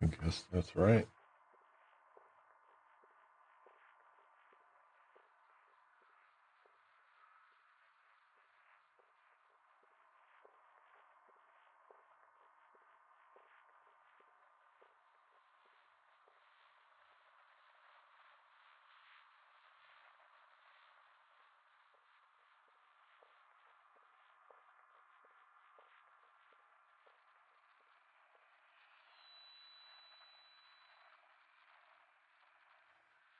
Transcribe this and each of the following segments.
I guess that's right.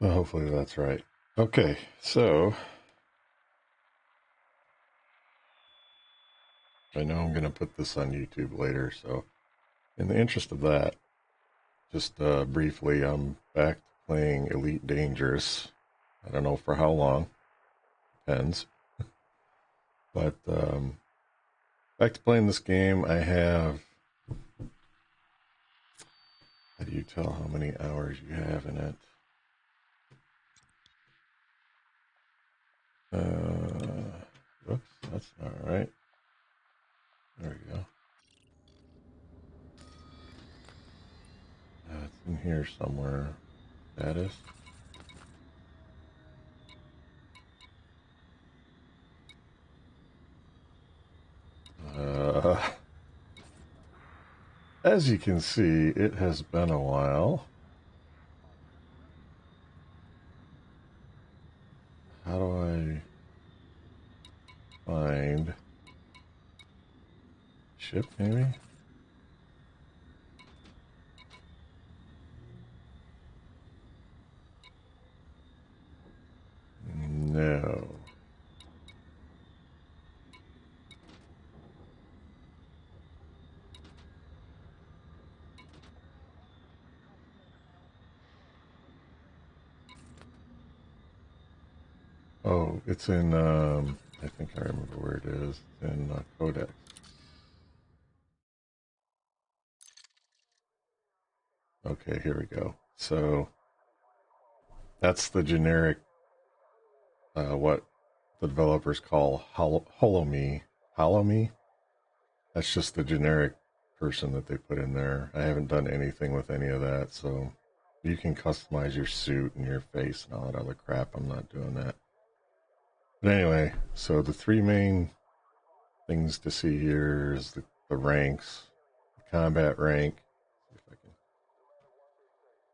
Well, hopefully that's right. Okay, so I know I'm going to put this on YouTube later, so in the interest of that, just briefly, I'm back to playing Elite Dangerous. I don't know for how long, depends. But back to playing this game. I have. How do you tell how many hours you have in it? Whoops, that's not right. There we go. It's in here somewhere. Status. As you can see, it has been a while. How do I find ship, maybe? No. Oh, it's in, I think I remember where it is. It's in Codex. Okay, here we go. So that's the generic, what the developers call HoloMe. HoloMe? That's just the generic person that they put in there. I haven't done anything with any of that, so you can customize your suit and your face and all that other crap. I'm not doing that. But anyway, so the three main things to see here is the ranks, the combat rank, see if I can,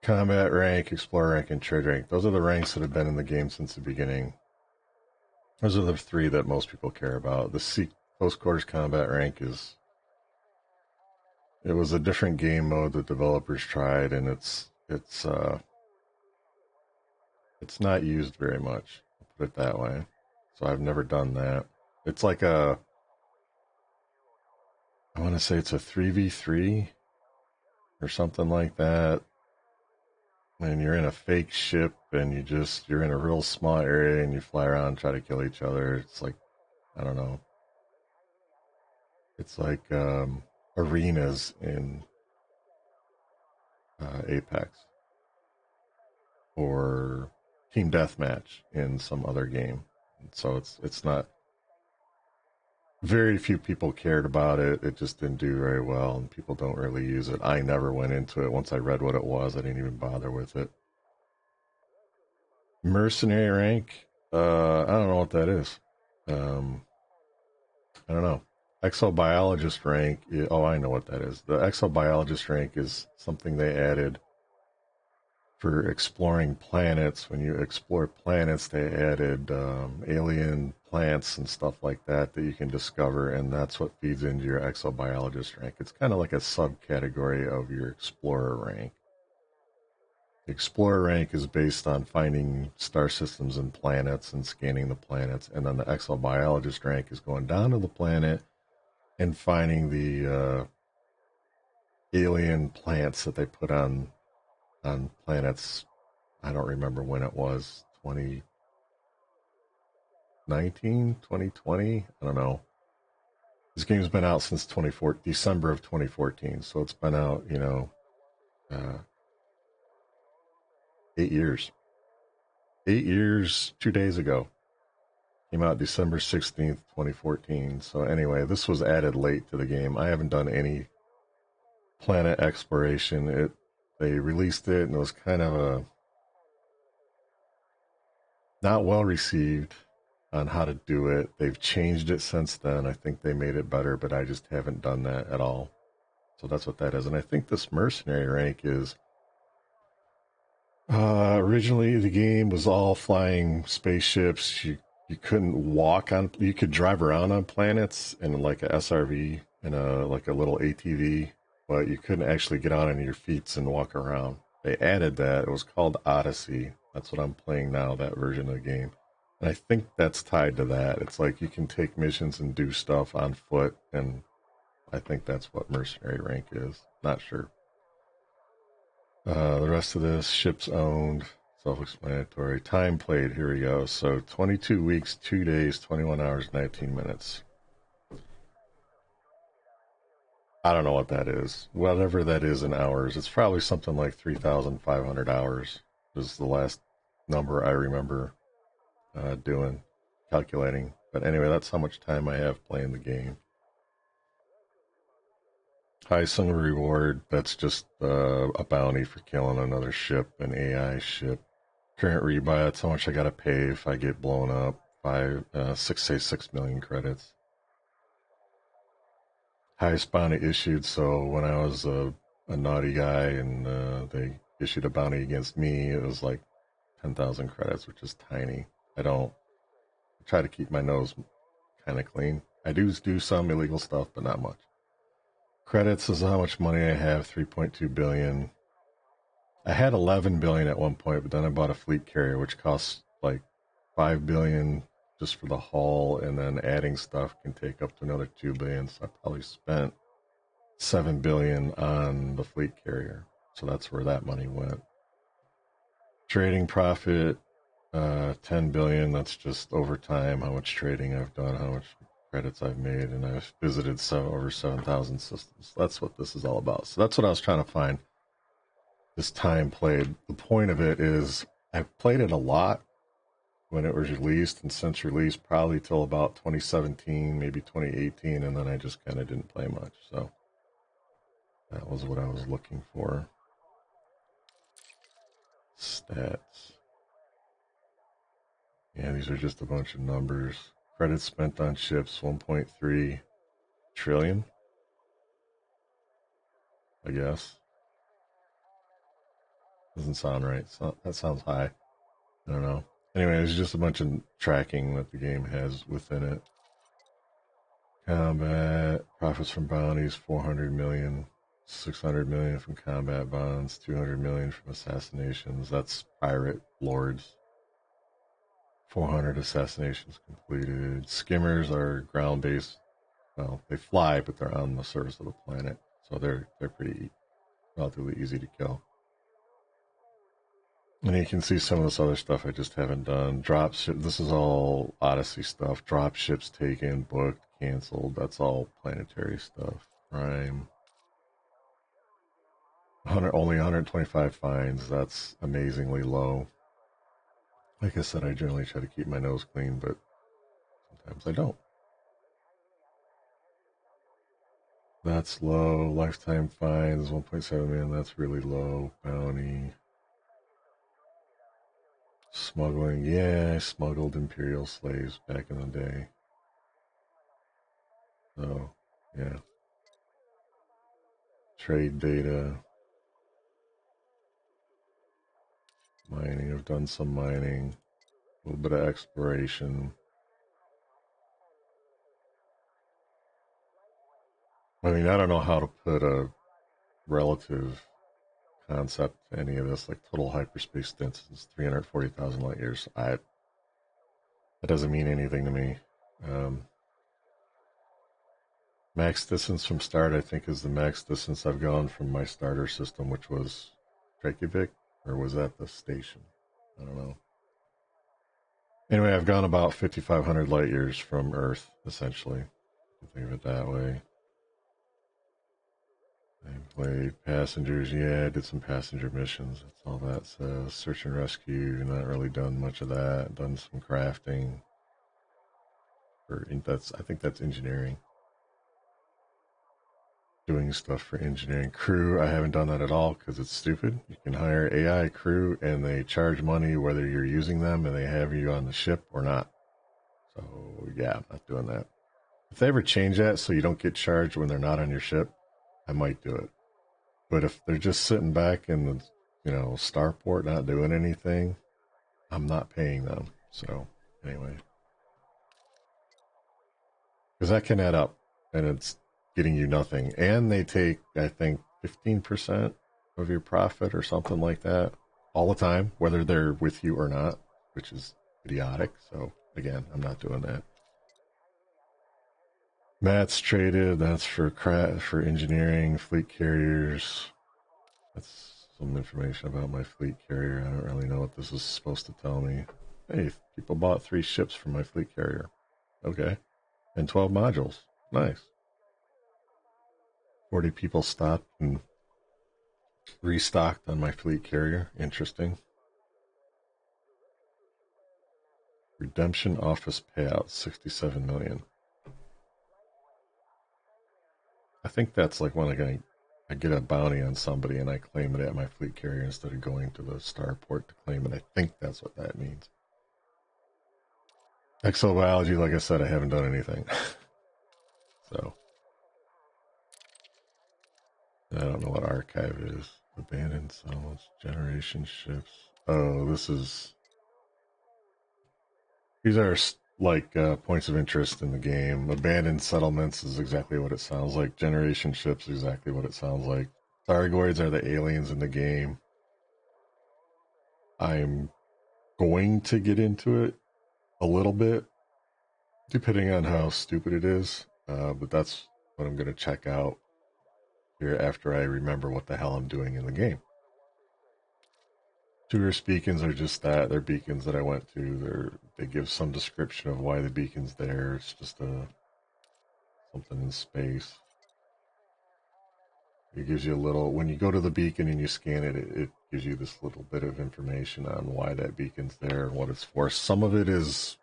combat rank, explorer rank, and trade rank. Those are the ranks that have been in the game since the beginning. Those are the three that most people care about. The close quarters combat rank is, it was a different game mode that developers tried, and it's not used very much. I'll put it that way. So I've never done that. It's like I want to say it's a 3v3 or something like that. And you're in a fake ship and you're in a real small area and you fly around and try to kill each other. It's like, I don't know. It's like arenas in Apex or Team Deathmatch in some other game. So it's not, very few people cared about it. It just didn't do very well, and people don't really use it. I never went into it. Once I read what it was, I didn't even bother with it. Mercenary rank, I don't know what that is. I don't know. Exobiologist rank, oh, I know what that is. The exobiologist rank is something they added for exploring planets. When you explore planets, they added alien plants and stuff like that that you can discover, and that's what feeds into your exobiologist rank. It's kind of like a subcategory of your explorer rank. The explorer rank is based on finding star systems and planets and scanning the planets, and then the exobiologist rank is going down to the planet and finding the alien plants that they put on planets. I don't remember when it was, 2019, 2020. I don't know. This game's been out since 2014, December of 2014, so it's been out, uh, 8 years. 8 years, 2 days ago. Came out December 16th, 2014. So anyway, this was added late to the game. I haven't done any planet exploration. They released it and it was kind of a not well received on how to do it. They've changed it since then. I think they made it better, but I just haven't done that at all. So that's what that is. And I think this mercenary rank is originally the game was all flying spaceships. You couldn't walk on. You could drive around on planets in like a SRV and like a little ATV, but you couldn't actually get on your feet and walk around. They added that. It was called Odyssey. That's what I'm playing now. That version of the game. And I think that's tied to that. It's like you can take missions and do stuff on foot, and I think that's what mercenary rank is. Not sure. The rest of this, ships owned, self-explanatory. Time played, here we go. So 22 weeks, 2 days, 21 hours, 19 minutes. I don't know what that is. Whatever that is in hours. It's probably something like 3,500 hours is the last number I remember doing, calculating. But anyway, that's how much time I have playing the game. High single reward, that's just a bounty for killing another ship, an AI ship. Current rebuy, that's how much I gotta pay if I get blown up. 6 million credits. Highest bounty issued, so when I was a naughty guy and they issued a bounty against me, it was like 10,000 credits, which is tiny. I try to keep my nose kind of clean. I do some illegal stuff, but not much. Credits is how much money I have, 3.2 billion. I had 11 billion at one point, but then I bought a fleet carrier, which costs like 5 billion just for the hull, and then adding stuff can take up to another 2 billion. So I probably spent 7 billion on the fleet carrier. So that's where that money went. Trading profit, 10 billion. That's just over time, how much trading I've done, how much credits I've made, and I've visited over 7,000 systems. That's what this is all about. So that's what I was trying to find. This time played. The point of it is I've played it a lot when it was released, and since release probably till about 2017, maybe 2018, and then I just kind of didn't play much. So that was what I was looking for. Stats. Yeah, these are just a bunch of numbers. Credits spent on ships, 1.3 trillion, I guess. Doesn't sound right. That sounds high. I don't know. Anyway, there's just a bunch of tracking that the game has within it. Combat, profits from bounties, 400 million, 600 million from combat bonds, 200 million from assassinations. That's pirate lords. 400 assassinations completed. Skimmers are ground-based. Well, they fly, but they're on the surface of the planet, so they're pretty relatively easy to kill. And you can see some of this other stuff I just haven't done. Dropship, this is all Odyssey stuff. Drop ships taken, booked, canceled. That's all planetary stuff. Prime. Only 125 fines. That's amazingly low. Like I said, I generally try to keep my nose clean, but sometimes I don't. That's low. Lifetime fines, 1.7 million. That's really low. Bounty. Smuggling. Yeah, I smuggled Imperial slaves back in the day. So, yeah. Trade data. Mining. I've done some mining. A little bit of exploration. I mean, I don't know how to put a relative concept to any of this, like total hyperspace distance, 340,000 light years. That doesn't mean anything to me. Max distance from start, I think, is the max distance I've gone from my starter system, which was Reykjavik, or was that the station? I don't know. Anyway, I've gone about 5,500 light years from Earth, essentially. Think of it that way. I played passengers. Yeah, I did some passenger missions. That's all that says. Search and rescue. Not really done much of that. Done some crafting. I think that's engineering. doing stuff for engineering crew. I haven't done that at all because it's stupid. You can hire AI crew and they charge money whether you're using them and they have you on the ship or not. So yeah, I'm not doing that. If they ever change that so you don't get charged when they're not on your ship, I might do it. But if they're just sitting back in the, starport not doing anything, I'm not paying them. So anyway, because that can add up and it's getting you nothing. And they take, I think, 15% of your profit or something like that all the time, whether they're with you or not, which is idiotic. So again, I'm not doing that. Matt's traded. That's for engineering, fleet carriers. That's some information about my fleet carrier. I don't really know what this is supposed to tell me. Hey, people bought 3 ships from my fleet carrier. Okay. And 12 modules. Nice. 40 people stopped and restocked on my fleet carrier. Interesting. Redemption office payout, 67 million. I think that's like when I get a bounty on somebody and I claim it at my fleet carrier instead of going to the starport to claim it. I think that's what that means. Exobiology, like I said, I haven't done anything. So I don't know what archive is. Abandoned settlements, generation ships. Oh, these are like points of interest in the game. Abandoned settlements is exactly what it sounds like. Generation ships is exactly what it sounds like. Thargoids are the aliens in the game. I'm going to get into it a little bit, depending on how stupid it is. But that's what I'm going to check out here after I remember what the hell I'm doing in the game. Tourist beacons are just that. They're beacons that I went to. They give some description of why the beacon's there. It's just something in space. It gives you a little, when you go to the beacon and you scan it, it gives you this little bit of information on why that beacon's there and what it's for. Some of it is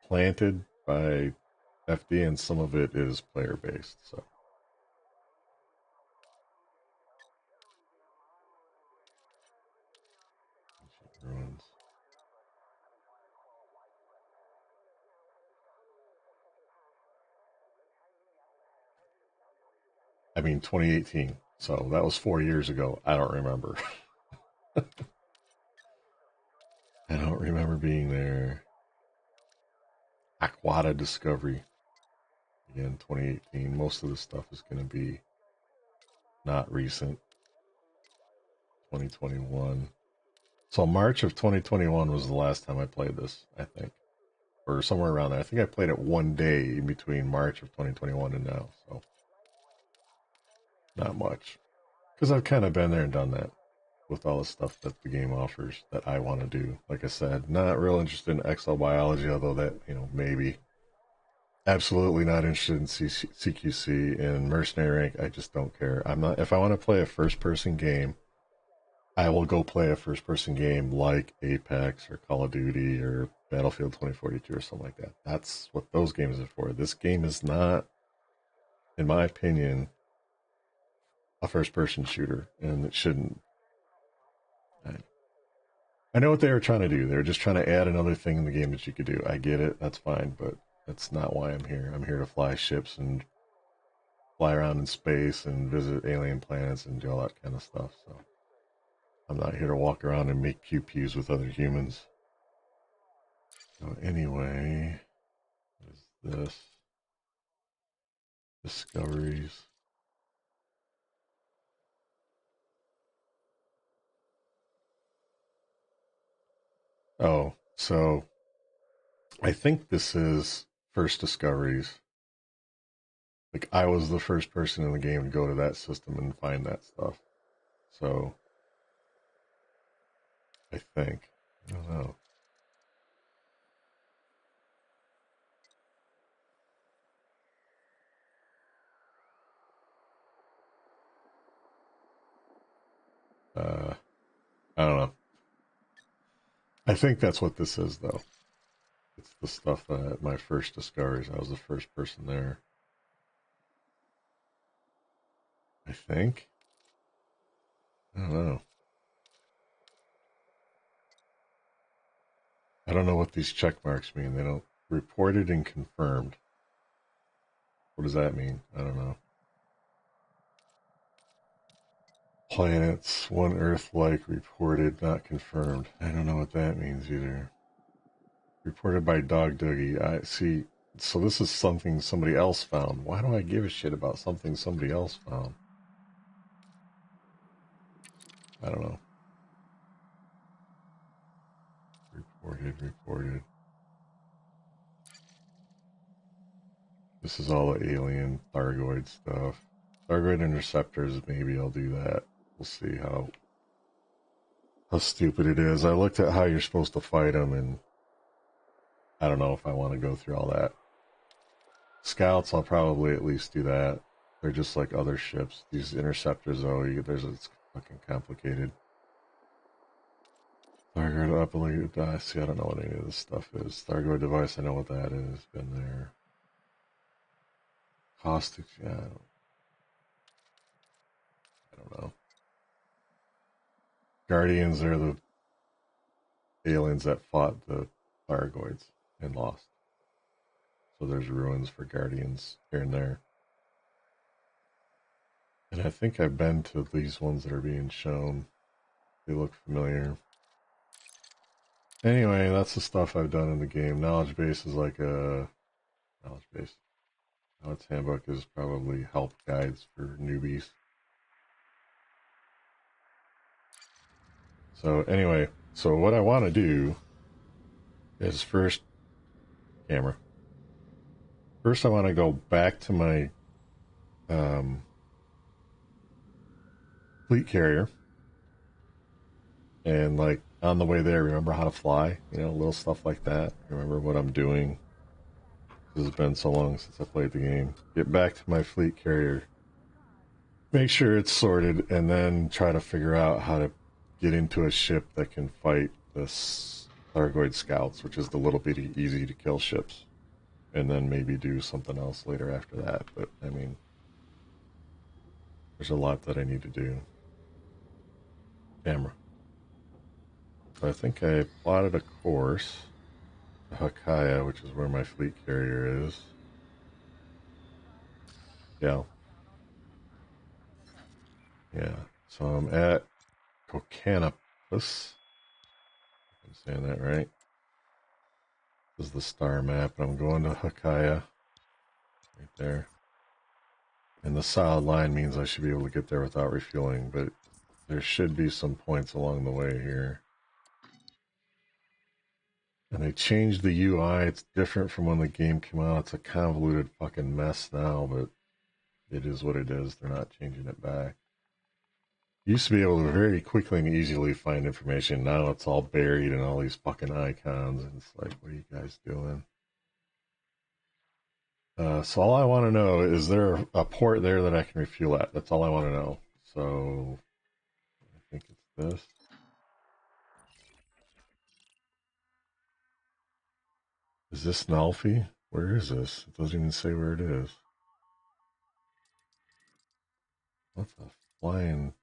planted by FD and some of it is player based. So ruins. I mean 2018. So that was 4 years ago. I don't remember. I don't remember being there. Aquata Discovery. Again, 2018. Most of the stuff is going to be not recent. 2021. So March of 2021 was the last time I played this, I think. Or somewhere around there. I think I played it one day in between March of 2021 and now. So not much. Because I've kind of been there and done that with all the stuff that the game offers that I want to do. Like I said, not real interested in exobiology, although that, maybe. Absolutely not interested in CQC and mercenary rank. I just don't care. I'm not. If I want to play a first-person game, I will go play a first-person game like Apex or Call of Duty or Battlefield 2042 or something like that. That's what those games are for. This game is not, in my opinion, a first-person shooter, and it shouldn't. I know what they were trying to do. They were just trying to add another thing in the game that you could do. I get it. That's fine, but that's not why I'm here. I'm here to fly ships and fly around in space and visit alien planets and do all that kind of stuff. So I'm not here to walk around and make pew-pews with other humans. So anyway, what is this? Discoveries. Oh, so I think this is first discoveries. Like I was the first person in the game to go to that system and find that stuff. So I think. I don't know. I don't know. I think that's what this is, though. It's the stuff that my first discoveries. I was the first person there. I think. I don't know. I don't know what these check marks mean. They don't reported and confirmed. What does that mean? I don't know. Planets, one Earth-like reported, not confirmed. I don't know what that means either. Reported by Dog Dougie. I see. So this is something somebody else found. Why do I give a shit about something somebody else found? I don't know. Reported. This is all the alien Thargoid stuff. Thargoid interceptors, maybe I'll do that. We'll see how stupid it is. I looked at how you're supposed to fight them, and I don't know if I want to go through all that. Scouts, I'll probably at least do that. They're just like other ships. These interceptors, though, it's fucking complicated. Thargoid uplink. See, I don't know what any of this stuff is. Thargoid device, I know what that is. Been there. Caustic, yeah. I don't know. Guardians are the aliens that fought the Thargoids and lost. So there's ruins for Guardians here and there. And I think I've been to these ones that are being shown. They look familiar. Anyway, that's the stuff I've done in the game. Knowledge base is like a... Knowledge base. Knowledge handbook is probably help guides for newbies. So anyway, so what I want to do is first... Camera. First I want to go back to my fleet carrier. And like on the way there, remember how to fly? You know, little stuff like that. Remember what I'm doing. This has been so long since I played the game. Get back to my fleet carrier. Make sure it's sorted, and then try to figure out how to get into a ship that can fight the Thargoid scouts, which is the little bitty easy to kill ships. And then maybe do something else later after that. But I mean, there's a lot that I need to do. Camera. So I think I plotted a course to Hakaya, which is where my fleet carrier is. Yeah. Yeah. So I'm at Kokanopus. I'm saying that right. This is the star map. I'm going to Hakaya. Right there. And the solid line means I should be able to get there without refueling, but there should be some points along the way here. And they changed the UI. It's different from when the game came out. It's a convoluted fucking mess now, but it is what it is. They're not changing it back. Used to be able to very quickly and easily find information. Now it's all buried in all these fucking icons. And it's like, what are you guys doing? So all I want to know, is there a port there that I can refuel at? That's all I want to know. So I think it's this. Is this Nalfi? Where is this? It doesn't even say where it is. What the flying?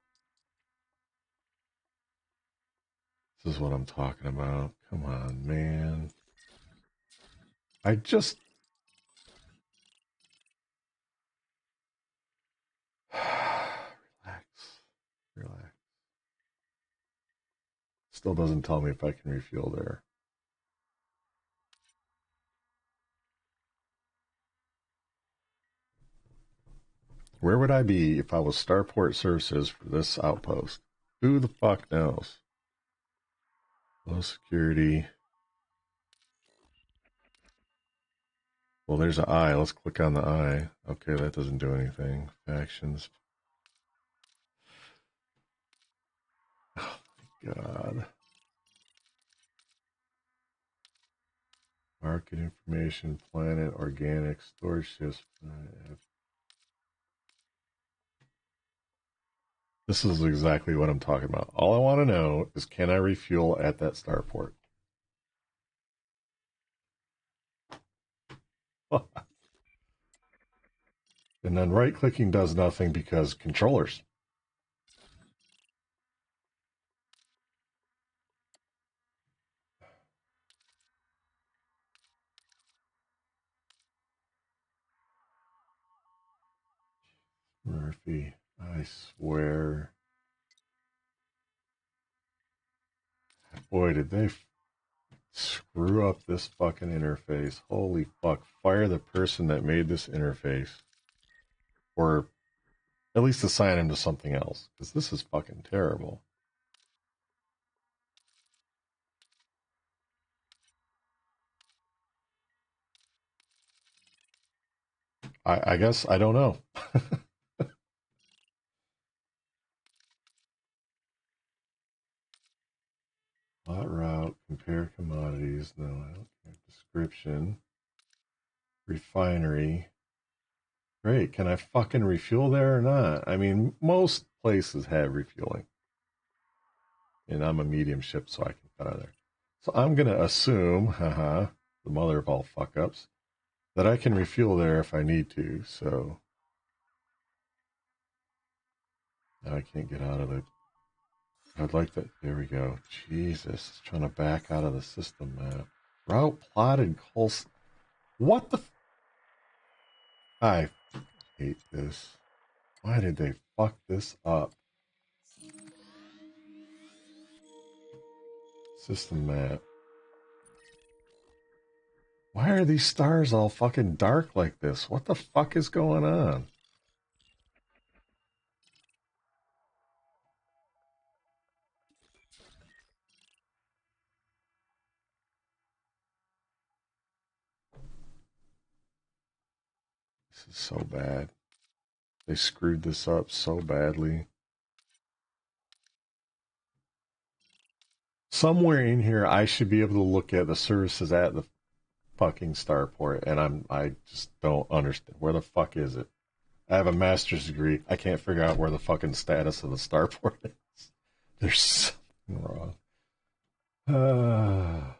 This is what I'm talking about. Come on, man. I just... Relax. Still doesn't tell me if I can refuel there. Where would I be if I was Starport Services for this outpost? Who the fuck knows? Low security. Well, there's an eye. Let's click on the eye. Okay, that doesn't do anything. Factions. Oh, my God. Market information, planet, organic, storage ships. This is exactly what I'm talking about. All I want to know is, can I refuel at that starport? And then right-clicking does nothing because controllers. Murphy, I swear. Boy, did they screw up this fucking interface. Holy fuck. Fire the person that made this interface. Or at least assign him to something else. Because this is fucking terrible. I guess I don't know. Plot route, compare commodities. No, I don't care. Description. Refinery. Great. Can I fucking refuel there or not? I mean, most places have refueling. And I'm a medium ship, so I can cut out of there. So I'm going to assume, haha, the mother of all fuck ups, that I can refuel there if I need to. So now I can't get out of it. I'd like that. There we go. Jesus, it's trying to back out of the system map. Route plotted Colst. What the? I hate this. Why did they fuck this up? System map. Why are these stars all fucking dark like this? What the fuck is going on? This is so bad. They screwed this up so badly. Somewhere in here, I should be able to look at the services at the fucking starport, and I just don't understand. Where the fuck is it? I have a master's degree. I can't figure out where the fucking status of the starport is. There's something wrong.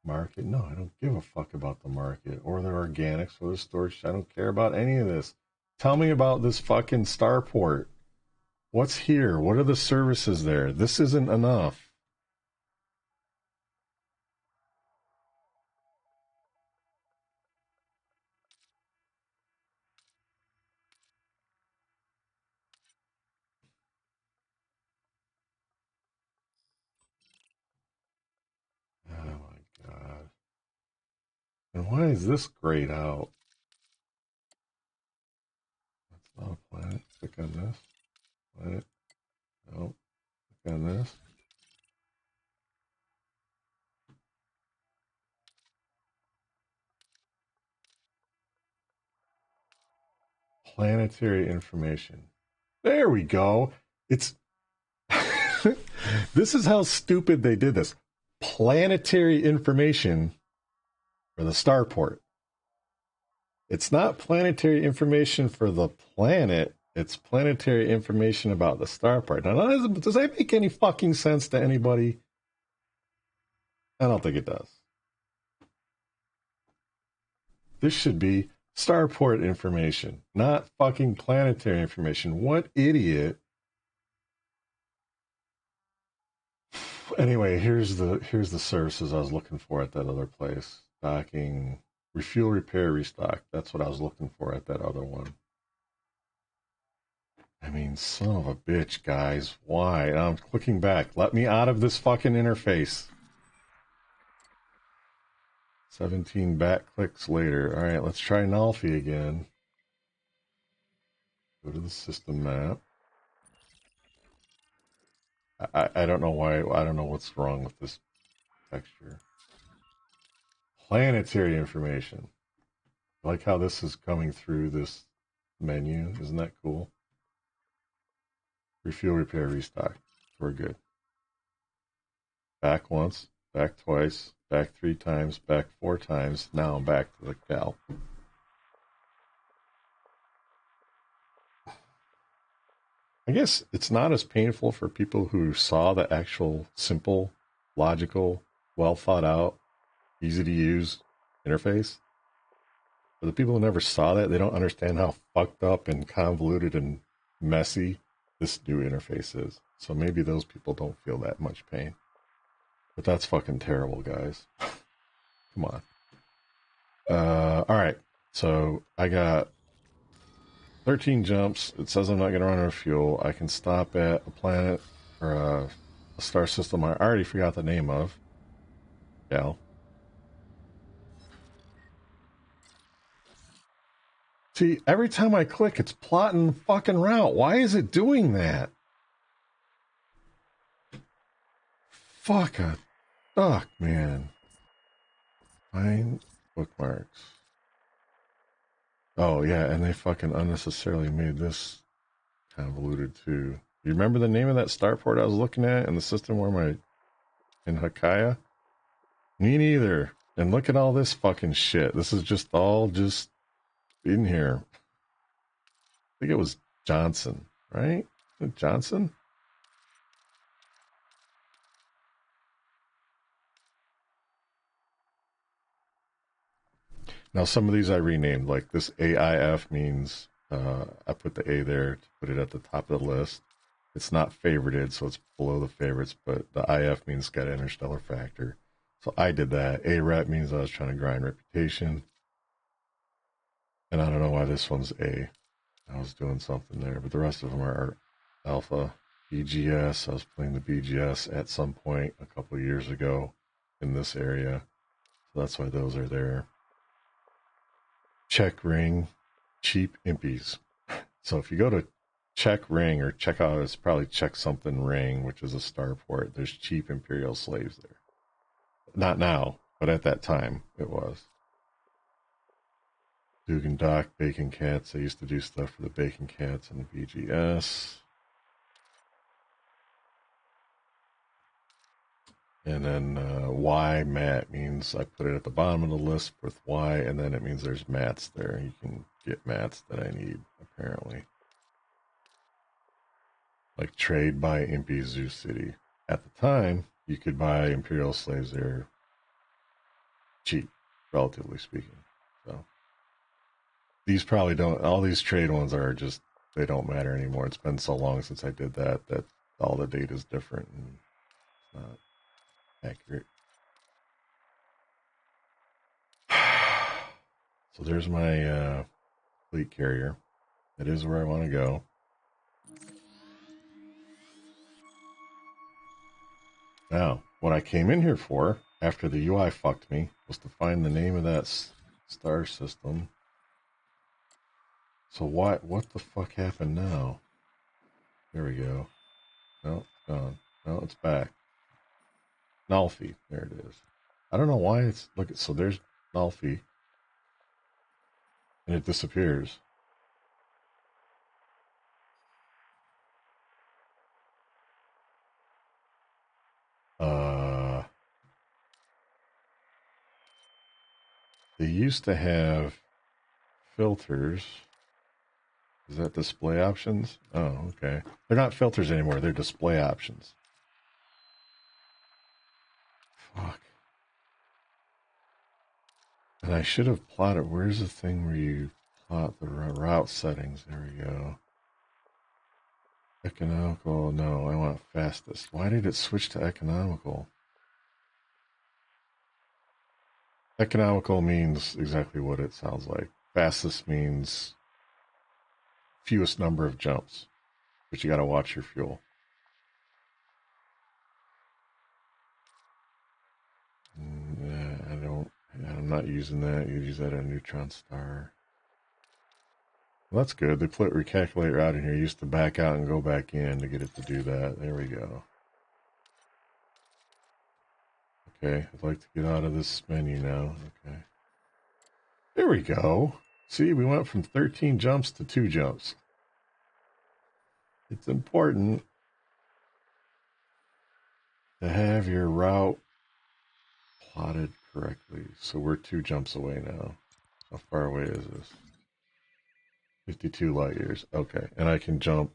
Market? No, I don't give a fuck about the market or the organics or the storage. I don't care about any of this. Tell me about this fucking starport. What's here? What are the services there? This isn't enough. Oh my god. And why is this grayed out? That's not a planet. Click on this. Planet. No. Click on this. Planetary information. There we go. It's this is how stupid they did this. Planetary information for the starport. It's not planetary information for the planet. It's planetary information about the starport. Now, does that make any fucking sense to anybody? I don't think it does. This should be starport information, not fucking planetary information. What idiot? Anyway, here's the services I was looking for at that other place. Docking, refuel, repair, restock. That's what I was looking for at that other one. I mean, son of a bitch, guys. Why? I'm clicking back. Let me out of this fucking interface. 17 back clicks later. All right, let's try Nalfi again. Go to the system map. I don't know why. I don't know what's wrong with this texture. Planetary information. I like how this is coming through this menu. Isn't that cool? Refuel, repair, restock. We're good. Back once, back twice, back 3 times, back 4 times. Now I'm back to the cal. I guess it's not as painful for people who saw the actual simple, logical, well thought out, easy to use interface. For the people who never saw that, they don't understand how fucked up and convoluted and messy this new interface is. So maybe those people don't feel that much pain. But that's fucking terrible, guys. Come on. Alright. So I got 13 jumps. It says I'm not going to run out of fuel. I can stop at a planet or a star system I already forgot the name of. Gal. See, every time I click, it's plotting fucking route. Why is it doing that? Fuck man. Find bookmarks. Oh, yeah, and they fucking unnecessarily made this convoluted too. You remember the name of that starport I was looking at in the system where in Hakaya? Me neither. And look at all this fucking shit. This is just all just in here. I think it was Johnson, right? Was it Johnson? Now, some of these I renamed, like this AIF means I put the A there to put it at the top of the list. It's not favorited, so it's below the favorites, but the IF means got interstellar factor. So I did that. A rep means I was trying to grind reputation. And I don't know why this one's A. I was doing something there, but the rest of them are alpha. BGS, I was playing the BGS at some point a couple of years ago in this area. So that's why those are there. Check ring, cheap impies. So if you go to check ring or check out, it's probably check something ring, which is a starport. There's cheap imperial slaves there. Not now, but at that time it was. Dugan Dock, Bacon Cats. I used to do stuff for the Bacon Cats and the BGS. And then Y mat means I put it at the bottom of the list with Y, and then it means there's mats there. You can get mats that I need, apparently. Like trade by Impy Zoo City. At the time, you could buy Imperial slaves there cheap, relatively speaking. So these probably don't, all these trade ones are just, they don't matter anymore. It's been so long since I did that all the data is different and it's not accurate. So there's my fleet carrier. That is where I want to go. Now, what I came in here for, after the UI fucked me, was to find the name of that star system. So what the fuck happened now? There we go. No, it's gone. No, it's back. Nalfi. There it is. I don't know why it's, look at, so there's Nalfi. And it disappears. They used to have filters. Is that display options? Oh, okay. They're not filters anymore. They're display options. Fuck. And I should have plotted. Where's the thing where you plot the route settings? There we go. Economical. No, I want fastest. Why did it switch to economical? Economical means exactly what it sounds like. Fastest means fewest number of jumps, but you got to watch your fuel. Yeah, I'm not using that. You use that on Neutron Star. Well, that's good. They put recalculator out in here. You used to back out and go back in to get it to do that. There we go. Okay, I'd like to get out of this menu now. Okay. There we go. See, we went from 13 jumps to 2 jumps. It's important to have your route plotted correctly. So we're 2 jumps away now. How far away is this? 52 light years. Okay, and I can jump.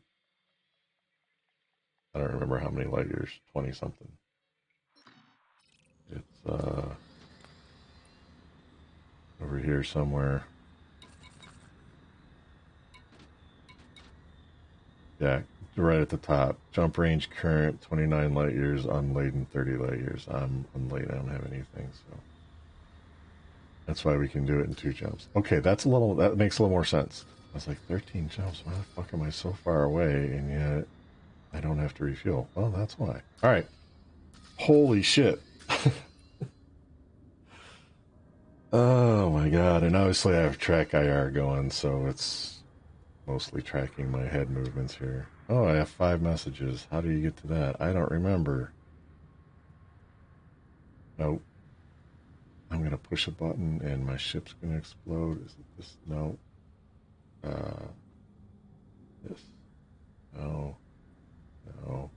I don't remember how many light years. 20 something. It's over here somewhere. Yeah, right at the top. Jump range current 29 light years, unladen 30 light years. I'm unladen. I don't have anything, so that's why we can do it in 2 jumps. Okay, that makes a little more sense. I was like, 13 jumps. Why the fuck am I so far away and yet I don't have to refuel? Well, that's why. All right. Holy shit. Oh my god. And obviously I have track IR going, so it's mostly tracking my head movements here. Oh, I have 5 messages. How do you get to that? I don't remember. Nope. I'm gonna push a button and my ship's gonna explode. Is it this? No. This. No. No.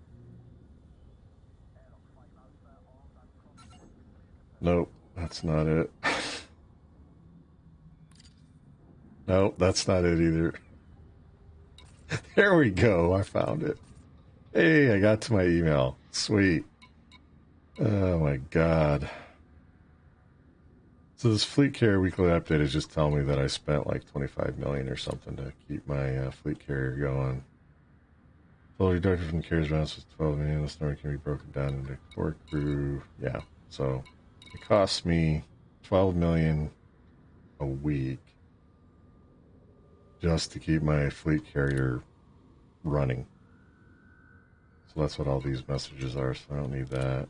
Nope. That's not it. Nope. That's not it either. There we go. I found it. Hey, I got to my email. Sweet. Oh my god. So this fleet carrier weekly update is just telling me that I spent like 25 million or something to keep my fleet carrier going. Total deducted from the carrier's balance was 12 million. This number can be broken down into 4 crew. Yeah. So it costs me 12 million a week just to keep my fleet carrier running. So that's what all these messages are. So I don't need that.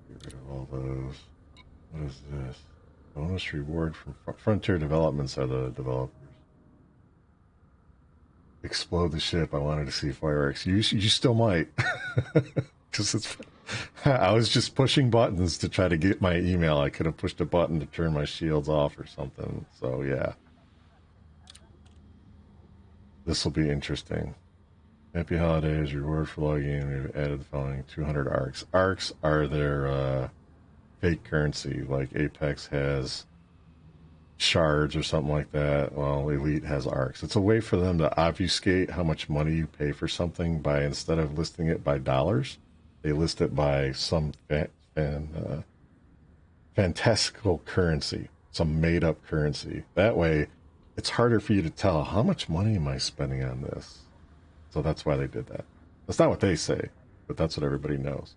Get rid of all those. What is this? Bonus reward from Frontier Developments are the developers. Explode the ship. I wanted to see fireworks. You still might. Because it's. I was just pushing buttons to try to get my email. I could have pushed a button to turn my shields off or something. So yeah. This will be interesting. Happy holidays. Reward for logging in. We've added the following 200 ARCs. ARCs are their fake currency. Like Apex has shards or something like that. Well, Elite has ARCs. It's a way for them to obfuscate how much money you pay for something by, instead of listing it by dollars, they list it by some fantastical currency, some made up currency. That way, it's harder for you to tell how much money am I spending on this. So that's why they did that. That's not what they say, but that's what everybody knows.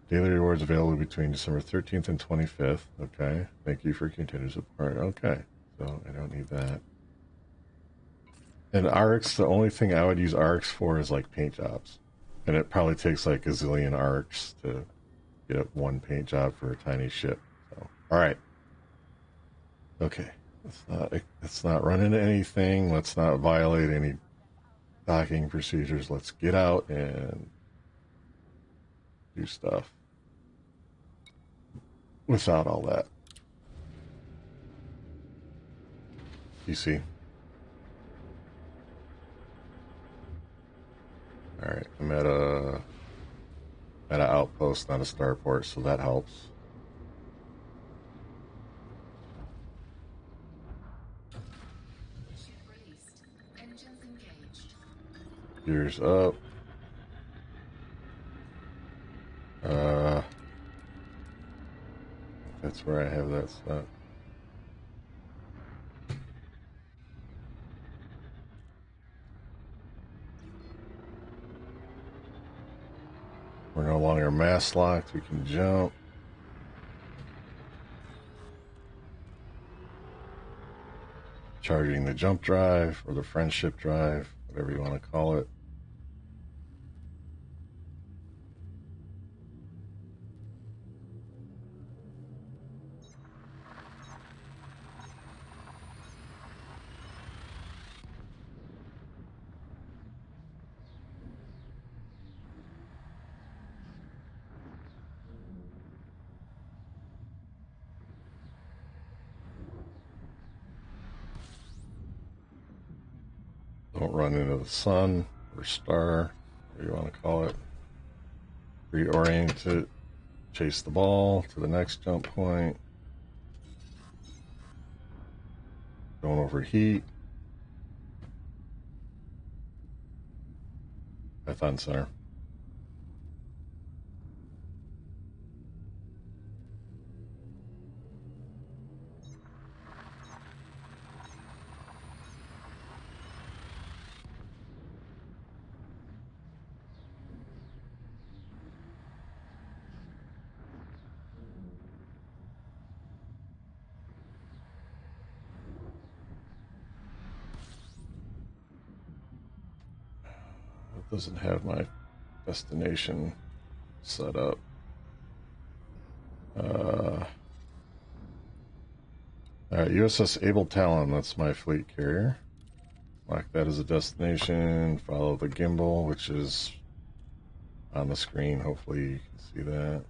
Daily rewards available between December 13th and 25th. Okay. Thank you for continued support. Okay. So I don't need that. And ARCs, the only thing I would use ARCs for is like paint jobs. And it probably takes like a zillion ARCs to get one paint job for a tiny ship. So, all right. Okay. Let's not run into anything. Let's not violate any docking procedures. Let's get out and do stuff without all that. You see? All right, I'm at an outpost, not a starport, so that helps. Gears up. That's where I have that set. We're no longer mass locked. We can jump. Charging the jump drive or the friendship drive, whatever you want to call it. Don't run into the sun or star, whatever you want to call it. Reorient it. Chase the ball to the next jump point. Don't overheat. Python Center. Doesn't have my destination set up. Alright, USS Able Talon, that's my fleet carrier. Mark that as a destination, follow the gimbal, which is on the screen. Hopefully you can see that.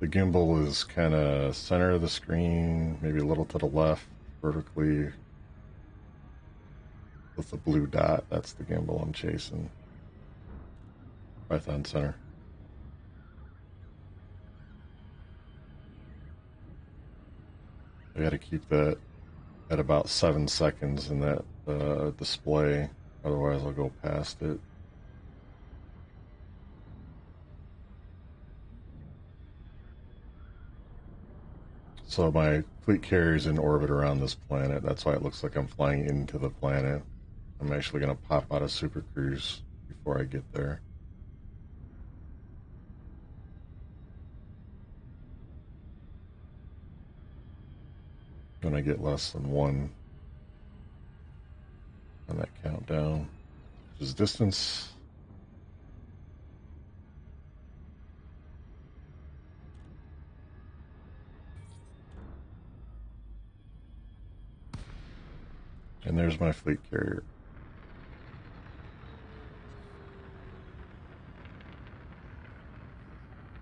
The gimbal is kind of center of the screen, maybe a little to the left, vertically, with the blue dot. That's the gimbal I'm chasing. Python center. I got to keep that at about 7 seconds in that display, otherwise I'll go past it. So my fleet carrier is in orbit around this planet. That's why it looks like I'm flying into the planet. I'm actually going to pop out of Super Cruise before I get there. When I get less than 1 on that countdown, which is distance. And there's my fleet carrier.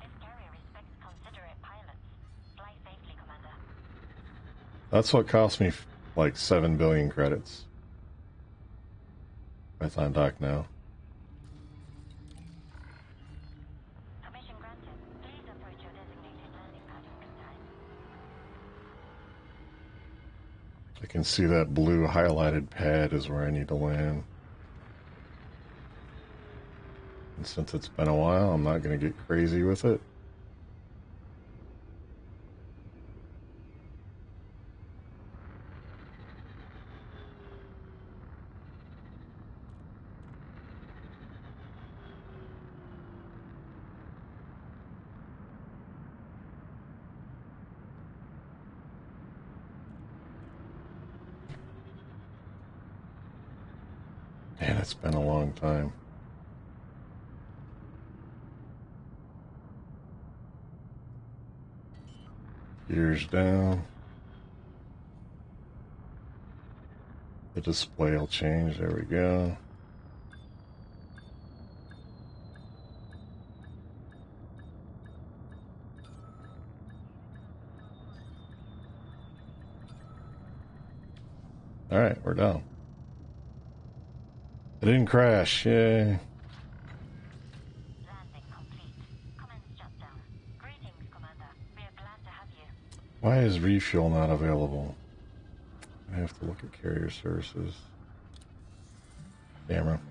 This carrier respects considerate pilots. Fly safely, Commander. That's what cost me like 7 billion credits. Python dock now. Permission granted. Please approach your designated landing pad in good time. I can see that blue highlighted pad is where I need to land. And since it's been a while, I'm not going to get crazy with it. Man, it's been a long time. Gears down. The display will change. There we go. All right, we're down. It didn't crash. Yay. Landing complete. Commence shutdown. Greetings, Commander. We are glad to have you. Why is refuel not available? I have to look at carrier services. Camera.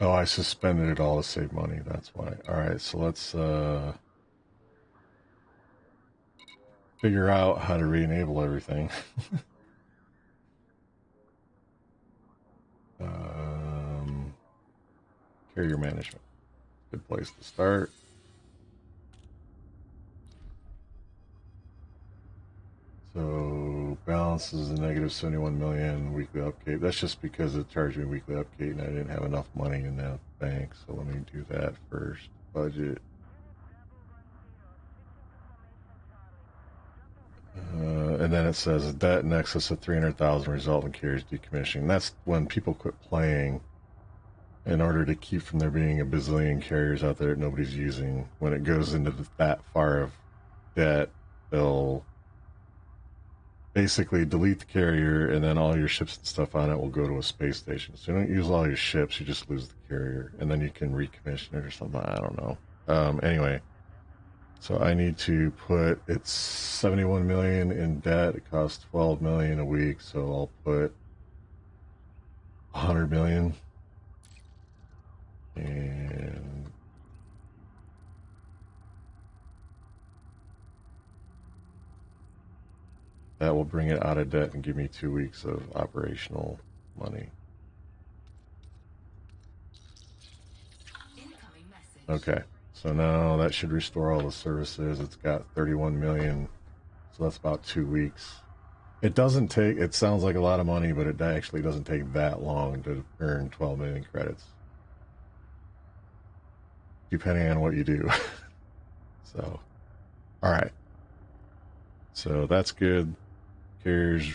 Oh, I suspended it all to save money. That's why. All right, so let's figure out how to re-enable everything. Carrier management. Good place to start. So balance is a negative 71 million weekly upkeep. That's just because it charged me weekly upkeep and I didn't have enough money in that bank. So let me do that first. Budget. And then it says debt in excess of 300,000 result in carriers decommissioning. That's when people quit playing in order to keep from there being a bazillion carriers out there that nobody's using. When it goes into that far of debt, they'll basically delete the carrier and then all your ships and stuff on it will go to a space station. So you don't use all your ships, you just lose the carrier and then you can recommission it or something. I don't know. Anyway, so I need to put, it's 71 million in debt. It costs 12 million a week. So I'll put 100 million. And that will bring it out of debt and give me 2 weeks of operational money. Okay, so now that should restore all the services. It's got 31 million, so that's about 2 weeks. It doesn't take, it sounds like a lot of money, but it actually doesn't take that long to earn 12 million credits, depending on what you do. So, all right. So that's good. Carrier's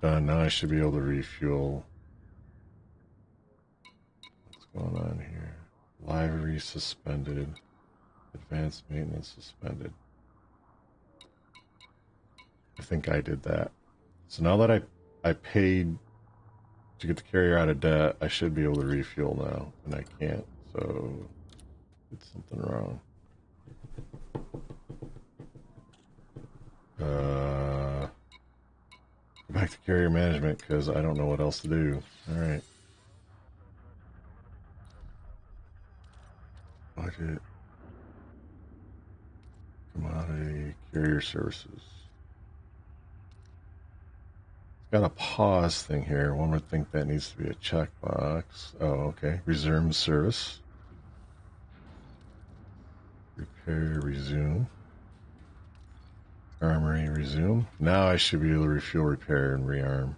done. Now I should be able to refuel. What's going on here? Livery suspended. Advanced maintenance suspended. I think I did that. So now that I paid to get the carrier out of debt, I should be able to refuel now, and I can't. So did something wrong. Go back to carrier management because I don't know what else to do. All right. Budget. Commodity carrier services. Got a pause thing here. One would think that needs to be a checkbox. Oh, okay. Resume service. Repair, resume. Armory, resume. Now I should be able to refuel, repair, and rearm.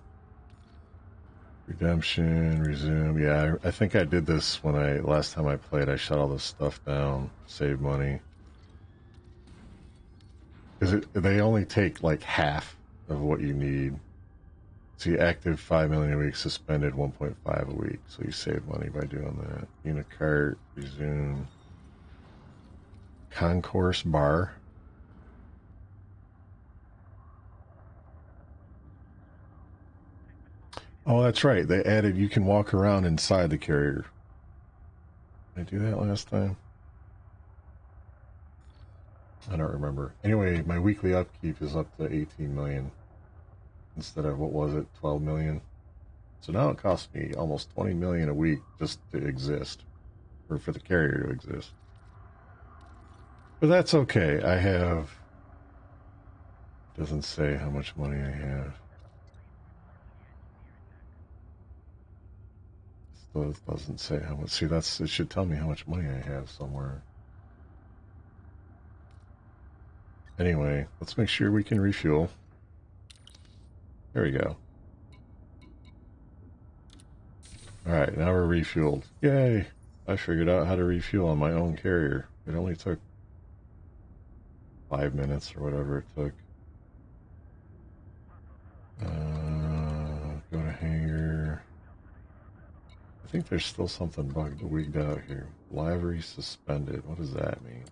Redemption, resume. Yeah, I think I did this when last time I played. I shut all this stuff down, save money. Because they only take like half of what you need. See, active 5 million a week, suspended 1.5 a week. So you save money by doing that. Unicart, resume. Concourse bar. Oh, that's right. They added you can walk around inside the carrier. Did I do that last time? I don't remember. Anyway, my weekly upkeep is up to 18 million instead of, what was it, 12 million? So now it costs me almost 20 million a week just to exist, or for the carrier to exist. But that's okay. I have, it doesn't say how much money I have. Still doesn't say how much. See, it should tell me how much money I have somewhere. Anyway, let's make sure we can refuel. There we go. Alright, now we're refueled. Yay! I figured out how to refuel on my own carrier. It only took 5 minutes or whatever it took. Go to hangar. I think there's still something bugged wigged out here. Livery suspended. What does that mean?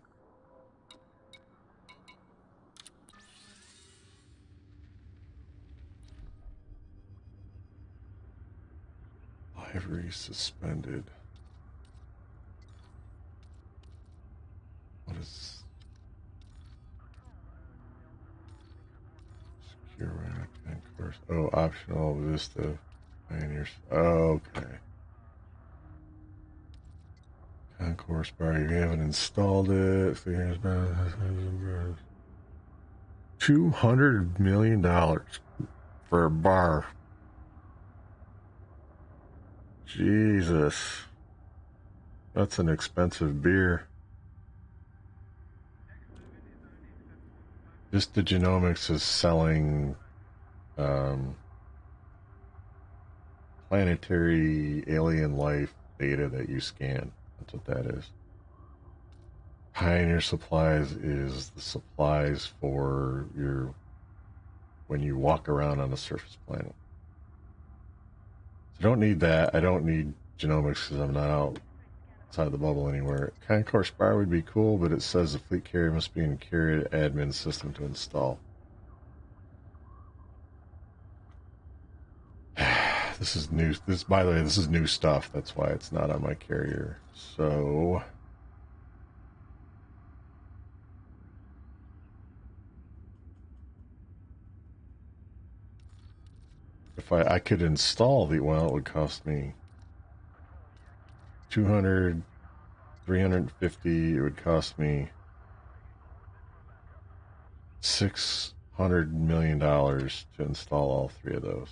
Livery suspended. What is secure rack and course? Oh, optional Vista Pioneers. Oh, okay. Concourse bar. You haven't installed it. $200 million for a bar. Jesus. That's an expensive beer. Vista Genomics is selling planetary alien life data that you scan. That's what that is. Pioneer Supplies is the supplies for when you walk around on a surface planet. So I don't need that. I don't need genomics because I'm not outside the bubble anywhere. Concourse bar would be cool, but it says the fleet carrier must be in carrier admin system to install. This is new. By the way, this is new stuff. That's why it's not on my carrier. So if I could install well, it would cost me 200, 350. It would cost me $600 million to install all 3 of those.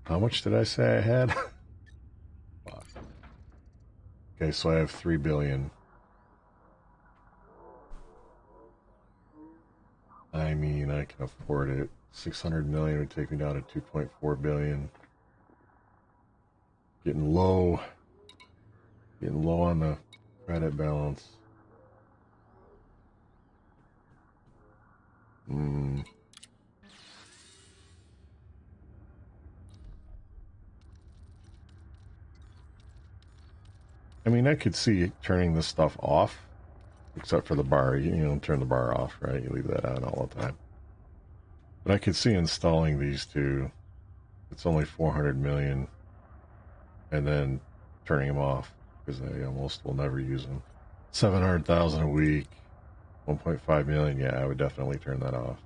How much did I say I had? Fuck. Okay, so I have 3 billion. I mean, I can afford it. 600 million would take me down to 2.4 billion. Getting low. Getting low on the credit balance. I mean, I could see turning this stuff off, except for the bar. You know, turn the bar off, right? You leave that on all the time. But I could see installing these two. It's only 400 million, and then turning them off because I almost will never use them. 700,000 a week, 1.5 million. Yeah, I would definitely turn that off.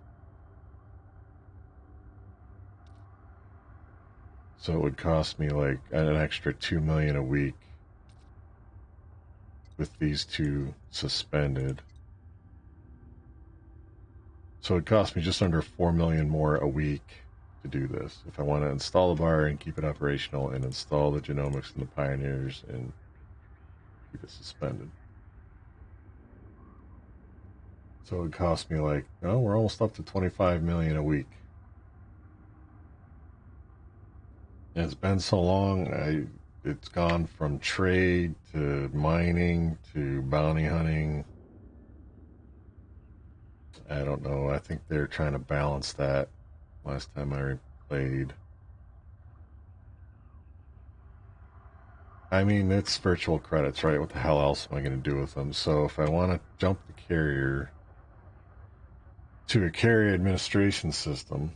So it would cost me like an extra 2 million a week with these two suspended. So it cost me just under 4 million more a week to do this. If I want to install the bar and keep it operational and install the genomics and the pioneers and keep it suspended. So it cost me like, oh, we're almost up to 25 million a week. And it's been so long, it's gone from trade to mining to bounty hunting. I don't know. I think they're trying to balance that last time I played. I mean, it's virtual credits, right? What the hell else am I going to do with them? So if I want to jump the carrier to a carrier administration system,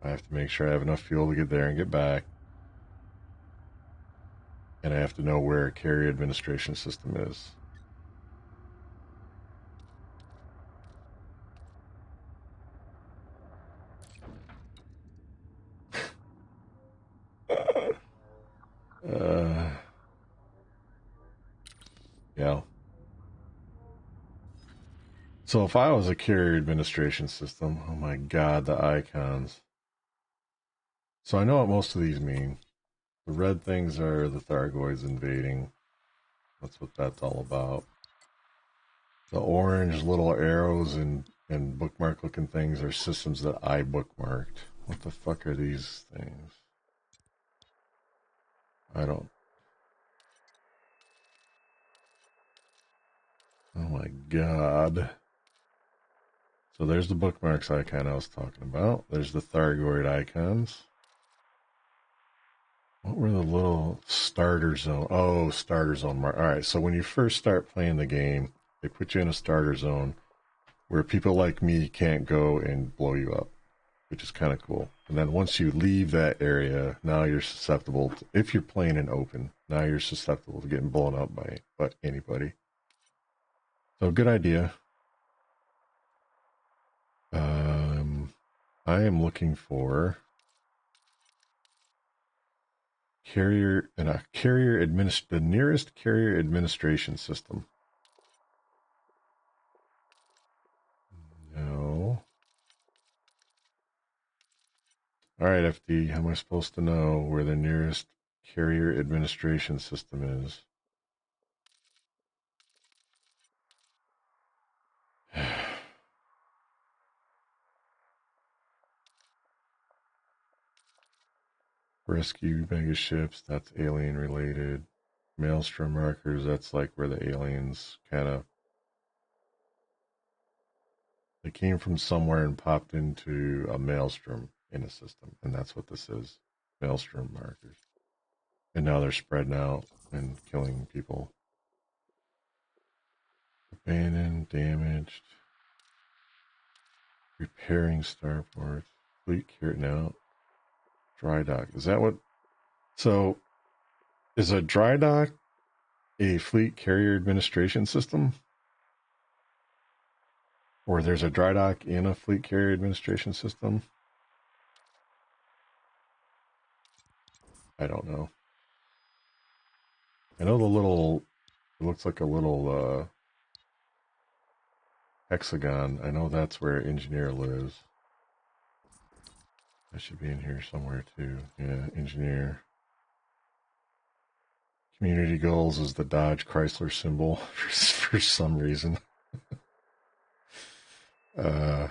I have to make sure I have enough fuel to get there and get back. And I have to know where a carrier administration system is. Yeah. So if I was a carrier administration system, oh my god, the icons. So I know what most of these mean. The red things are the Thargoids invading. That's what that's all about. The orange little arrows and bookmark looking things are systems that I bookmarked. What the fuck are these things? I don't. Oh my god. So there's the bookmarks icon I was talking about. There's the Thargoid icons. What were the little starter zone? Oh, starter zone mark. All right, so when you first start playing the game, they put you in a starter zone where people like me can't go and blow you up, which is kind of cool. And then once you leave that area, now you're susceptible to, if you're playing in open, now you're susceptible to getting blown up by anybody. So good idea. I am looking for carrier and a carrier the nearest carrier administration system. No. All right, FD, how am I supposed to know where the nearest carrier administration system is? Rescue mega ships, that's alien related. Maelstrom markers, that's like where the aliens kind of, they came from somewhere and popped into a maelstrom in a system, and that's what this is, maelstrom markers. And now they're spreading out and killing people. Abandoned, damaged, repairing starports, fleet carrier now. Dry dock. Is that what? So, is a dry dock a fleet carrier administration system? Or there's a dry dock in a fleet carrier administration system? I don't know. I know the little, it looks like a little hexagon. I know that's where engineer lives. That should be in here somewhere too. Yeah, engineer. Community goals is the Dodge Chrysler symbol for some reason. uh,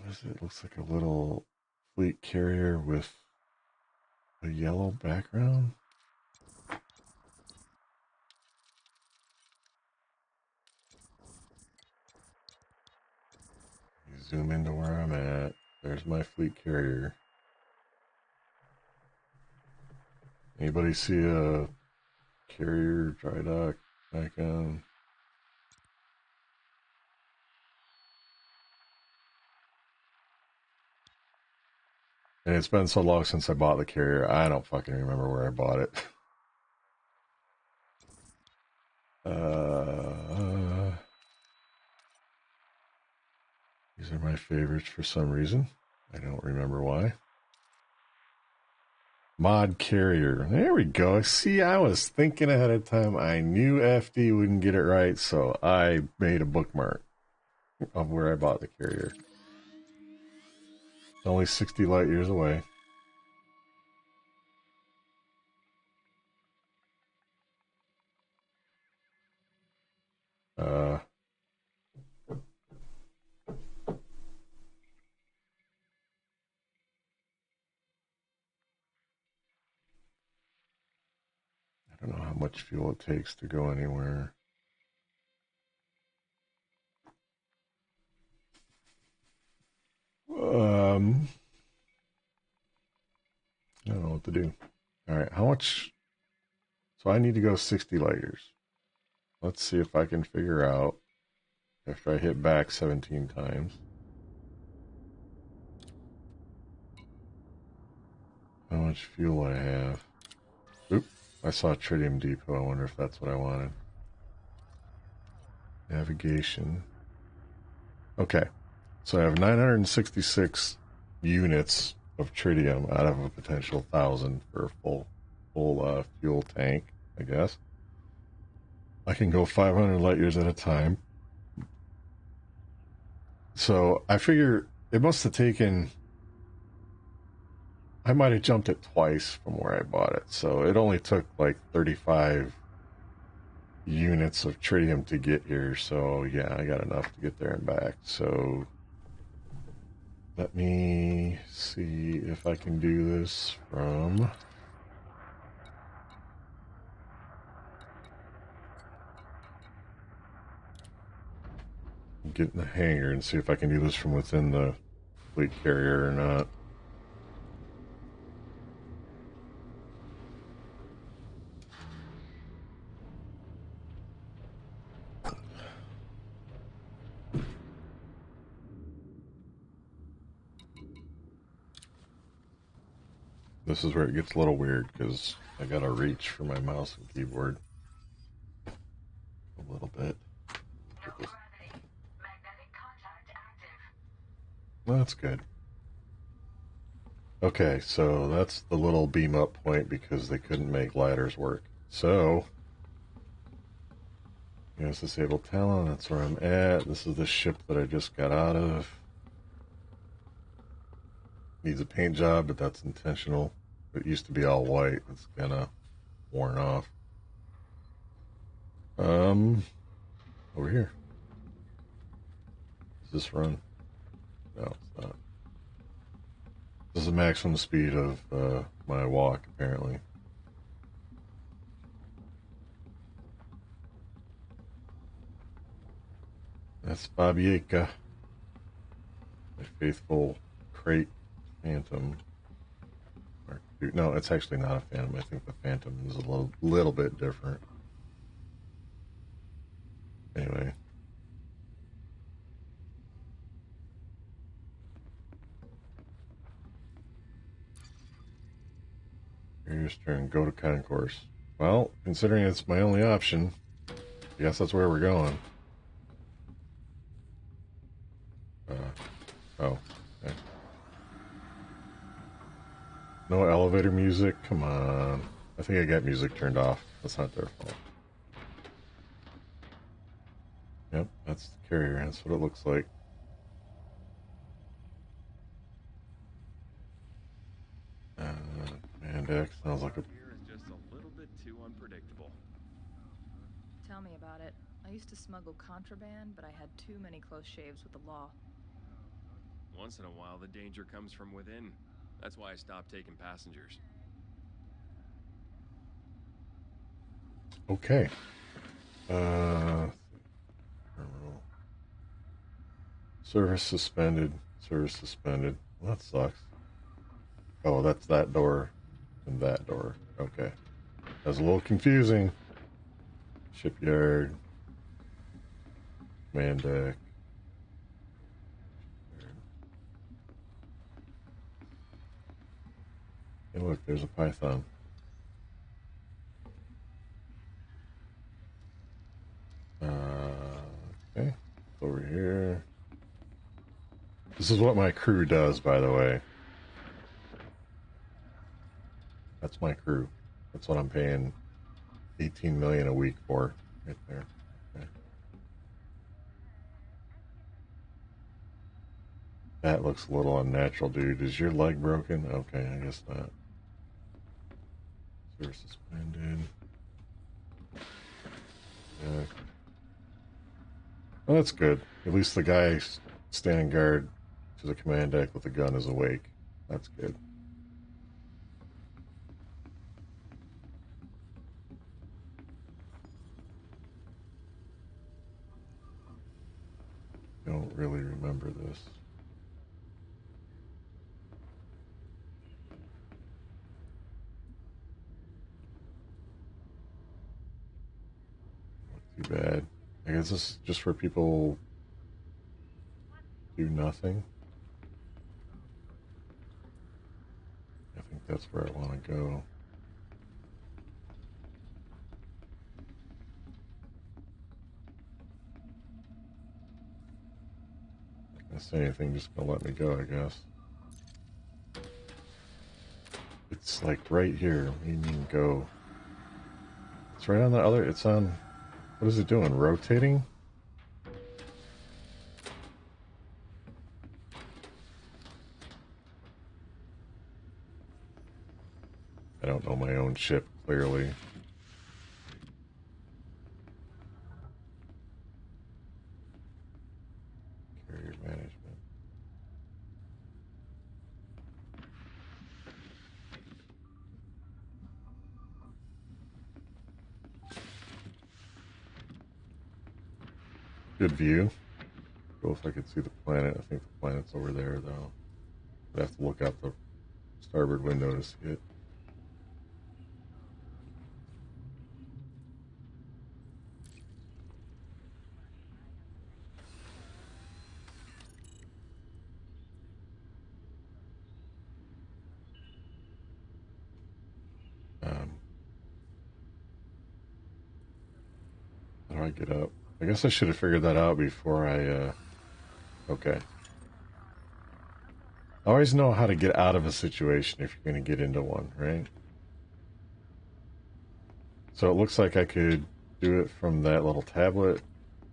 what is it? Looks like a little fleet carrier with a yellow background. You zoom into where I'm at. There's my fleet carrier. Anybody see a carrier dry dock icon? And it's been so long since I bought the carrier, I don't fucking remember where I bought it. These are my favorites for some reason. I don't remember why. Mod carrier. There we go. See, I was thinking ahead of time. I knew FD wouldn't get it right, so I made a bookmark of where I bought the carrier. It's only 60 light years away. I don't know how much fuel it takes to go anywhere. I don't know what to do. All right, how much? So I need to go 60 light years. Let's see if I can figure out after I hit back 17 times. How much fuel I have. Oop, I saw Tritium Depot. I wonder if that's what I wanted. Navigation. Okay, so I have 966 units of tritium out of a potential 1,000 for a full fuel tank, I guess. I can go 500 light years at a time. So I figure it must have taken... I might have jumped it twice from where I bought it. So it only took like 35 units of tritium to get here. So yeah, I got enough to get there and back. So let me see if I can do this from... get in the hangar and see if I can do this from within the fleet carrier or not. This is where it gets a little weird because I gotta reach for my mouse and keyboard a little bit. Well, that's good. Okay, so that's the little beam up point because they couldn't make ladders work. So, yes, disabled Talon, that's where I'm at. This is the ship that I just got out of. Needs a paint job, but that's intentional. It used to be all white. It's kind of worn off. Over here. Does this run? No, it's not. This is the maximum speed of my walk, apparently. That's Babieka, my faithful crate Phantom. No, it's actually not a Phantom. I think the Phantom is a little bit different. Anyway. Here's turn, go to concourse. Well, considering it's my only option, I guess that's where we're going. Oh, okay. No elevator music? Come on. I think I got music turned off. That's not their fault. Yep, that's the carrier. That's what it looks like. Command X sounds like a... Here is just a little bit too unpredictable. Tell me about it. I used to smuggle contraband, but I had too many close shaves with the law. Once in a while, the danger comes from within. That's why I stopped taking passengers. Okay. Terminal. Service suspended. Service suspended. Well, that sucks. Oh, that's that door and that door. Okay. That's a little confusing. Shipyard. Command deck. Hey, look, there's a python. Okay. Over here. This is what my crew does, by the way. That's my crew. That's what I'm paying 18 million a week for, right there. Okay. That looks a little unnatural, dude. Is your leg broken? Okay, I guess not. Service suspended. Yeah. Well, that's good. At least the guy standing guard to the command deck with the gun is awake. That's good. Don't really remember this. Not too bad. I guess this is just where people do nothing. I think that's where I want to go. Not gonna say anything, just gonna let me go, I guess. It's like right here. What do you mean go? It's right on the other. It's on. What is it doing? Rotating? I don't know my own ship clearly. Carrier management. Good view. Cool if I could see the planet. I think the planet's over there, though. I'd have to look out the starboard window to see it. How do I get up? I guess I should have figured that out before I, okay. I always know how to get out of a situation if you're going to get into one, right? So it looks like I could do it from that little tablet.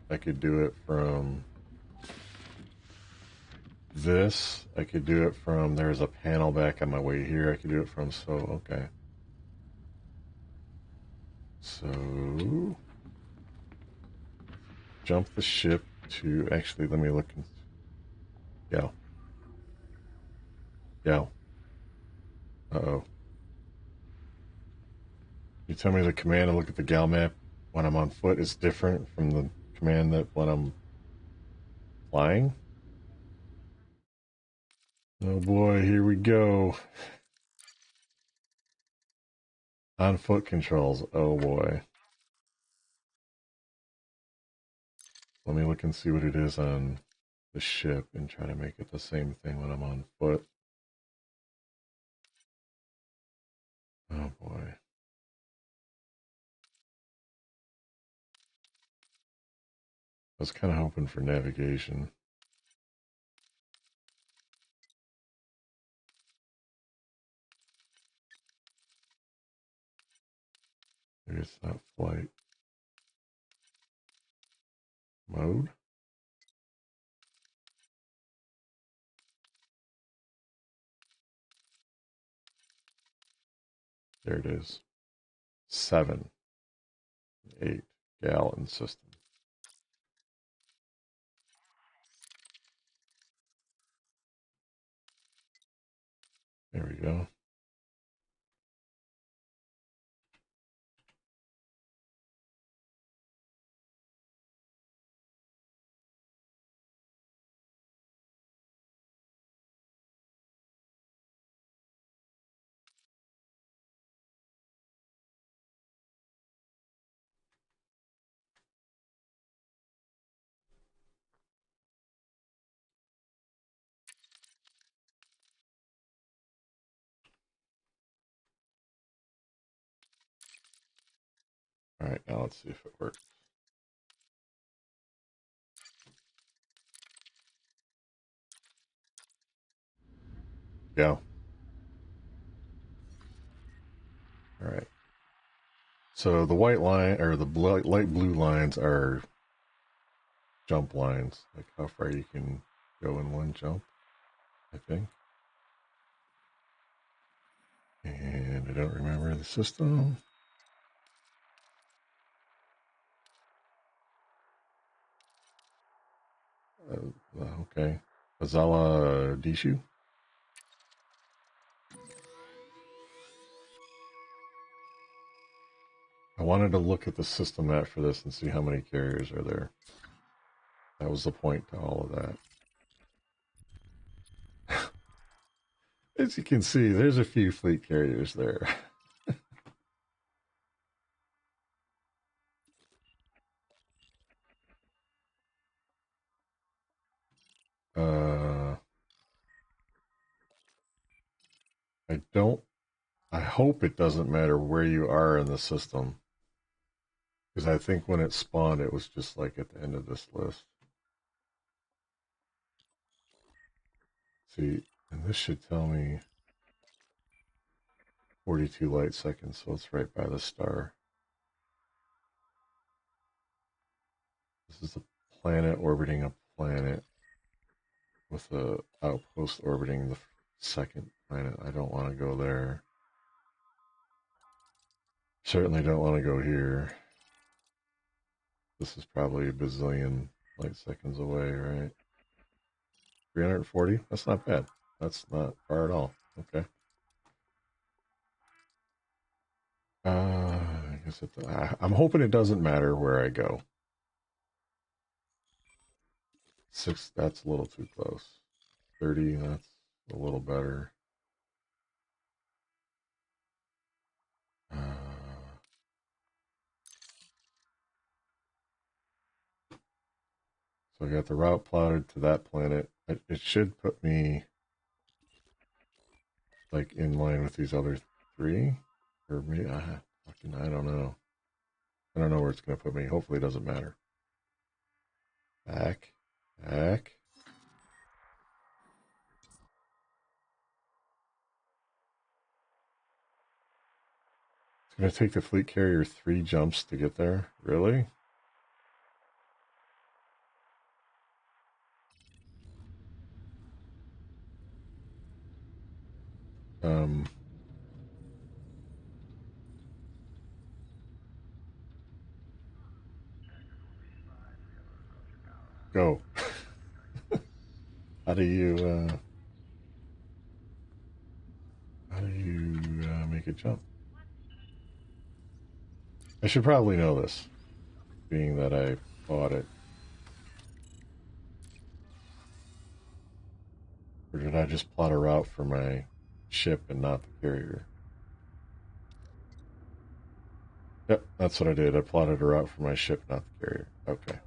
I could do it from this. I could do it from, there's a panel back on my way here. I could do it from, so, okay. So, jump the ship to, actually, let me look. Go. Go. Uh-oh. You tell me the command to look at the gal map when I'm on foot is different from the command that when I'm flying? Oh boy, here we go. On foot controls. Oh boy. Let me look and see what it is on the ship and try to make it the same thing when I'm on foot. Oh boy. I was kind of hoping for navigation. Maybe it's not flight. mode. There it is. 7, 8 gallon system. There we go. All right, now let's see if it works. Go. All right. So the white line or the light blue lines are jump lines, like how far you can go in one jump, I think. And I don't remember the system. Okay. Azala Dishu. I wanted to look at the system map for this and see how many carriers are there. That was the point to all of that. As you can see, there's a few fleet carriers there. I hope it doesn't matter where you are in the system. Because I think when it spawned, it was just like at the end of this list. See, and this should tell me 42 light seconds, so it's right by the star. This is a planet orbiting a planet with a outpost orbiting the second planet. I don't want to go there. Certainly don't want to go here. This is probably a bazillion light seconds away, right? 340? That's not bad. That's not far at all. Okay. I guess I'm hoping it doesn't matter where I go. 6, that's a little too close. 30, that's a little better. So I got the route plotted to that planet. It should put me like in line with these other 3, or maybe I don't know. I don't know where it's gonna put me. Hopefully, it doesn't matter. Back. It's gonna take the fleet carrier 3 jumps to get there. Really? Go. How do you make a jump? I should probably know this, being that I bought it. Or did I just plot a route for my ship and not the carrier? Yep, that's what I did. I plotted a route for my ship, not the carrier. Okay.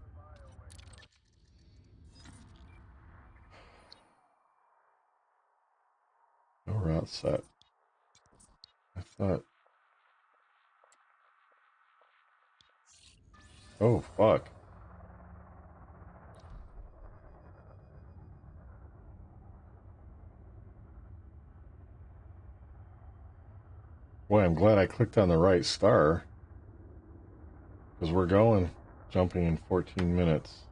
No route set. I thought... Oh, fuck. Boy, I'm glad I clicked on the right star. Because we're jumping in 14 minutes.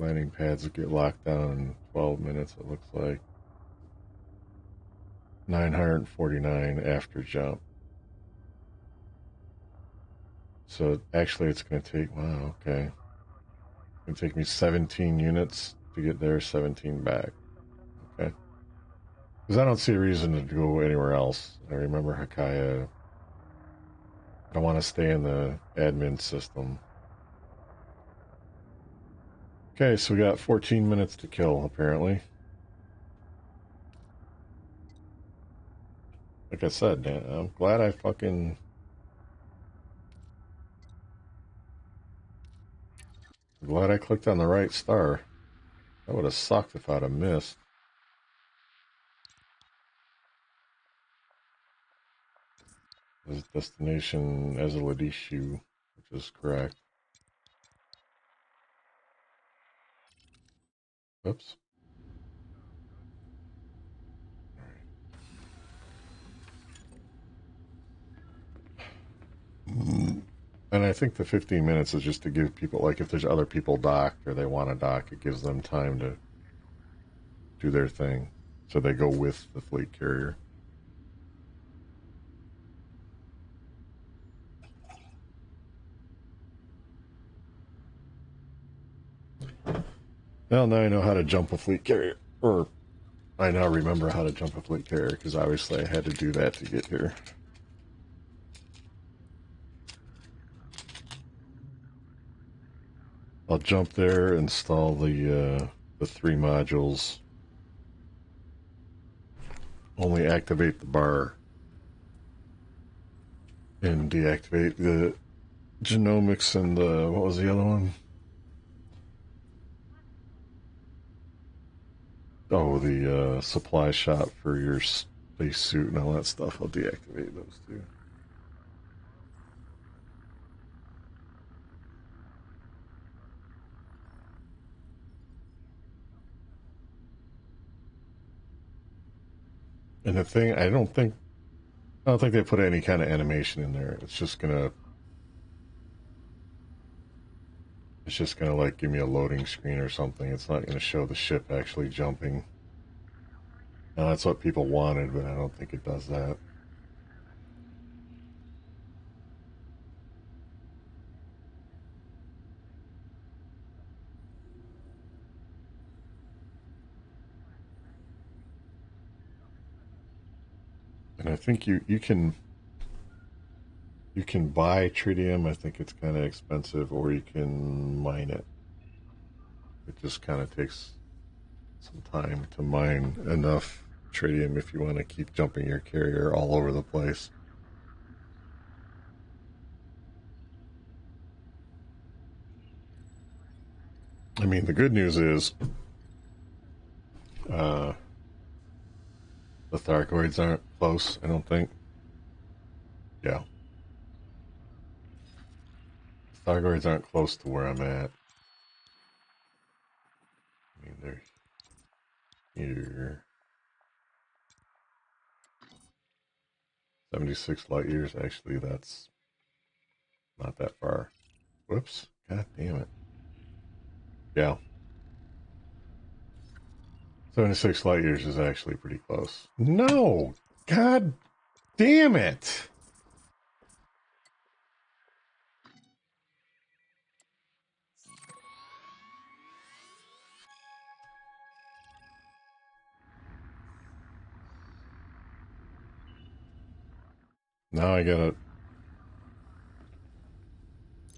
landing pads get locked down in 12 minutes, it looks like. 949 after jump. So actually it's going to take, wow, okay. It's going to take me 17 units to get there, 17 back. Okay. Because I don't see a reason to go anywhere else. I remember Hakaya. I want to stay in the admin system. Okay, so we got 14 minutes to kill, apparently. Like I said, I'm glad I fucking... I'm glad I clicked on the right star. That would have sucked if I'd have missed. This is destination Ezeladishu, which is correct. Oops. And I think the 15 minutes is just to give people, like if there's other people docked or they want to dock, it gives them time to do their thing. So they go with the fleet carrier. Well, now I know how to jump a fleet carrier. Or I now remember how to jump a fleet carrier because obviously I had to do that to get here. I'll jump there, install the 3 modules. Only activate the bar. And deactivate the genomics and the, what was the other one? Oh, the supply shop for your space suit and all that stuff. I'll deactivate those too. And the thing, I don't think they put any kind of animation in there. It's just gonna like give me a loading screen or something. It's not gonna show the ship actually jumping. Now that's what people wanted, but I don't think it does that. And I think you can buy tritium. I think it's kind of expensive, or you can mine it. It just kind of takes some time to mine enough tritium if you want to keep jumping your carrier all over the place. I mean, the good news is the Thargoids aren't close, I don't think. Yeah. The Thargoids aren't close to where I'm at. I mean, they're here. 76 light years, actually, that's not that far. Whoops. God damn it. Yeah. 76 light years is actually pretty close. No! God damn it! Now I gotta...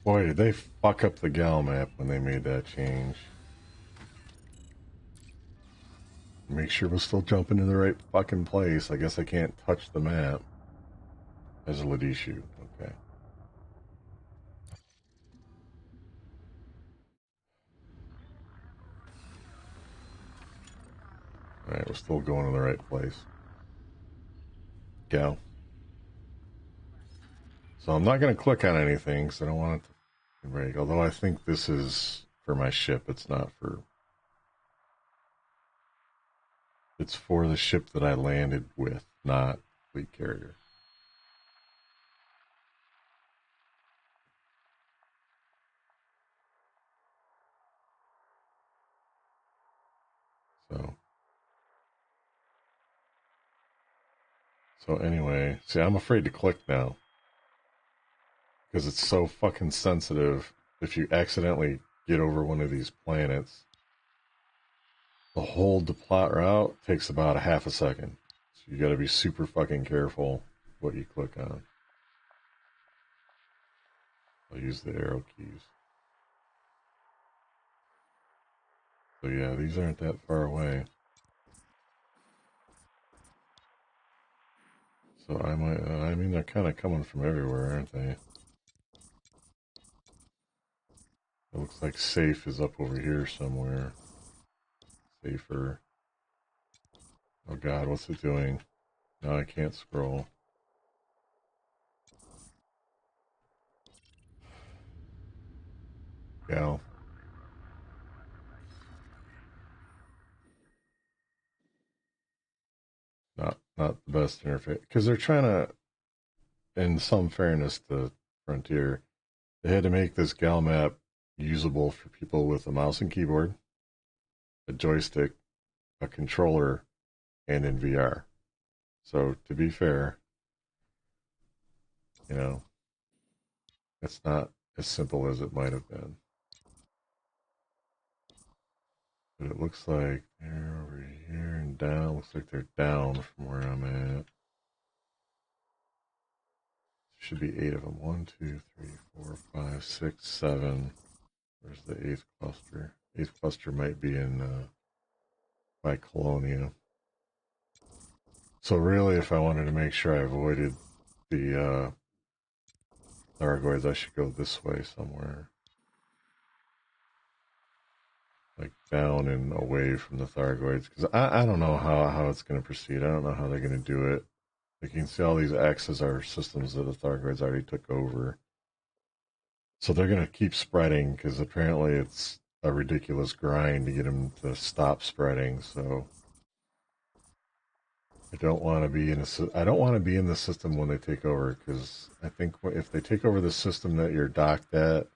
Boy, did they fuck up the Gal map when they made that change. Make sure we're still jumping in the right fucking place. I guess I can't touch the map. Ezeladishu, okay. Alright, we're still going in the right place. Gal. So I'm not going to click on anything because I don't want it to break. Although I think this is for my ship. It's not for... It's for the ship that I landed with, not fleet carrier. So anyway, see, I'm afraid to click now because it's so fucking sensitive. If you accidentally get over one of these planets, the hold the plot route takes about a half a second. So you got to be super fucking careful what you click on. I'll use the arrow keys. So yeah, these aren't that far away. So I might, I mean, they're kind of coming from everywhere, aren't they? It looks like safe is up over here somewhere. Safer. Oh god, what's it doing? No, I can't scroll. Gal. Not the best interface. Because they're trying to, in some fairness to Frontier, they had to make this Gal map usable for people with a mouse and keyboard, a joystick, a controller, and in VR. So to be fair, you know, it's not as simple as it might have been. But it looks like they're over here and down. Looks like they're down from where I'm at. Should be 8 of them. 1, 2, 3, 4, 5, 6, 7. Where's the 8th cluster? 8th cluster might be in by Colonia. So really, if I wanted to make sure I avoided the Thargoids, I should go this way somewhere. Like down and away from the Thargoids. Because I don't know how it's going to proceed. I don't know how they're going to do it. Like you can see all these X's are systems that the Thargoids already took over. So they're going to keep spreading because apparently it's a ridiculous grind to get them to stop spreading. So I don't want to be in the system when they take over, because I think if they take over the system that you're docked at,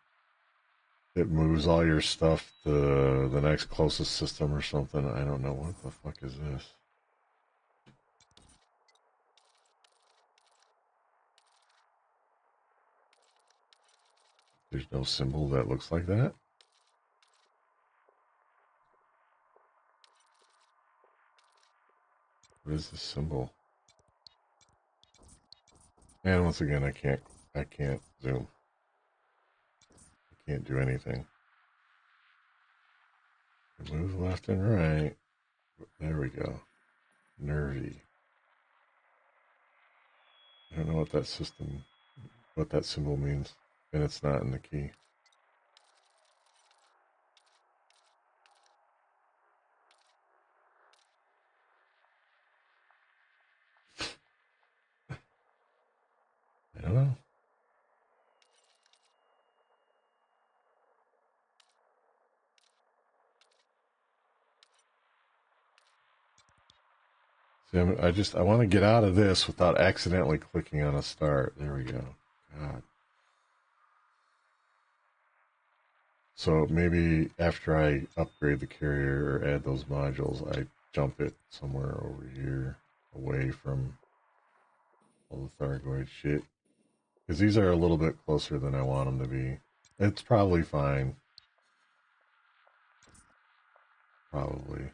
it moves all your stuff to the next closest system or something. I don't know. What the fuck is this? There's no symbol that looks like that. What is this symbol? And once again, I can't zoom. I can't do anything. Move left and right. There we go. Nervy. I don't know what that symbol means, and it's not in the key. I don't know. See, I want to get out of this without accidentally clicking on a start. There we go. God. So maybe after I upgrade the carrier or add those modules, I jump it somewhere over here away from all the Thargoid shit. Because these are a little bit closer than I want them to be. It's probably fine. Probably.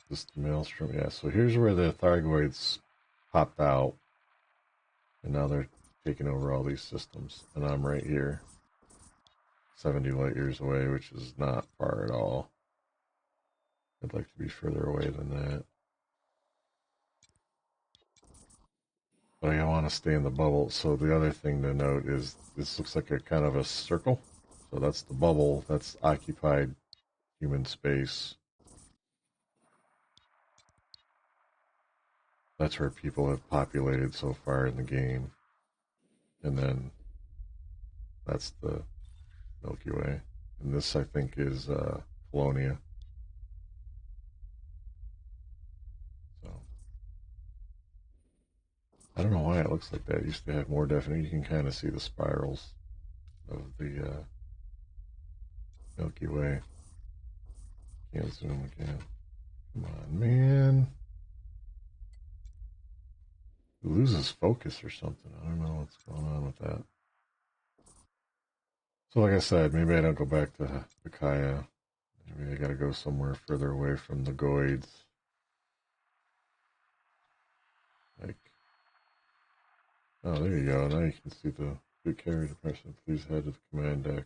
Just the Maelstrom, yeah. So here's where the Thargoids popped out. And now they're taking over all these systems. And I'm right here. 70 light years away, which is not far at all. I'd like to be further away than that. But I want to stay in the bubble. So the other thing to note is this looks like a kind of a circle. So that's the bubble. That's occupied human space. That's where people have populated so far in the game. And then that's the Milky Way. And this, I think, is Colonia. So I don't know why it looks like that. It used to have more definite. You can kind of see the spirals of the Milky Way. Can't zoom again. Come on, man. It loses focus or something. I don't know what's going on with that. So like I said, maybe I don't go back to Hakaya. Maybe I gotta go somewhere further away from the Goids. Like, oh, there you go. Now you can see the good carrier depression. Please head to the command deck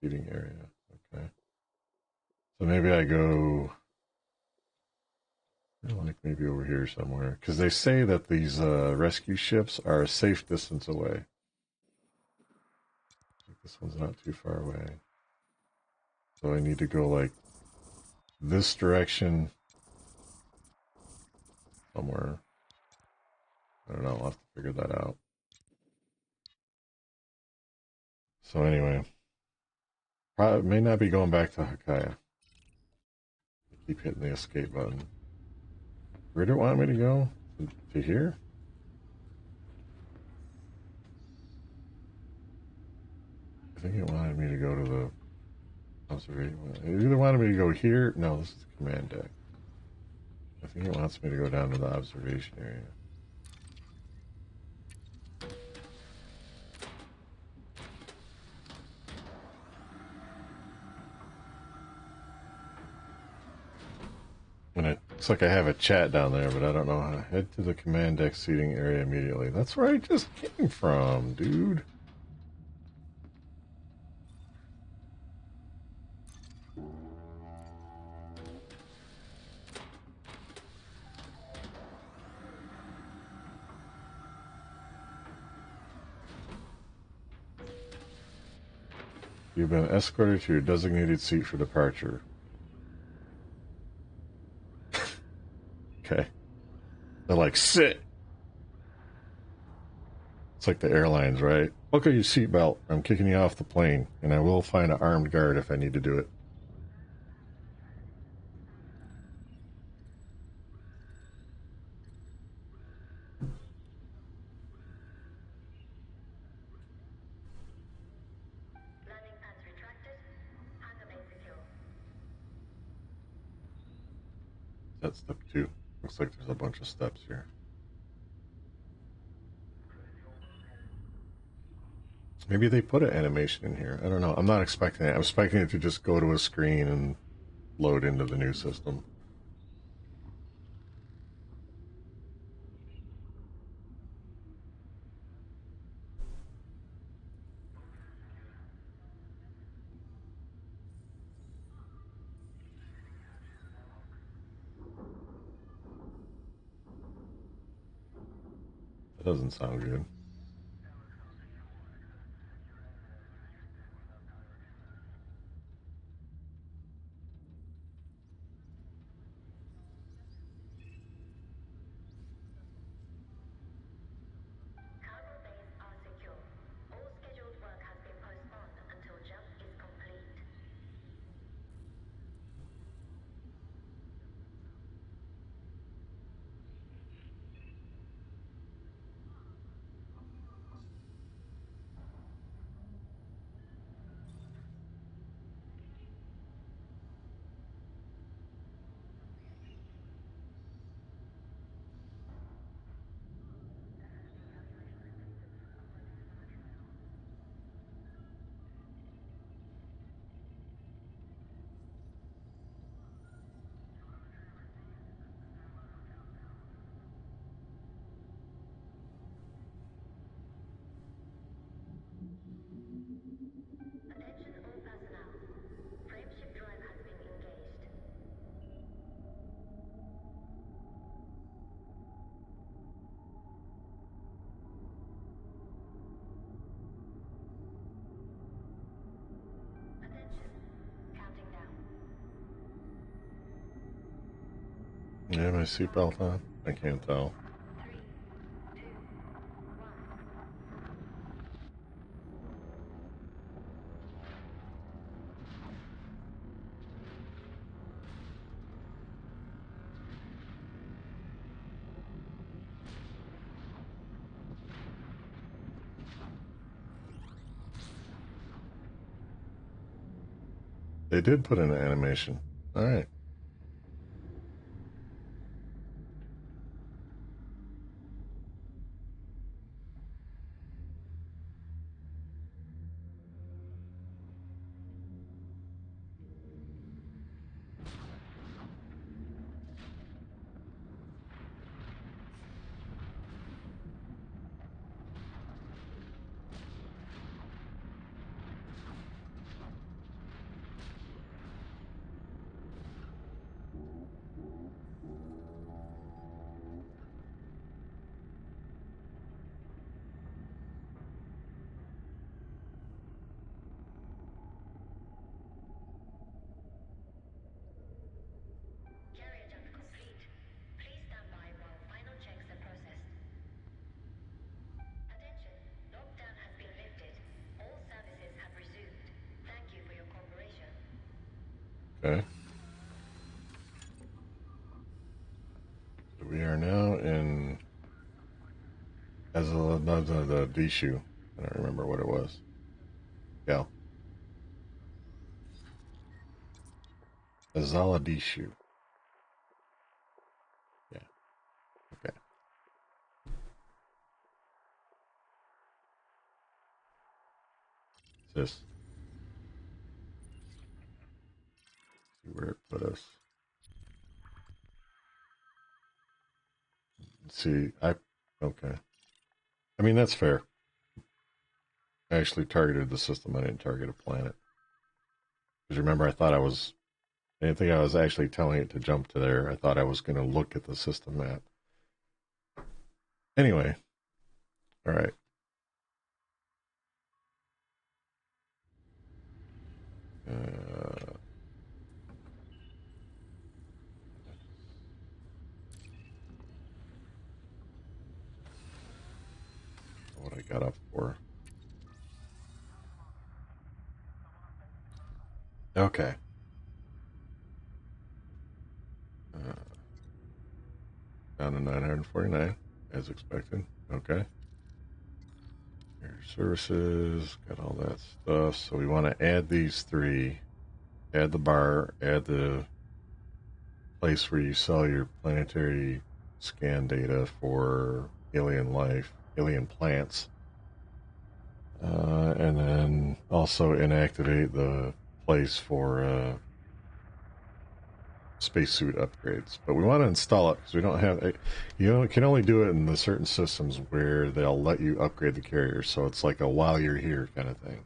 seating area. Okay. So maybe I go, like maybe over here somewhere. Because they say that these rescue ships are a safe distance away. This one's not too far away. So I need to go like this direction somewhere. I don't know. I'll have to figure that out. So anyway, probably may not be going back to Hakaya. I keep hitting the escape button. Where do it want me to go? To here? I think it wanted me to go to the observation. It either wanted me to go here. No, this is the command deck. I think it wants me to go down to the observation area. And it looks like I have a chat down there, but I don't know how to head to the command deck seating area immediately. That's where I just came from, dude. You've been escorted to your designated seat for departure. Okay. They're like, sit. It's like the airlines, right? Buckle your seatbelt. I'm kicking you off the plane, and I will find an armed guard if I need to do it. Landing pads retracted. Hangar bay secure. That's step 2. Looks like there's a bunch of steps here. Maybe they put an animation in here. I don't know. I'm not expecting it. I'm expecting it to just go to a screen and load into the new system. That doesn't sound good. Cargo bays are secure. All scheduled work has been postponed until jump is complete. Attention all personnel. Frameship drive has been engaged. Attention. Counting down. Yeah, my seatbelt on? I can't tell. 3, 2, 1. They did put in an animation. All right. Okay. So we are now in the Dishu. I don't remember what it was. Yeah. Azala Dishu. Yeah. Okay. This. See where it put us. See, okay. I mean, that's fair. I actually targeted the system. I didn't target a planet. Because remember, I didn't think I was actually telling it to jump to there. I thought I was going to look at the system map. Anyway, all right. What I got up for. Okay. Down to 949, as expected. Okay. Your services, got all that stuff. So we want to add these three. Add the bar, add the place where you sell your planetary scan data for alien life, alien plants. And then also inactivate the place for spacesuit upgrades. But we want to install it because we don't have. Can only do it in the certain systems where they'll let you upgrade the carrier. So it's like a while you're here kind of thing.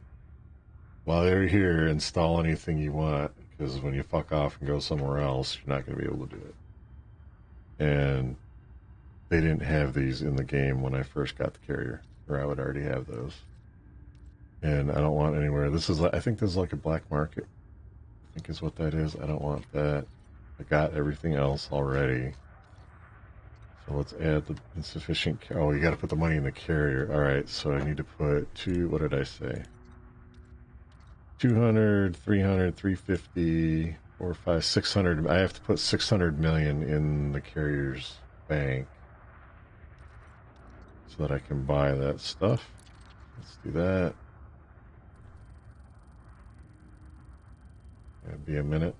While you're here, install anything you want because when you fuck off and go somewhere else, you're not going to be able to do it. And they didn't have these in the game when I first got the carrier, or I would already have those. And I don't want anywhere. I think this is like a black market. I think is what that is. I don't want that. I got everything else already. So let's add the insufficient. Oh, you got to put the money in the carrier. All right. So I need to put what did I say? 200, 300, 350, 4, 5, 600. I have to put 600 million in the carrier's bank so that I can buy that stuff. Let's do that. It'll be a minute.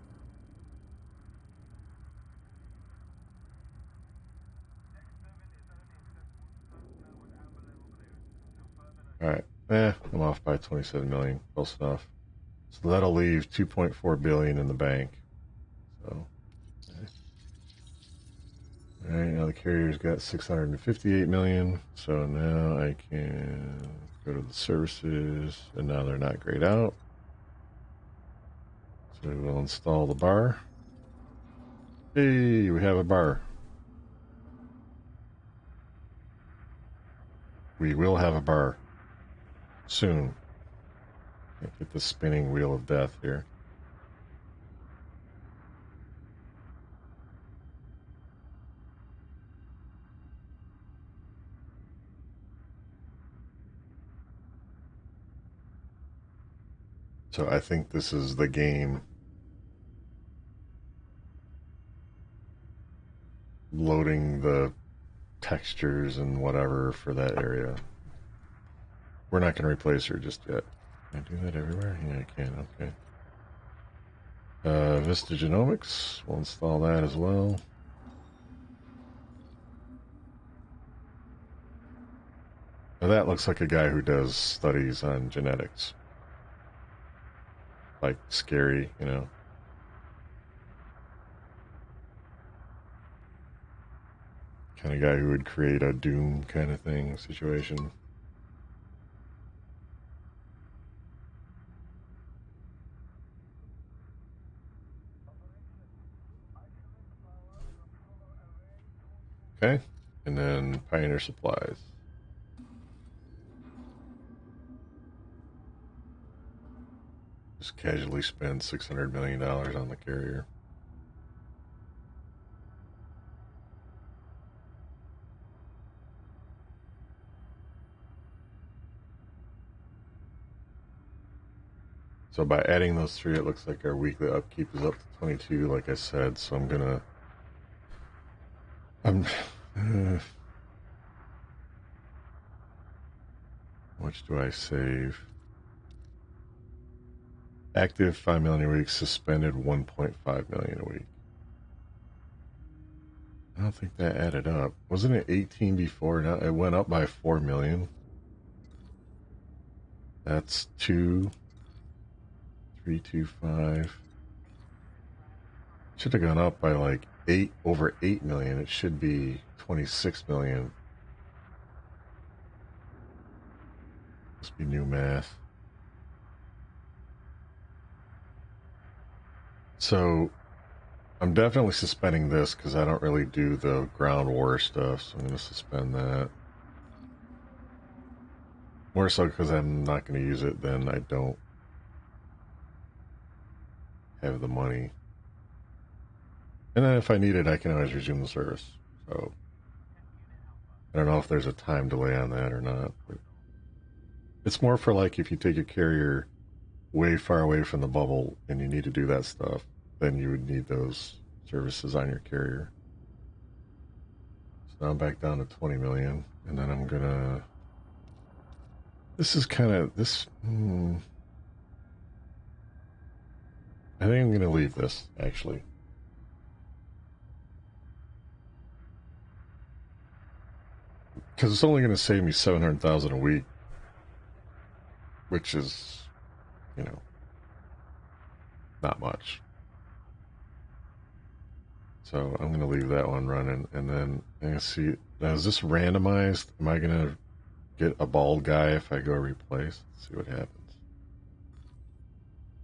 All right. I'm off by 27 million. Close enough. So that'll leave 2.4 billion in the bank. So, all right. Now the carrier's got 658 million. So now I can go to the services, and now they're not grayed out. So we'll install the bar. Hey, we have a bar. We will have a bar soon. Get the spinning wheel of death here. So I think this is the game loading the textures and whatever for that area. We're not going to replace her just yet. Can I do that everywhere? Yeah, I can. Okay. Vista Genomics. We'll install that as well. Now that looks like a guy who does studies on genetics. Like scary, you know. Kind of guy who would create a Doom kind of thing situation. Okay, and then Pioneer Supplies. Just casually spend $600 million on the carrier. So by adding those three, it looks like our weekly upkeep is up to 22, like I said. So I'm gonna, how much do I save? Active 5 million a week, suspended 1.5 million a week. I don't think that added up. Wasn't it 18 before? Now it went up by 4 million. That's 2,325. Should have gone up by like over 8 million. It should be 26 million. Must be new math. So I'm definitely suspending this because I don't really do the ground war stuff, so I'm going to suspend that. More so because I'm not going to use it, then I don't have the money. And then if I need it, I can always resume the service. So I don't know if there's a time delay on that or not. But it's more for like if you take a carrier way far away from the bubble and you need to do that stuff, then you would need those services on your carrier. So now I'm back down to 20 million, and then I'm gonna, this is kind of, I think I'm gonna leave this, actually. Because it's only gonna save me 700,000 a week, which is, you know, not much. So I'm going to leave that one running, and then I'm going to see, now is this randomized? Am I going to get a bald guy if I go replace? Let's see what happens.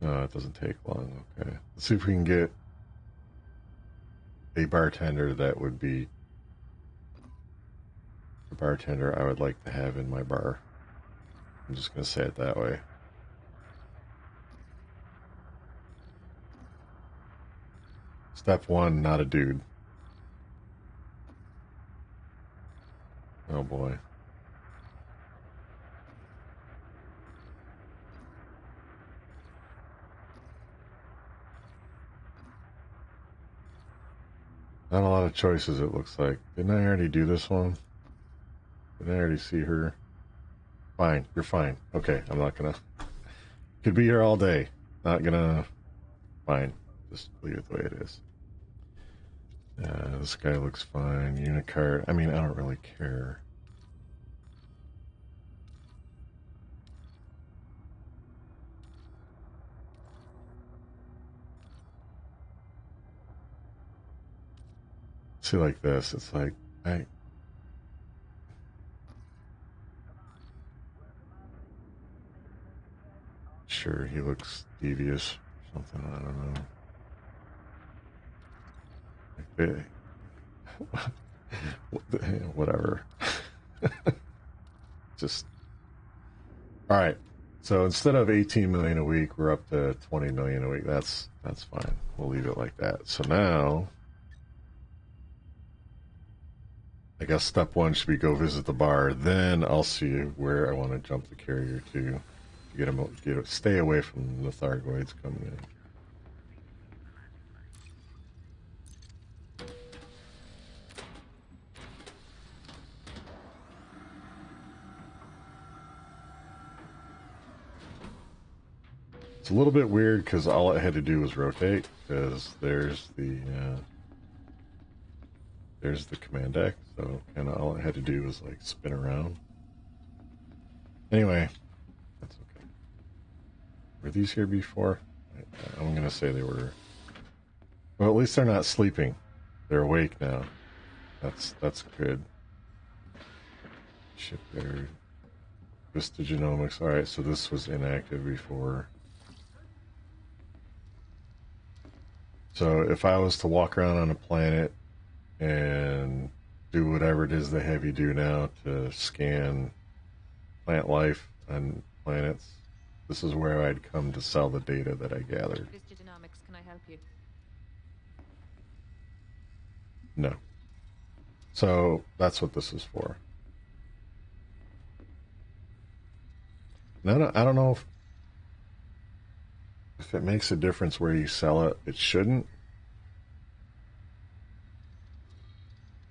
No, it doesn't take long. Okay. Let's see if we can get a bartender that would be the bartender I would like to have in my bar. I'm just going to say it that way. Step one, not a dude. Oh boy. Not a lot of choices, it looks like. Didn't I already do this one? Didn't I already see her? Fine, you're fine. Okay, I'm not gonna... Could be here all day. Not gonna... Fine. Just leave it the way it is. This guy looks fine. Unicard. I mean, I don't really care. See, like this, it's like, Sure, he looks devious or something, I don't know. Whatever. Just all right. So instead of 18 million a week, we're up to 20 million a week. That's fine. We'll leave it like that. So now, I guess step one should be go visit the bar. Then I'll see where I want to jump the carrier to get him, stay away from the Thargoids coming in. It's a little bit weird because all it had to do was rotate, because there's the command deck, so kind of all it had to do was like spin around. Anyway, that's okay. Were these here before? I'm gonna say they were. Well, at least they're not sleeping. They're awake now. That's good. Shipyard. Vista Genomics. All right, so this was inactive before. So if I was to walk around on a planet and do whatever it is they have you do now to scan plant life on planets, this is where I'd come to sell the data that I gathered. Vista Genomics, can I help you? No. So that's what this is for. And I don't know if If it makes a difference where you sell it, it shouldn't.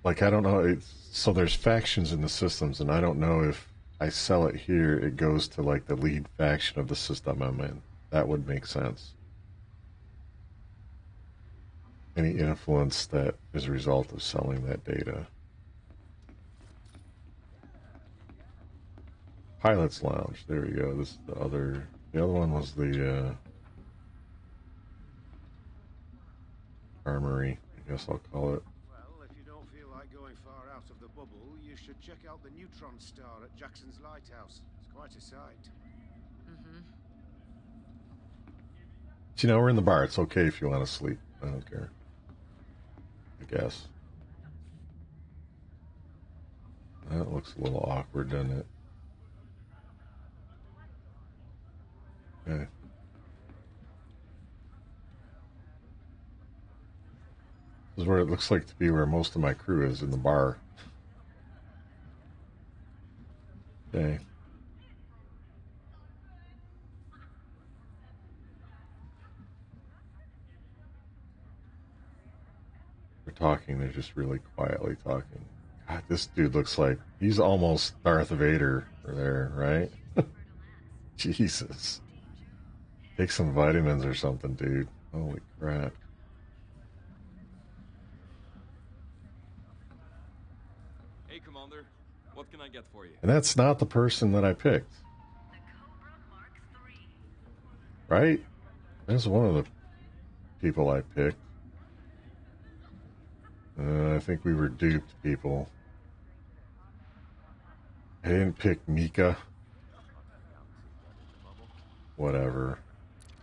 Like, I don't know. So there's factions in the systems, and I don't know if I sell it here, it goes to like the lead faction of the system I'm in. That would make sense. Any influence that is a result of selling that data. Pilot's Lounge. There we go. This is the other. The other one was the armory, I guess I'll call it. Well, if you don't feel like going far out of the bubble, you should check out the neutron star at Jackson's Lighthouse. It's quite a sight. So, you know, we're in the bar. It's okay if you want to sleep. I don't care. I guess. That looks a little awkward, doesn't it? Okay. This is where it looks like to be where most of my crew is, in the bar. Okay. They're talking, they're just really quietly talking. God, this dude looks like he's almost Darth Vader there, right? Jesus. Take some vitamins or something, dude. Holy crap. Hey, Commander. What can I get for you? And that's not the person that I picked. The Cobra Mark III. Right? That's one of the people I picked. I think we were duped, people. I didn't pick Mika. Whatever.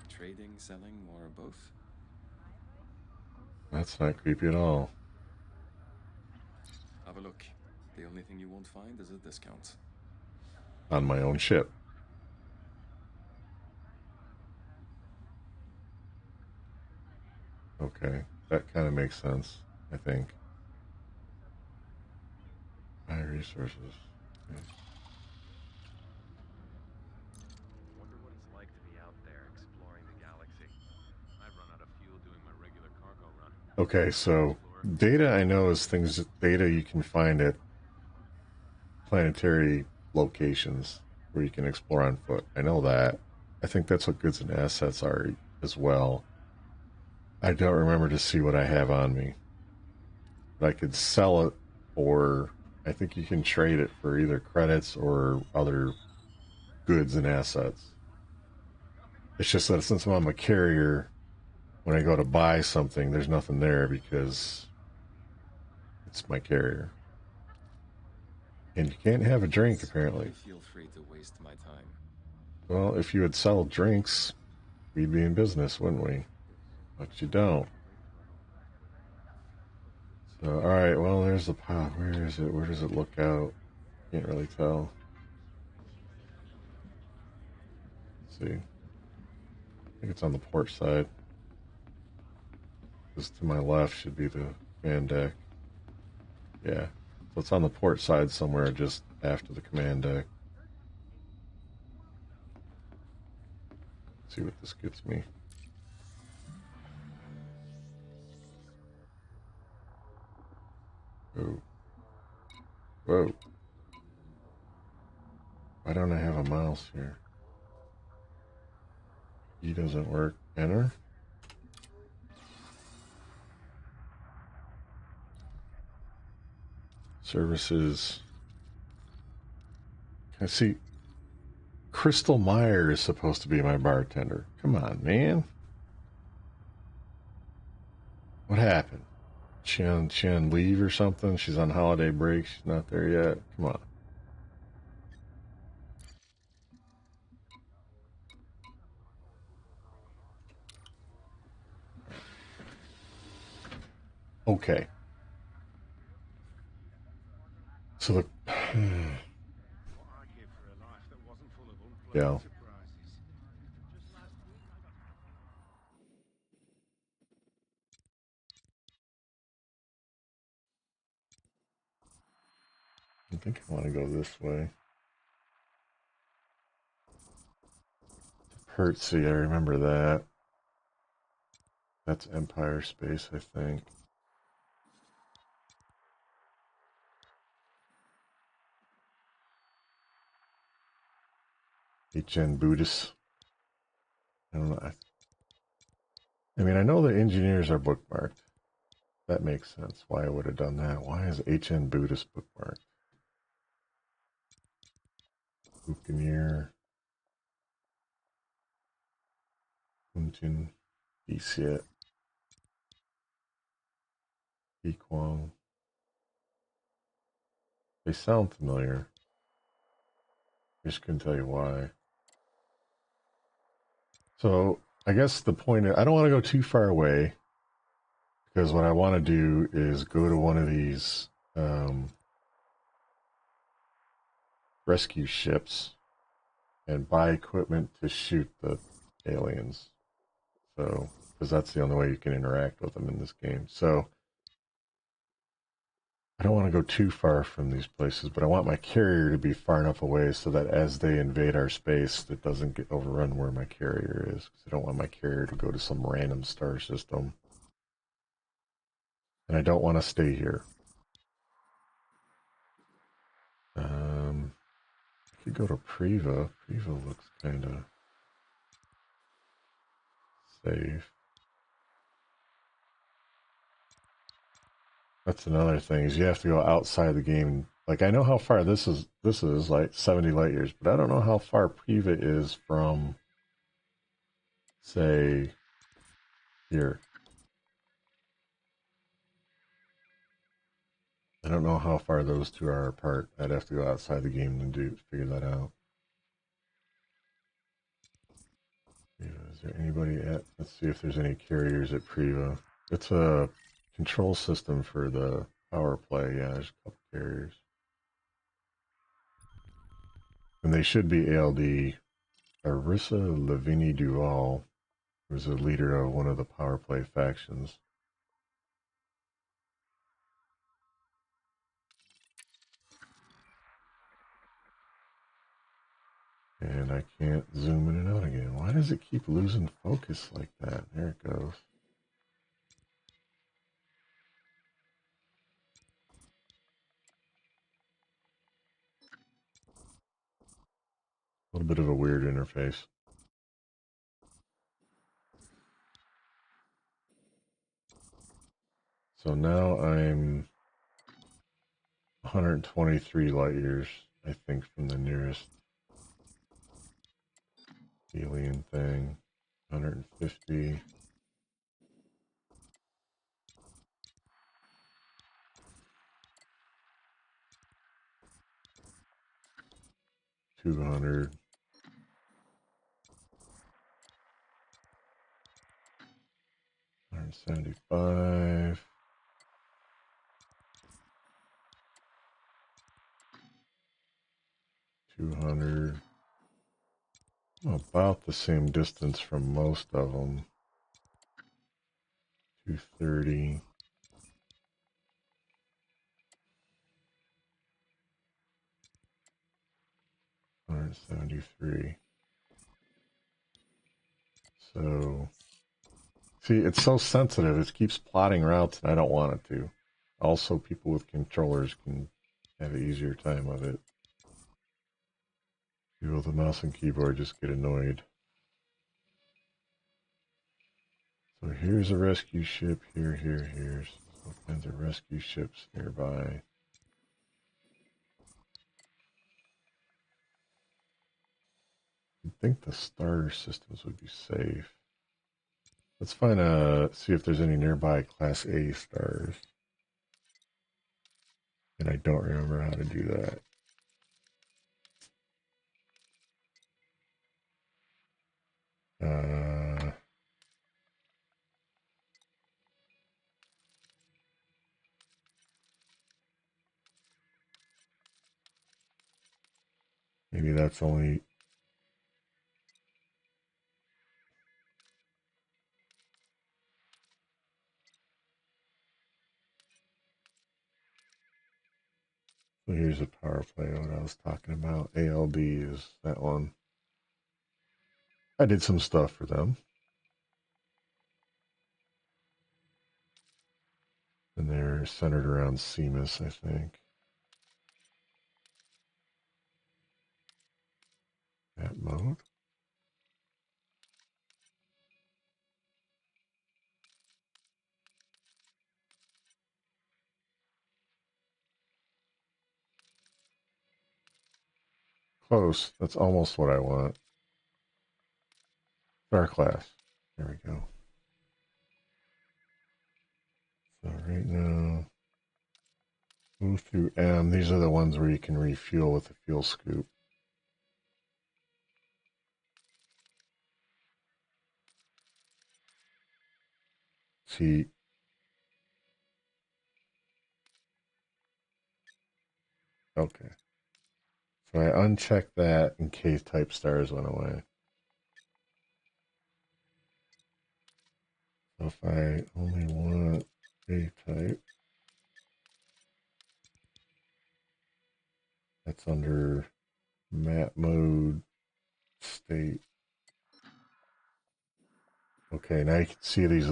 Trading, selling, or both? That's not creepy at all. Have a look. The only thing you won't find is a discount. On my own ship. Okay. That kind of makes sense, I think. My resources. Okay. Wonder what it's like to be out there exploring the galaxy. I run out of fuel doing my regular cargo run. Okay, so data I know is data you can find at planetary locations where you can explore on foot. I know that. I think that's what goods and assets are as well. I don't remember to see what I have on me. But I could sell it, or I think you can trade it for either credits or other goods and assets. It's just that since I'm a carrier, when I go to buy something, there's nothing there because it's my carrier. And you can't have a drink, apparently. Feel free to waste my time. Well, if you would sell drinks, we'd be in business, wouldn't we? But you don't. So, alright, well, there's the pod. Where is it? Where does it look out? Can't really tell. Let's see. I think it's on the port side. This to my left should be the command deck. Yeah. So it's on the port side somewhere just after the command deck. Let's see what this gets me. Whoa. Whoa. Why don't I have a mouse here? E doesn't work. Enter. Services. I see. Crystal Meyer is supposed to be my bartender. Come on, man. What happened? She on leave or something? She's on holiday break. She's not there yet. Come on. Okay. So the What I'd give for a life that wasn't full of unpleasant Yeah. surprises. Just last week I got I think I want to go this way. Pertsy, I remember that. That's Empire space, I think. HN Buddhist. I don't know. I mean, I know the engineers are bookmarked. That makes sense. Why I would have done that. Why is HN Buddhist bookmarked? Buccaneer. Huntin. Isiet. Equang. They sound familiar. I just couldn't tell you why. So I guess the point is, I don't want to go too far away because what I want to do is go to one of these rescue ships and buy equipment to shoot the aliens. So, because that's the only way you can interact with them in this game. So, I don't want to go too far from these places, but I want my carrier to be far enough away so that as they invade our space, it doesn't get overrun where my carrier is. Because I don't want my carrier to go to some random star system. And I don't want to stay here. I could go to Priva. Priva looks kind of safe. That's another thing, is you have to go outside the game. Like, I know how far this is like 70 light years, but I don't know how far Priva is from, say, here. I don't know how far those two are apart. I'd have to go outside the game and figure that out. Is there anybody at, let's see if there's any carriers at Priva. It's a control system for the power play. Yeah, there's a couple carriers. And they should be ALD. Arissa Lavini Duval was the leader of one of the power play factions. And I can't zoom in and out again. Why does it keep losing focus like that? There it goes. A little bit of a weird interface. So now I'm 123 light years, I think, from the nearest alien thing. 150. 200. 175. 200. About the same distance from most of them. 230. 173. So, see, it's so sensitive. It keeps plotting routes, and I don't want it to. Also, people with controllers can have an easier time of it. People with a mouse and keyboard just get annoyed. So here's a rescue ship. Here's all kinds of rescue ships nearby. You'd think the starter systems would be safe. Let's see if there's any nearby Class A stars. And I don't remember how to do that. Maybe that's only... So here's a power play, what I was talking about. ALD is that one. I did some stuff for them. And they're centered around Seamus, I think. Map mode. Close. That's almost what I want. Star class. There we go. So right now, move through M. These are the ones where you can refuel with the fuel scoop. See. Okay. So I unchecked that in case type stars went away. So if I only want A type, that's under map mode state. Okay, now you can see these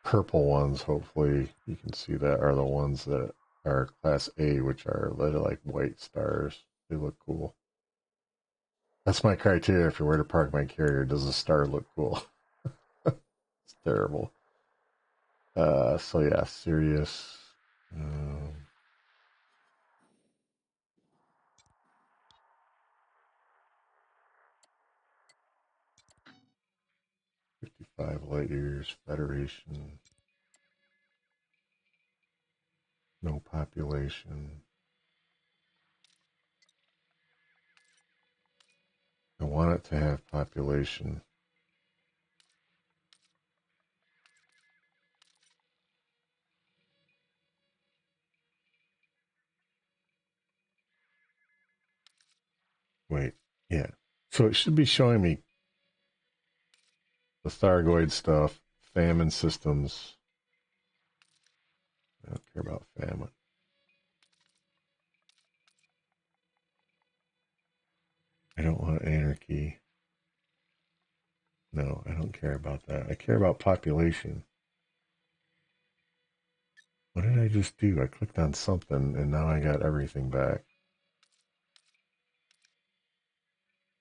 purple ones. Hopefully you can see that are the ones that are class A, which are like white stars. They look cool. That's my criteria for where to park my carrier. Does the star look cool? It's terrible. So yeah, Sirius. 55 light years, Federation. No population. I want it to have population. Wait, yeah. So it should be showing me the Thargoid stuff, famine systems. I don't care about famine. I don't want anarchy. No, I don't care about that. I care about population. What did I just do? I clicked on something and now I got everything back.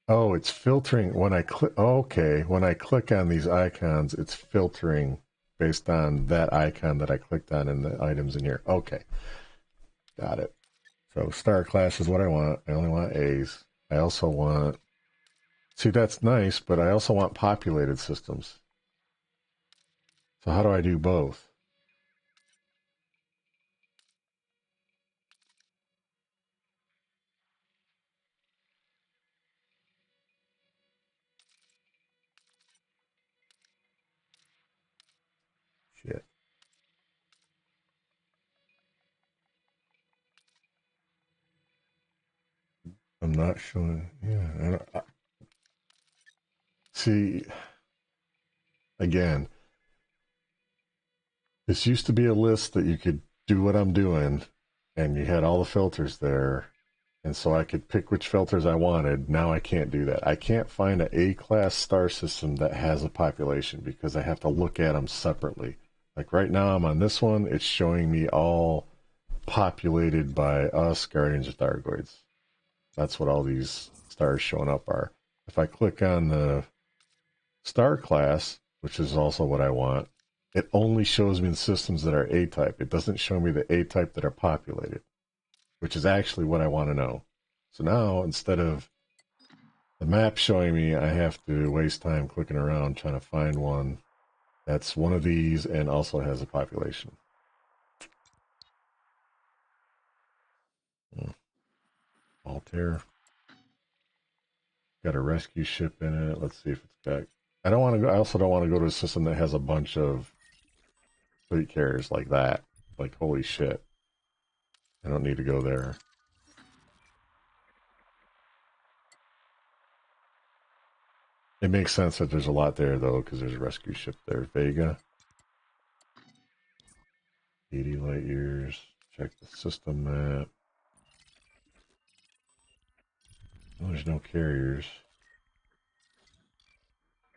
Oh, it's filtering when I click. Okay, when I click on these icons, it's filtering based on that icon that I clicked on and the items in here. Okay, got it. So star class is what I want. I only want A's. I also want. See, that's nice, but I also want populated systems. So how do I do both? Shit. I'm not showing. Yeah. See, again, this used to be a list that you could do what I'm doing, and you had all the filters there, and so I could pick which filters I wanted. Now I can't do that. I can't find an A-class star system that has a population because I have to look at them separately. Like right now I'm on this one, it's showing me all populated by us, Guardians of Thargoids. That's what all these stars showing up are. If I click on the star class, which is also what I want, it only shows me the systems that are A-type. It doesn't show me the A-type that are populated, which is actually what I want to know. So now, instead of the map showing me, I have to waste time clicking around trying to find one that's one of these and also has a population. Altair. Got a rescue ship in it. Let's see if it's got... I don't want to go... I also don't want to go to a system that has a bunch of fleet carriers like that. Like, holy shit. I don't need to go there. It makes sense that there's a lot there, though, because there's a rescue ship there. Vega. 80 light years. Check the system map. Oh, there's no carriers.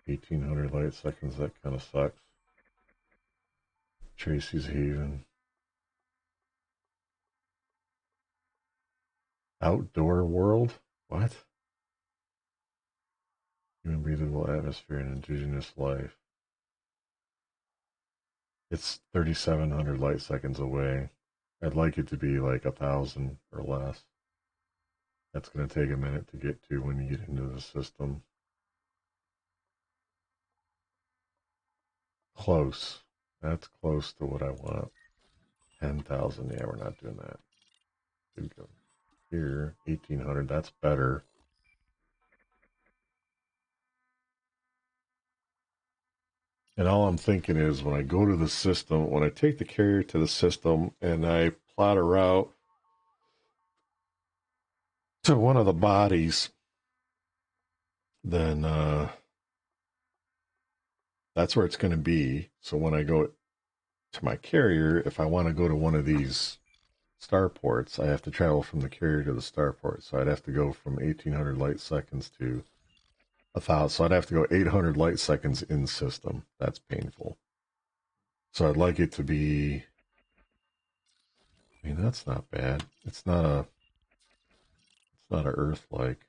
1800 light seconds. That kind of sucks. Tracy's Haven. Outdoor world? What? Human breathable atmosphere and indigenous life. It's 3,700 light seconds away. I'd like it to be like 1,000 or less. That's going to take a minute to get to when you get into the system. Close. That's close to what I want. 10,000. Yeah, we're not doing that. Could go here. 1,800. That's better. And all I'm thinking is when I go to the system, when I take the carrier to the system and I plot a route to one of the bodies, then that's where it's going to be. So when I go to my carrier, if I want to go to one of these starports, I have to travel from the carrier to the starport. So I'd have to go from 1,800 light seconds to 1,000. So I'd have to go 800 light seconds in system. That's painful. So I'd like it to be. I mean, that's not bad. It's not a. It's not a Earth like.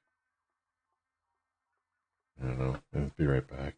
I don't know. I'll be right back.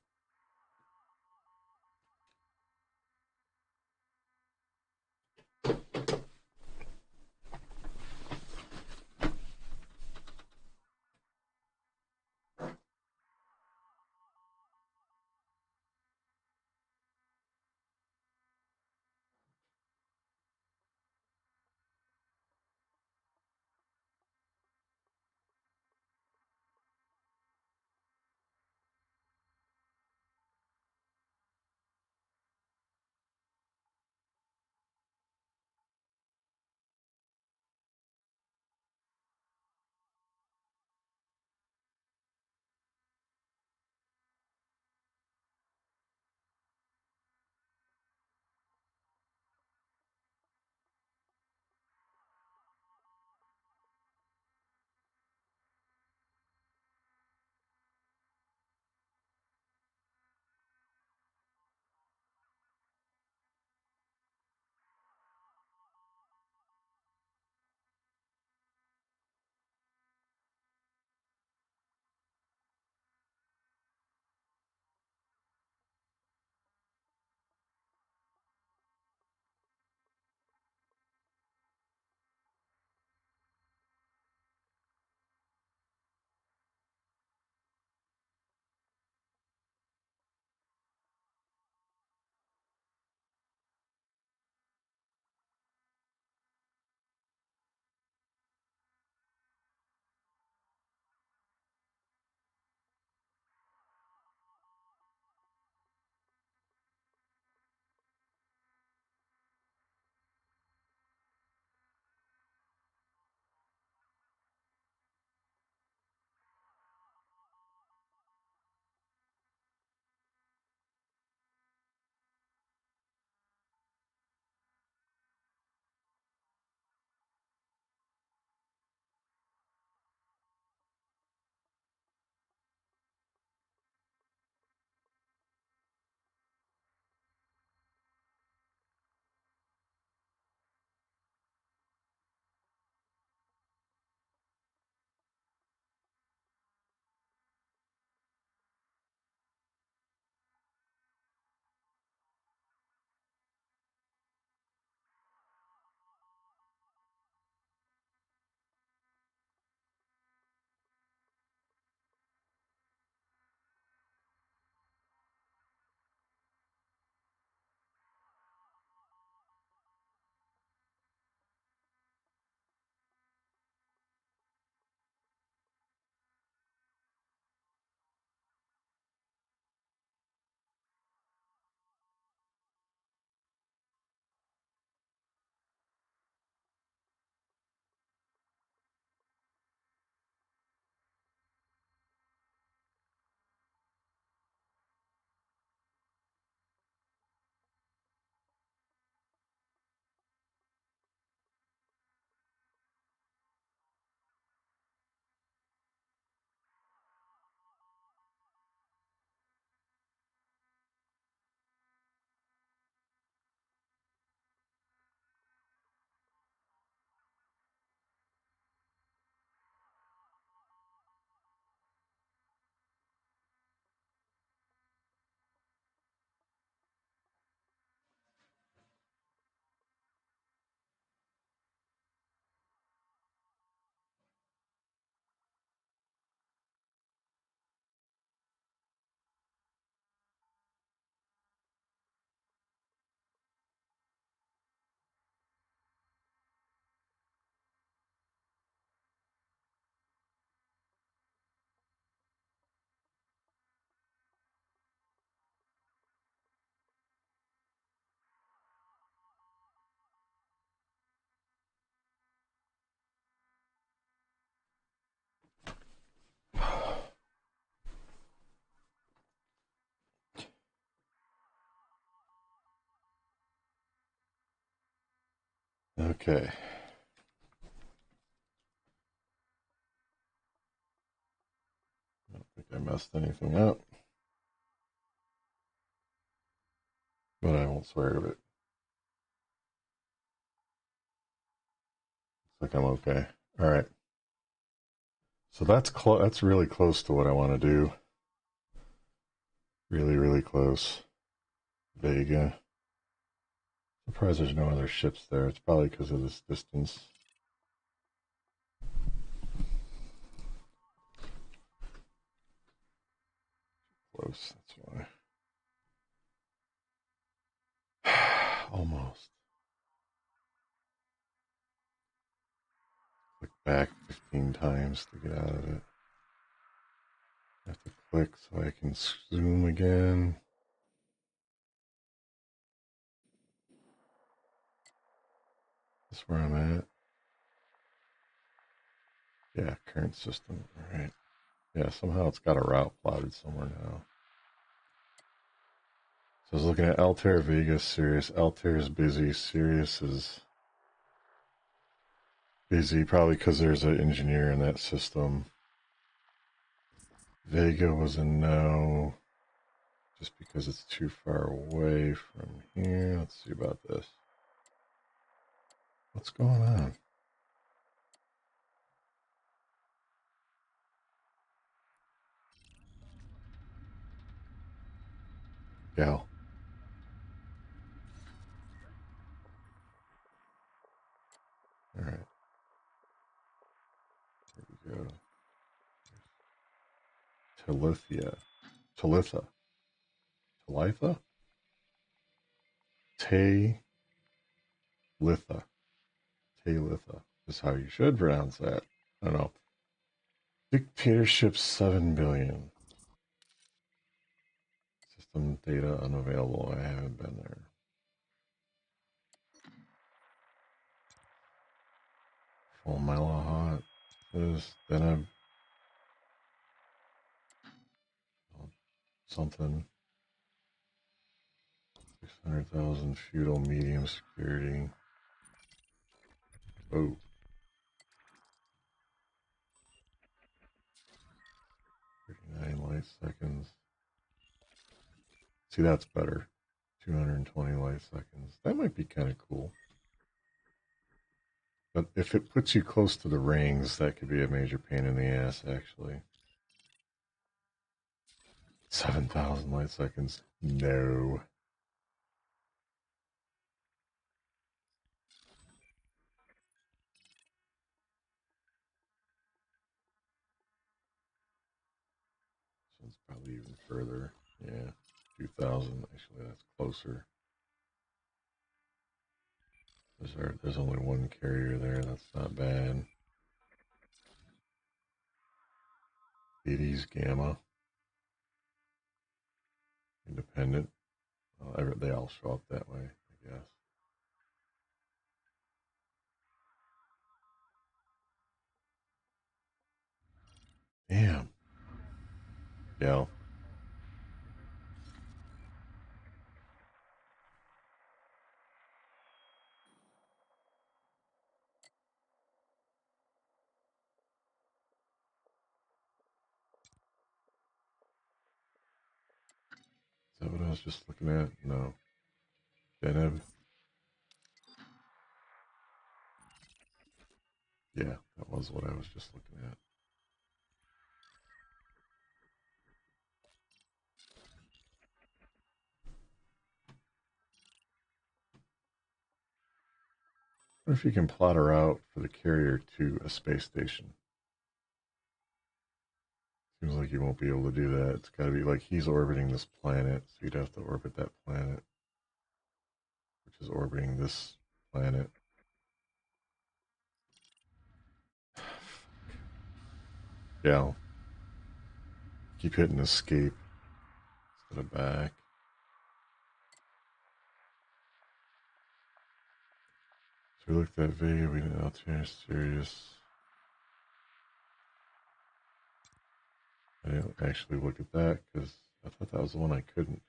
Okay. I don't think I messed anything up. But I won't swear to it. Looks like I'm okay. All right. So that's really close to what I want to do. Really, really close. Vega. Surprised there's no other ships there. It's probably because of this distance. Close, that's why. Almost. Click back 15 times to get out of it. I have to click so I can zoom again. That's where I'm at. Yeah, current system. All right. Yeah, somehow it's got a route plotted somewhere now. So I was looking at Altair, Vega, Sirius. Altair is busy. Sirius is busy, probably because there's an engineer in that system. Vega was a no, just because it's too far away from here. Let's see about this. What's going on? Gal. All right. Here we go. Talitha. Talitha. Talitha? Talitha. Talitha is how you should pronounce that. I don't know. Dictatorship 7 billion. System data unavailable. I haven't been there. Full Malahat. This, then I've something. 600,000 feudal medium security. Oh. 39 light seconds. See, that's better. 220 light seconds. That might be kind of cool. But if it puts you close to the rings, that could be a major pain in the ass, actually. 7,000 light seconds. No. This one's probably even further. Yeah, 2,000. Actually, that's closer. There's only one carrier there. That's not bad. 80s Gamma. Independent. They all show up that way, I guess. Damn. Yeah. Is that what I was just looking at? No. Deneb. Yeah, that was what I was just looking at. What if you can plot a route for the carrier to a space station? Seems like you won't be able to do that. It's got to be like he's orbiting this planet, so you'd have to orbit that planet, which is orbiting this planet. Yeah. Keep hitting escape instead of back. So we looked at Vega, we didn't Altair, Sirius. I didn't actually look at that because I thought that was the one I couldn't.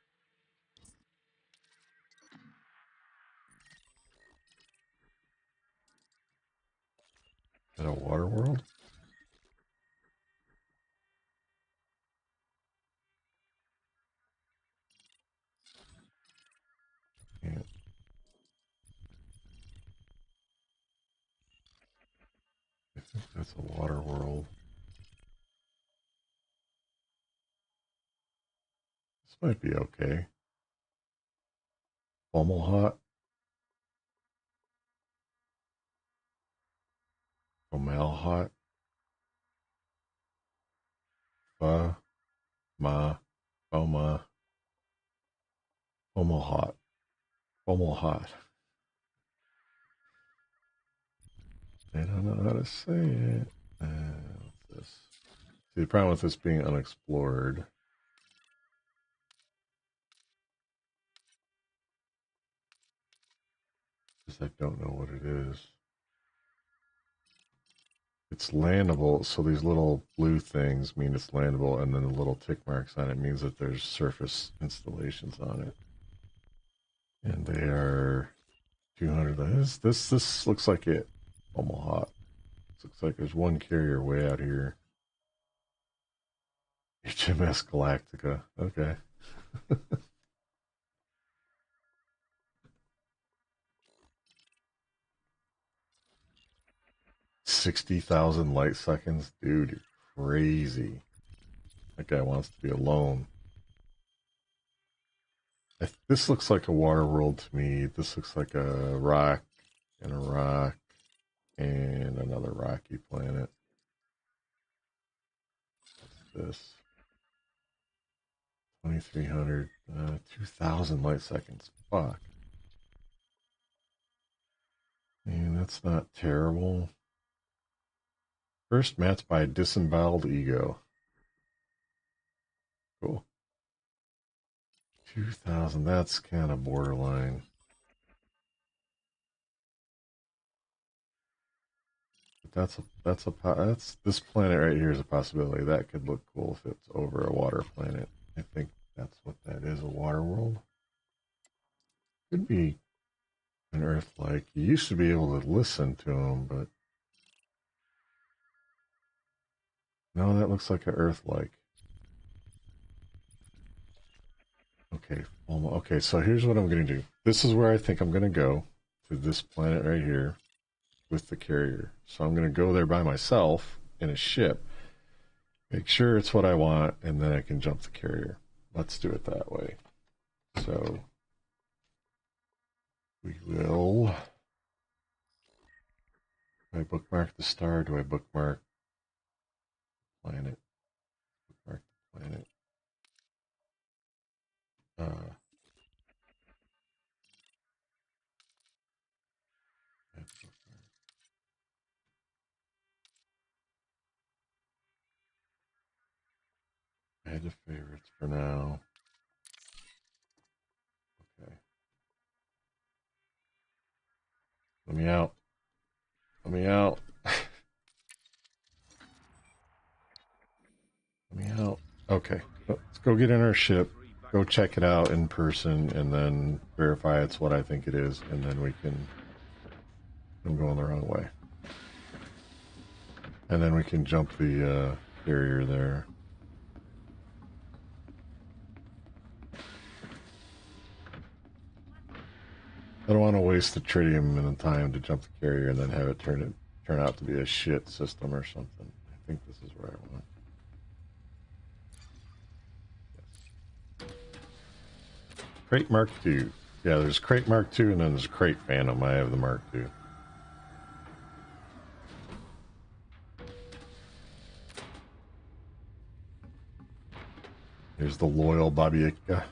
That's a water world. This might be okay. Fomalhaut. Fomalhaut. Foma. Fomalhaut. Fomalhaut. I don't know how to say it. What's this? See, the problem with this being unexplored is I don't know what it is. It's landable, so these little blue things mean it's landable, and then the little tick marks on it means that there's surface installations on it. And they are 200. This looks like it. Fomalhaut. Looks like there's one carrier way out here. HMS Galactica. Okay. 60,000 light seconds? Dude, you're crazy. That guy wants to be alone. This looks like a water world to me. This looks like a rock and a rock and another rocky planet. What's this? 2,300, 2,000 light seconds. Fuck. And that's not terrible. First matched by Disemboweled Ego. Cool. 2,000, that's kind of borderline. But that's this planet right here is a possibility. That could look cool if it's over a water planet. I think that's what that is, a water world. Could be an Earth-like. You used to be able to listen to them, but no, that looks like an Earth-like. Okay, okay, so here's what I'm going to do. This is where I think I'm going to go, to this planet right here with the carrier. So I'm going to go there by myself in a ship, make sure it's what I want, and then I can jump the carrier. Let's do it that way. So we will... Do I bookmark the star? Do I bookmark planet? Bookmark the planet. Add to favorites for now. Okay. Let me out. Let me out. Let me out. Okay. Let's go get in our ship. Go check it out in person and then verify it's what I think it is, and then we can... I'm going the wrong way. And then we can jump the carrier there. I don't want to waste the tritium and the time to jump the carrier and then have it turn out to be a shit system or something. I think this is where I want. Yes. Crate Mark II. Yeah, there's Crate Mark II and then there's Crate Phantom. I have the Mark II. Here's the loyal Babieka.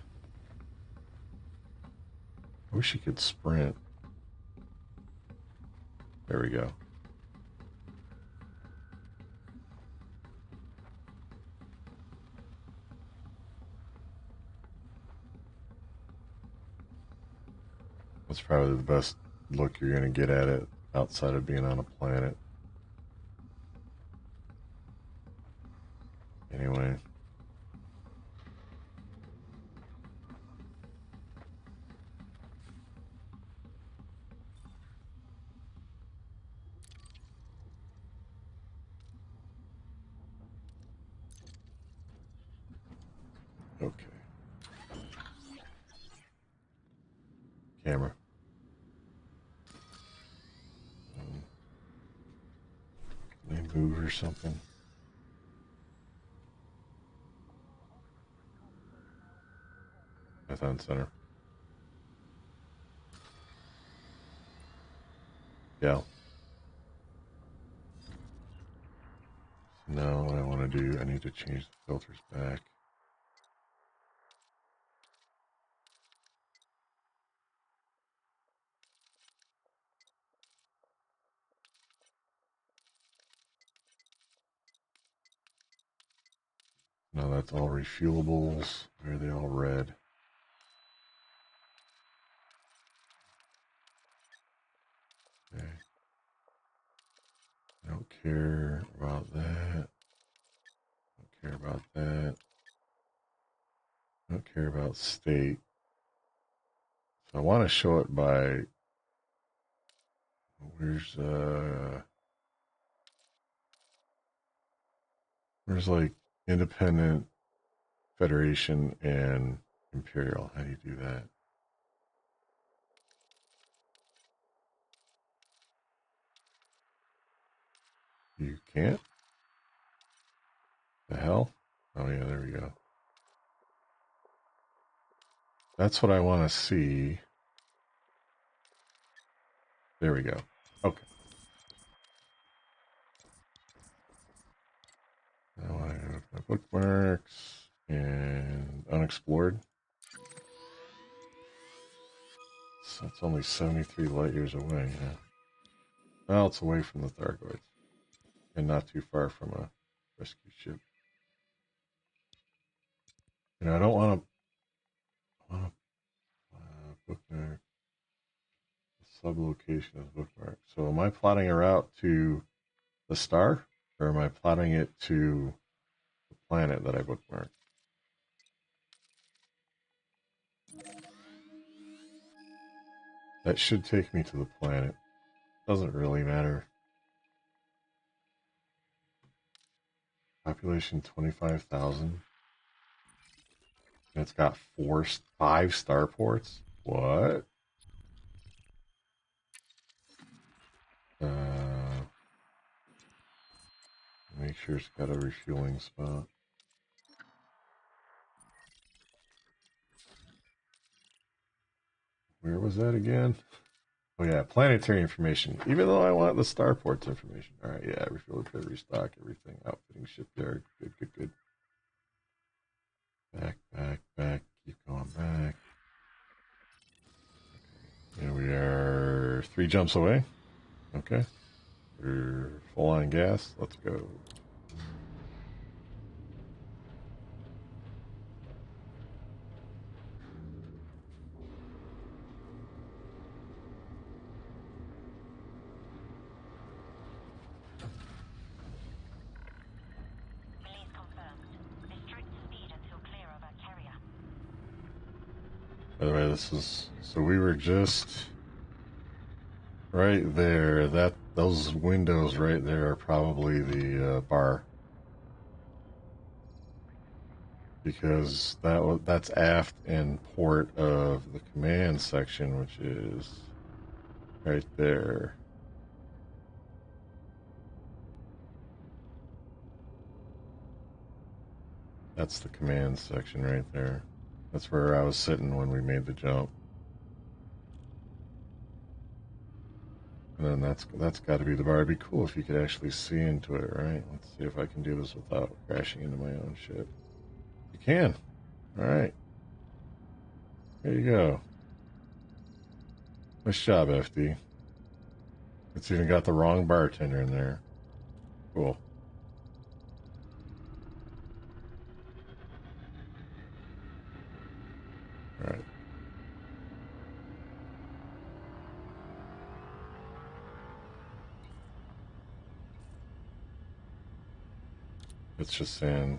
I wish he could sprint. There we go. That's probably the best look you're going to get at it outside of being on a planet. Anyway. Okay. Camera. Land move or something. Python Center. Yeah. So now what I want to do, I need to change the filters back. Now that's all refuelables. Why are they all red? Okay. I don't care about that. Don't care about that. I don't care about state. So I want to show it by, where's like independent, federation, and imperial. How do you do that? You can't? The hell? Oh yeah, there we go. That's what I want to see. There we go. Okay. Now I have my bookmarks and unexplored. So it's only 73 light years away. Yeah. Well, it's away from the Thargoids and not too far from a rescue ship. You know, I don't want to bookmark the sublocation of bookmark. So am I plotting a route to the star, or am I plotting it to the planet that I bookmarked? That should take me to the planet. Doesn't really matter. Population 25,000. And it's got 5 starports. What? Make sure it's got a refueling spot. Where was that again? Oh yeah, planetary information. Even though I want the starports information. All right, yeah, refuel, repair, restock, everything. Outfitting shipyard. Good, good, good. Back, back, back. Keep going back. Here we are 3 jumps away. Okay. We're full on gas. Let's go. Release confirmed. Restrict speed until clear of our carrier. By the way, this is, so we were just right there. Those windows right there are probably the bar, because that's aft and port of the command section, which is right there. That's the command section right there. That's where I was sitting when we made the jump. And then that's got to be the bar. It'd be cool if you could actually see into it, right? Let's see if I can do this without crashing into my own ship. You can. All right. There you go. Nice job, FD. It's even got the wrong bartender in there. Cool. All right. It's just saying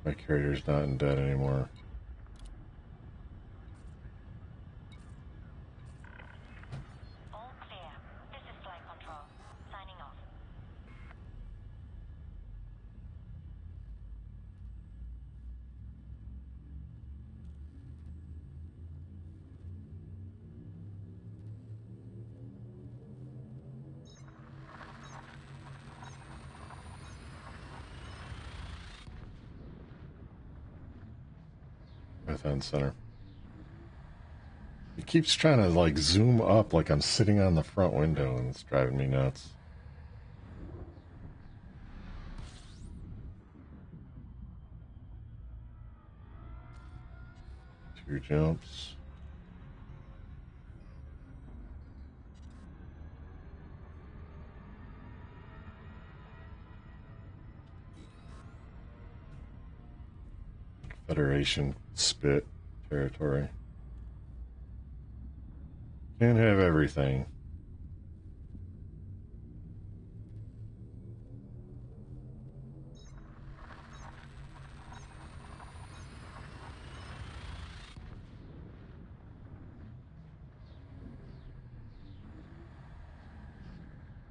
my carrier's not in debt anymore. All clear. This is flight control. Signing off. Python Center. It keeps trying to like zoom up like I'm sitting on the front window and it's driving me nuts. Two jumps. Federation spit territory. Can't have everything.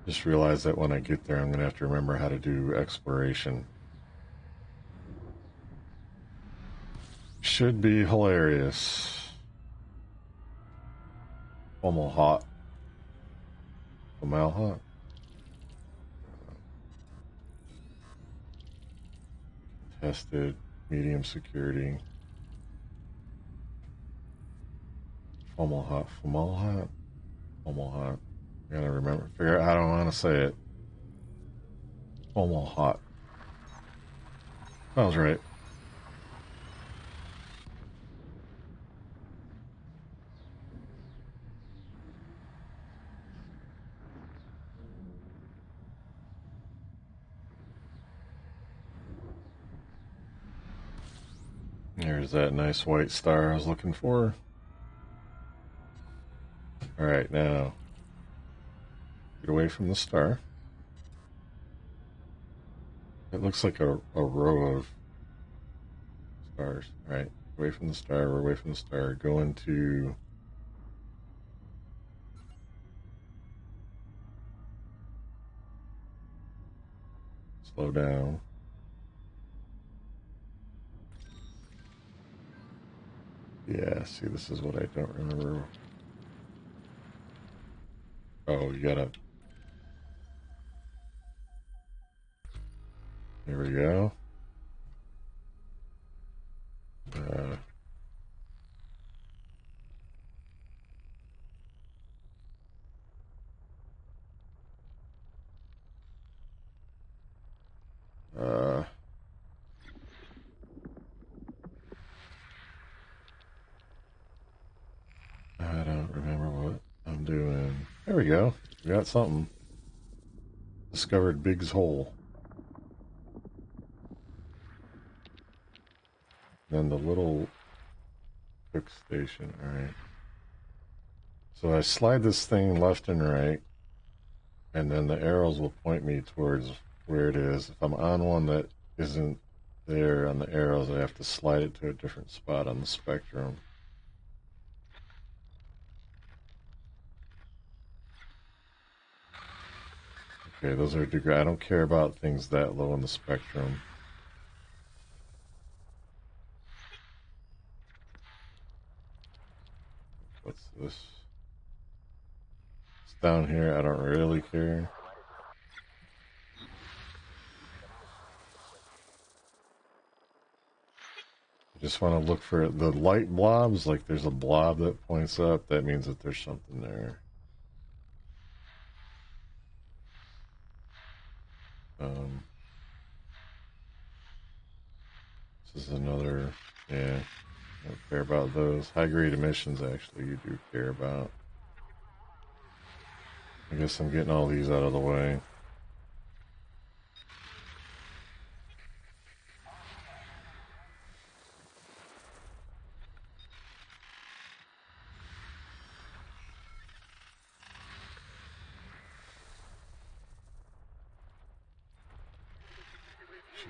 Just realized that when I get there, I'm going to have to remember how to do exploration. Should be hilarious. Almost hot. A mile hot. Tested. Medium security. Almost hot. Almost hot. Almost hot. Gotta remember. Figure out how I want to say it. Almost hot. I was right. There's that nice white star I was looking for. Alright, now get away from the star. It looks like a row of stars. Alright, away from the star, we're away from the star. Go into slow down. Yeah, see, this is what I don't remember. Oh, you gotta... There we go. I don't remember what I'm doing. There we go. We got something. Discovered Big's hole. Then the little cook station. Alright. So I slide this thing left and right, and then the arrows will point me towards where it is. If I'm on one that isn't there on the arrows, I have to slide it to a different spot on the spectrum. Okay, those are degree. I don't care about things that low in the spectrum. What's this? It's down here. I don't really care. I just want to look for the light blobs. Like there's a blob that points up. That means that there's something there. This is another, yeah, I don't care about those. High-grade emissions, actually, you do care about. I guess I'm getting all these out of the way.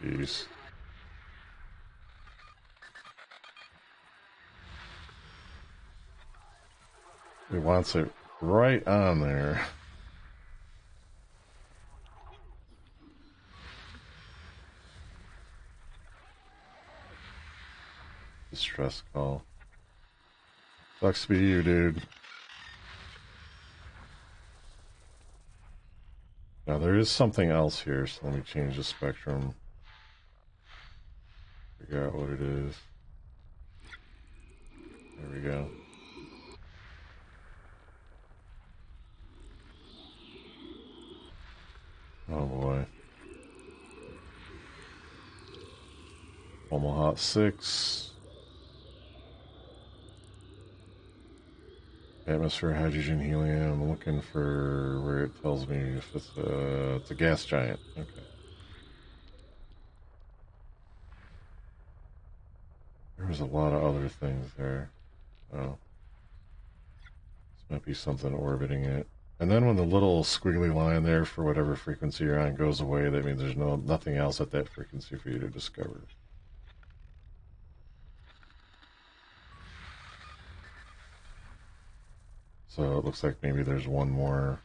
Jeez. It wants it right on there. Distress call. Sucks to be you, dude. Now there is something else here, so let me change the spectrum. Figure out what it is. There we go. Oh boy. Omaha 6. Atmosphere, hydrogen, helium. I'm looking for where it tells me if it's a gas giant. Okay. There was a lot of other things there. Oh. This might be something orbiting it. And then when the little squiggly line there for whatever frequency you're on goes away, that means there's nothing else at that frequency for you to discover. So it looks like maybe there's one more,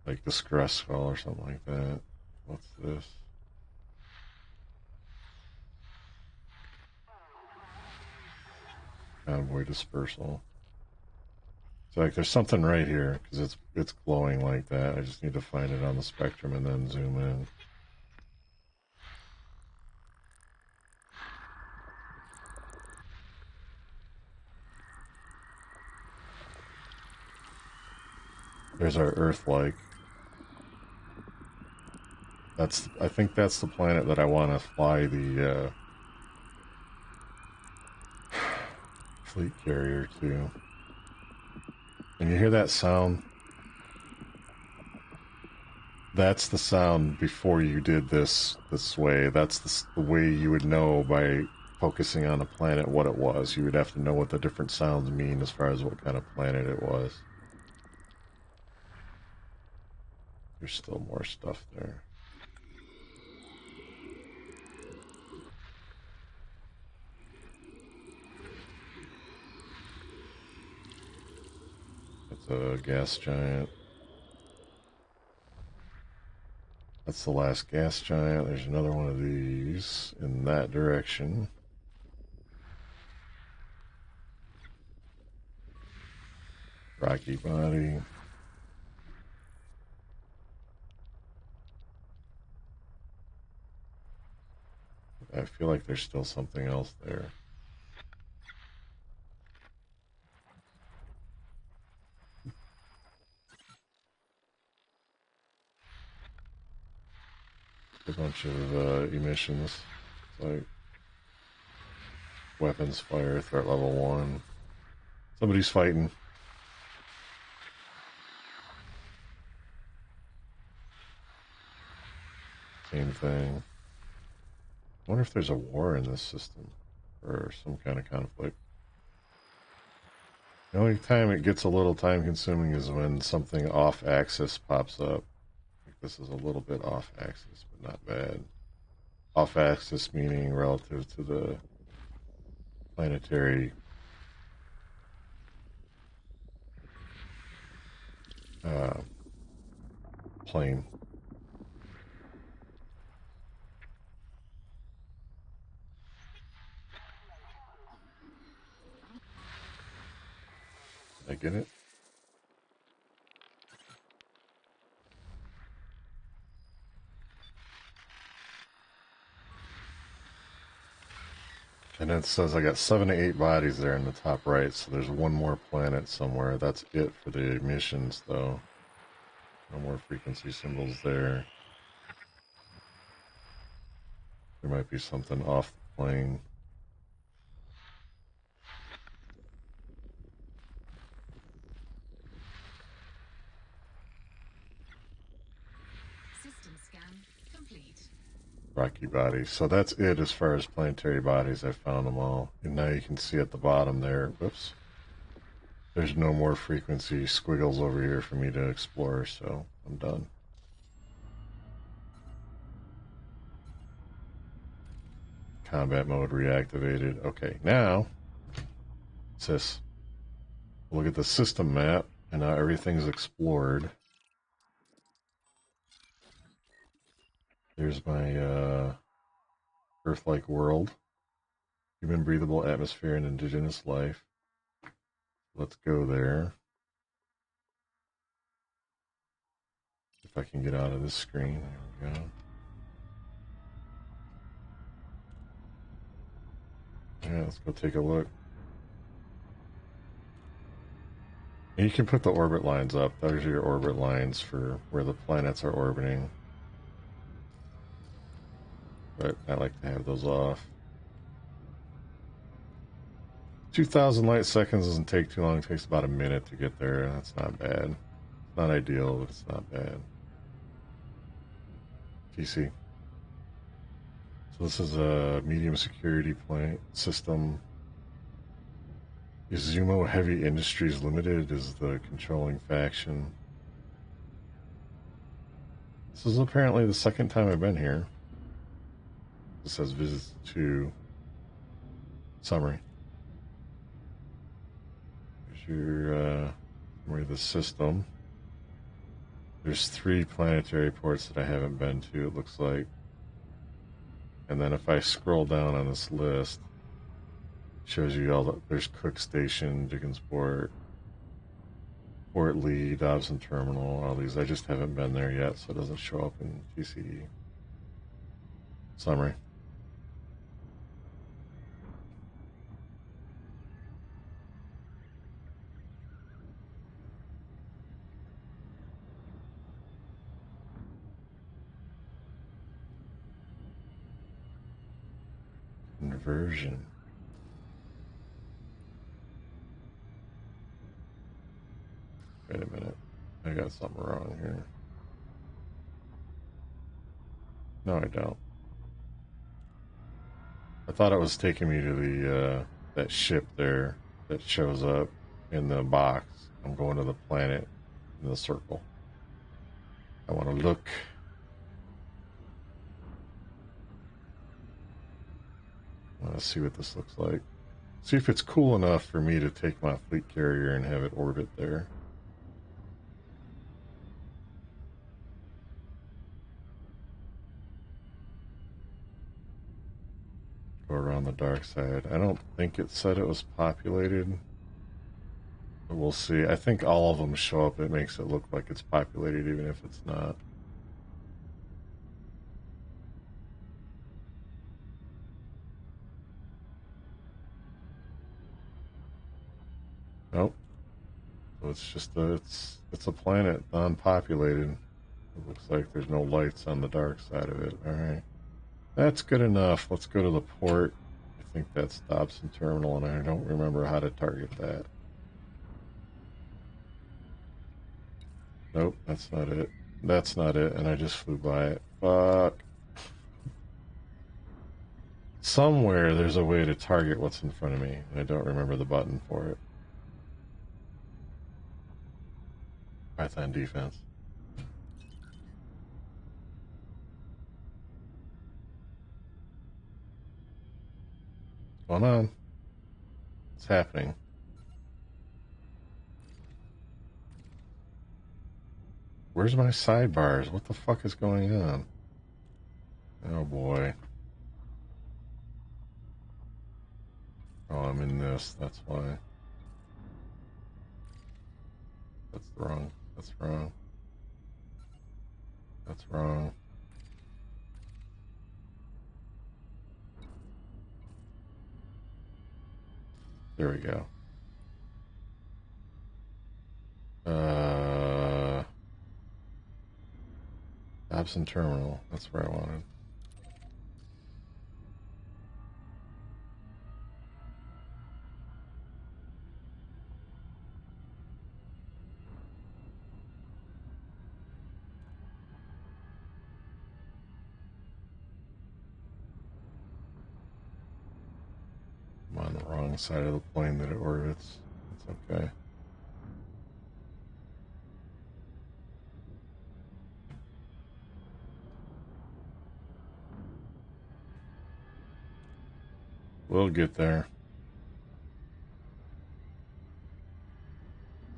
like distress spell or something like that. What's this? Convoy dispersal. So like there's something right here because it's glowing like that. I just need to find it on the spectrum and then zoom in. There's our Earth-like. I think that's the planet that I want to fly the fleet carrier to. And you hear that sound? That's the sound before you did this way. That's the way you would know by focusing on a planet what it was. You would have to know what the different sounds mean as far as what kind of planet it was. There's still more stuff there. It's a gas giant. That's the last gas giant. There's another one of these in that direction. Rocky body. I feel like there's still something else there. A bunch of emissions. It's like weapons fire, threat level 1. Somebody's fighting. Same thing. I wonder if there's a war in this system or some kind of conflict. The only time it gets a little time consuming is when something off axis pops up. This is a little bit off axis, but not bad. Off axis meaning relative to the planetary plane. Did I get it? And it says I got 7 to 8 bodies there in the top right, so there's one more planet somewhere. That's it for the emissions, though. No more frequency symbols there. There might be something off the plane. System scan complete. Rocky bodies. So that's it as far as planetary bodies. I found them all. And now you can see at the bottom there, whoops, there's no more frequency squiggles over here for me to explore, so I'm done. Combat mode reactivated. Okay, now it says look at the system map, and now everything's explored. There's my Earth-like world. Human breathable atmosphere and indigenous life. Let's go there. If I can get out of this screen. There we go. Alright, let's go take a look. And you can put the orbit lines up. Those are your orbit lines for where the planets are orbiting. But I like to have those off. 2,000 light seconds doesn't take too long. It takes about a minute to get there. That's not bad. It's not ideal, but it's not bad. TC. So this is a medium security plant system. Izumo Heavy Industries Limited is the controlling faction. This is apparently the second time I've been here. It says visits to summary. Here's your summary of the system. There's 3 planetary ports that I haven't been to, it looks like. And then if I scroll down on this list, it shows you all the, there's Cook Station, Dickensport, Port Lee, Dobson Terminal, all these. I just haven't been there yet, so it doesn't show up in TCE. Summary. Conversion. Wait a minute. I got something wrong here. No, I don't. I thought it was taking me to the that ship there that shows up in the box. I'm going to the planet in the circle. I want to look. I want to see what this looks like. See if it's cool enough for me to take my fleet carrier and have it orbit there. Go around the dark side. I don't think it said it was populated, but we'll see. I think all of them show up. It makes it look like it's populated even if it's not. Nope. So it's just it's a planet, non-populated. It looks like there's no lights on the dark side of it. All right, that's good enough. Let's go to the port. I think that's Dobson Terminal, and I don't remember how to target that. Nope, that's not it. That's not it, and I just flew by it. Fuck. Somewhere there's a way to target what's in front of me, and I don't remember the button for it. Python defense. What's going on? What's happening? Where's my sidebars? What the fuck is going on? Oh boy. Oh, I'm in this. That's why. That's wrong. That's wrong. That's wrong. There we go. Dobson Terminal. That's where I wanted. I'm on the wrong side of the plane that it orbits. That's okay. We'll get there.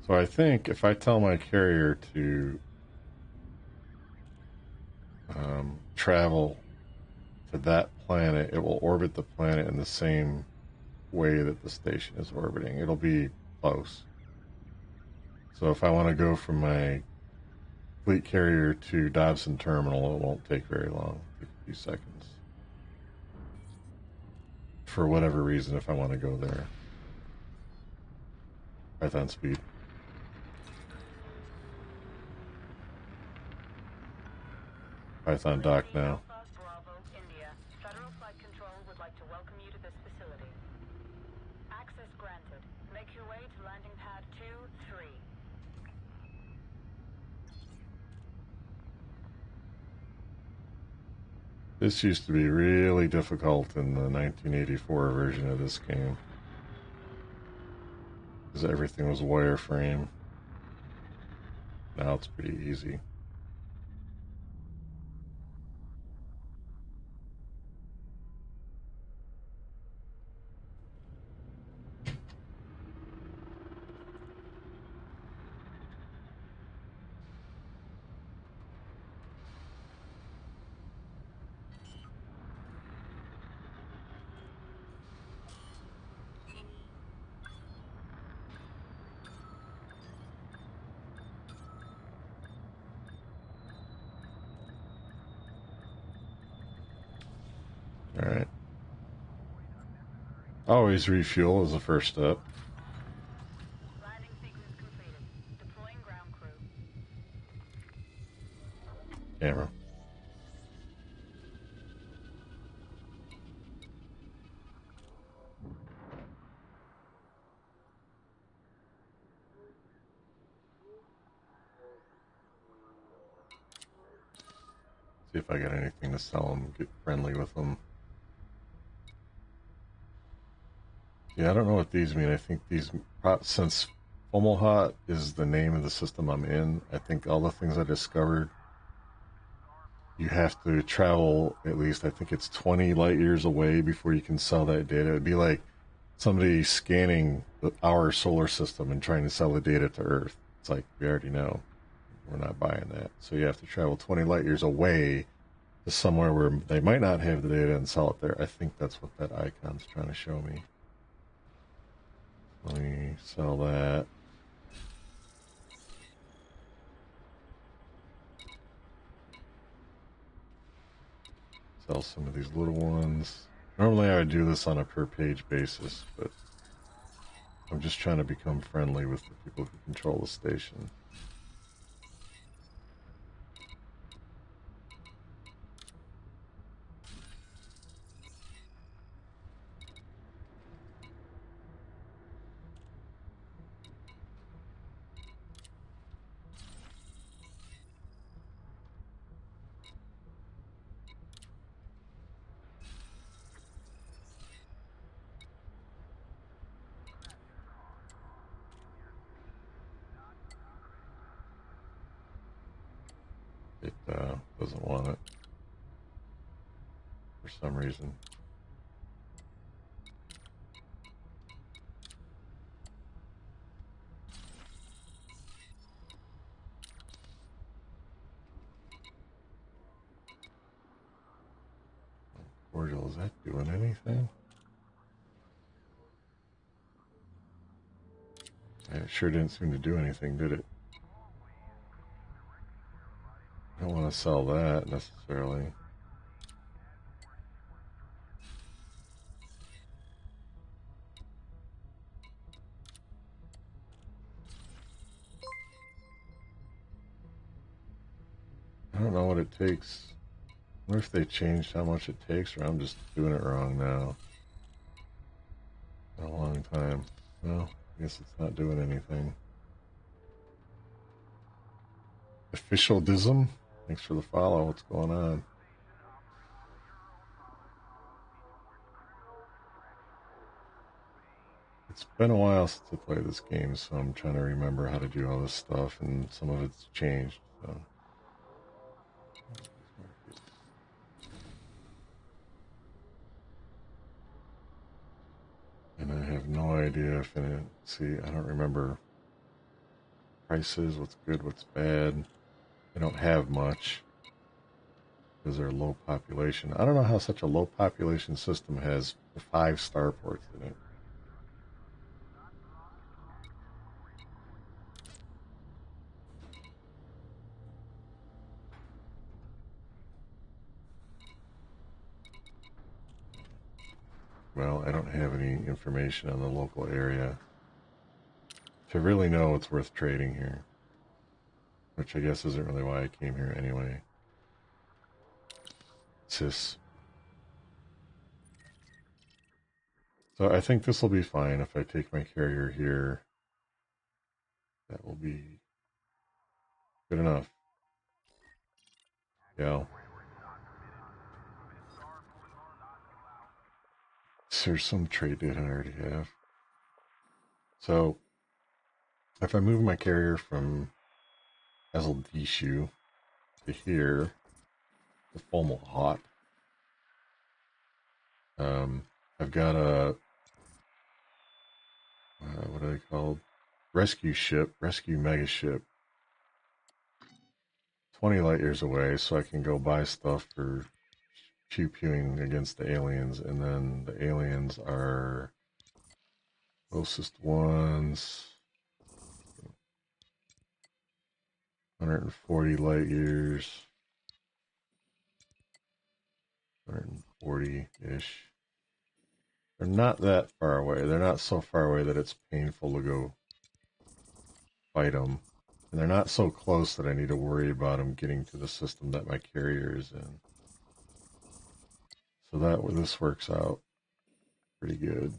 So I think if I tell my carrier to travel to that planet, it will orbit the planet in the same way that the station is orbiting. It'll be close. So if I want to go from my fleet carrier to Dobson Terminal, it won't take very long. Take a few seconds. for whatever reason if I want to go there. Python speed. Python dock now. Bravo, India. Federal Flight Control would like to welcome you to this facility. Access granted. Make your way to landing pad 2-3. This used to be really difficult in the 1984 version of this game, because everything was wireframe. Now it's pretty easy. Alright. Always refuel is the first step. Landing sequence completed. Deploying ground crew. Camera. See if I got anything to sell them, get friendly with them. Yeah, I don't know what these mean. I think these, since Fomalhaut is the name of the system I'm in, I think all the things I discovered, you have to travel at least, I think it's 20 light years away before you can sell that data. It'd be like somebody scanning our solar system and trying to sell the data to Earth. It's like, we already know. We're not buying that. So you have to travel 20 light years away to somewhere where they might not have the data and sell it there. I think that's what that icon's trying to show me. Let me sell that. Sell some of these little ones. Normally I would do this on a per page basis, but I'm just trying to become friendly with the people who control the station. It doesn't want it for some reason. Cordial, is that doing anything? It sure didn't seem to do anything, did it? I don't want to sell that necessarily. I don't know what it takes. I wonder if they changed how much it takes, or I'm just doing it wrong now. Been a long time. Well, I guess it's not doing anything. Official Dism? Thanks for the follow. What's going on? It's been a while since I played this game, so I'm trying to remember how to do all this stuff, and some of it's changed. So. And I have no idea if in it, see, I don't remember prices, what's good, what's bad. They don't have much because they're low population. I don't know how such a low population system has 5 starports in it. well, I don't have any information on the local area to really know what's worth trading here. Which I guess isn't really why I came here anyway. So I think this will be fine if I take my carrier here. That will be good enough. Yeah. There's some trade data I already have. So if I move my carrier from Hazeldishu to here, to Fomalhaut, I've got a what are they called? Rescue mega ship, 20 light years away, so I can go buy stuff for pew-pewing against the aliens, and then the aliens are closest ones, 140 light years, 140-ish. They're not that far away. They're not so far away that it's painful to go fight them. And they're not so close that I need to worry about them getting to the system that my carrier is in. So this works out pretty good.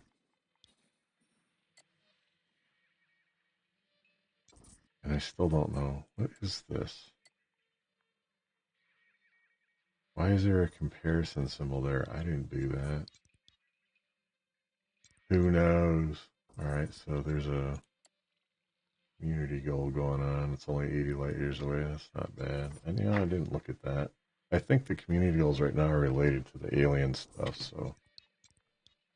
And I still don't know. What is this? Why is there a comparison symbol there? I didn't do that. Who knows? Alright, so there's a community goal going on. It's only 80 light years away. That's not bad. And I didn't look at that. I think the community goals right now are related to the alien stuff, so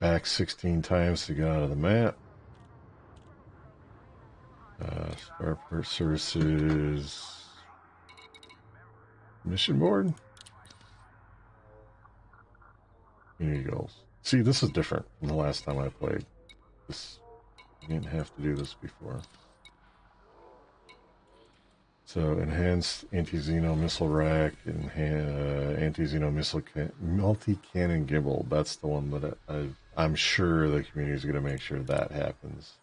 back 16 times to get out of the map. Starport Services mission board. Community goals. See, this is different from the last time I played. I didn't have to do this before. So, enhanced anti-Xeno missile rack, anti-Xeno missile multi-cannon gimbal. That's the one that I'm sure the community is going to make sure that happens.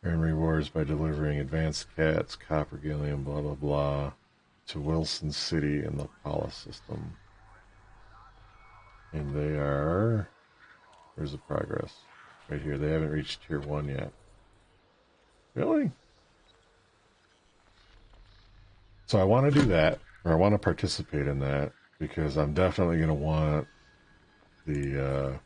Earn rewards by delivering advanced cats, copper gallium, blah blah blah, to Wilson City in the Pala system. And they are, where's the progress? Right here. They haven't reached tier 1 yet. Really? So I want to do that, or I want to participate in that, because I'm definitely going to want the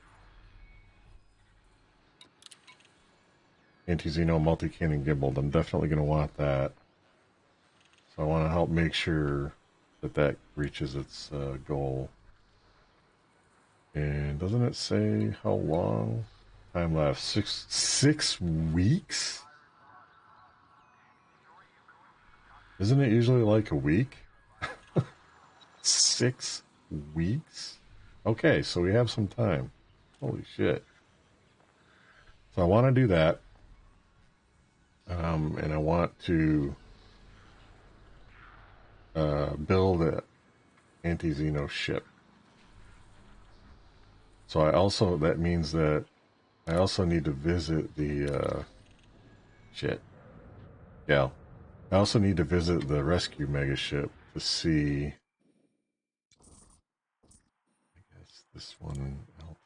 anti-Xeno multi-cannon gimbal. I'm definitely going to want that. So I want to help make sure that that reaches its goal. And doesn't it say how long? Time left. Six weeks? Isn't it usually like a week? 6 weeks? Okay, so we have some time. Holy shit. So I want to do that. And I want to build an anti-Xeno ship. So that means that I also need to visit the, Yeah. I also need to visit the rescue megaship to see, I guess this one,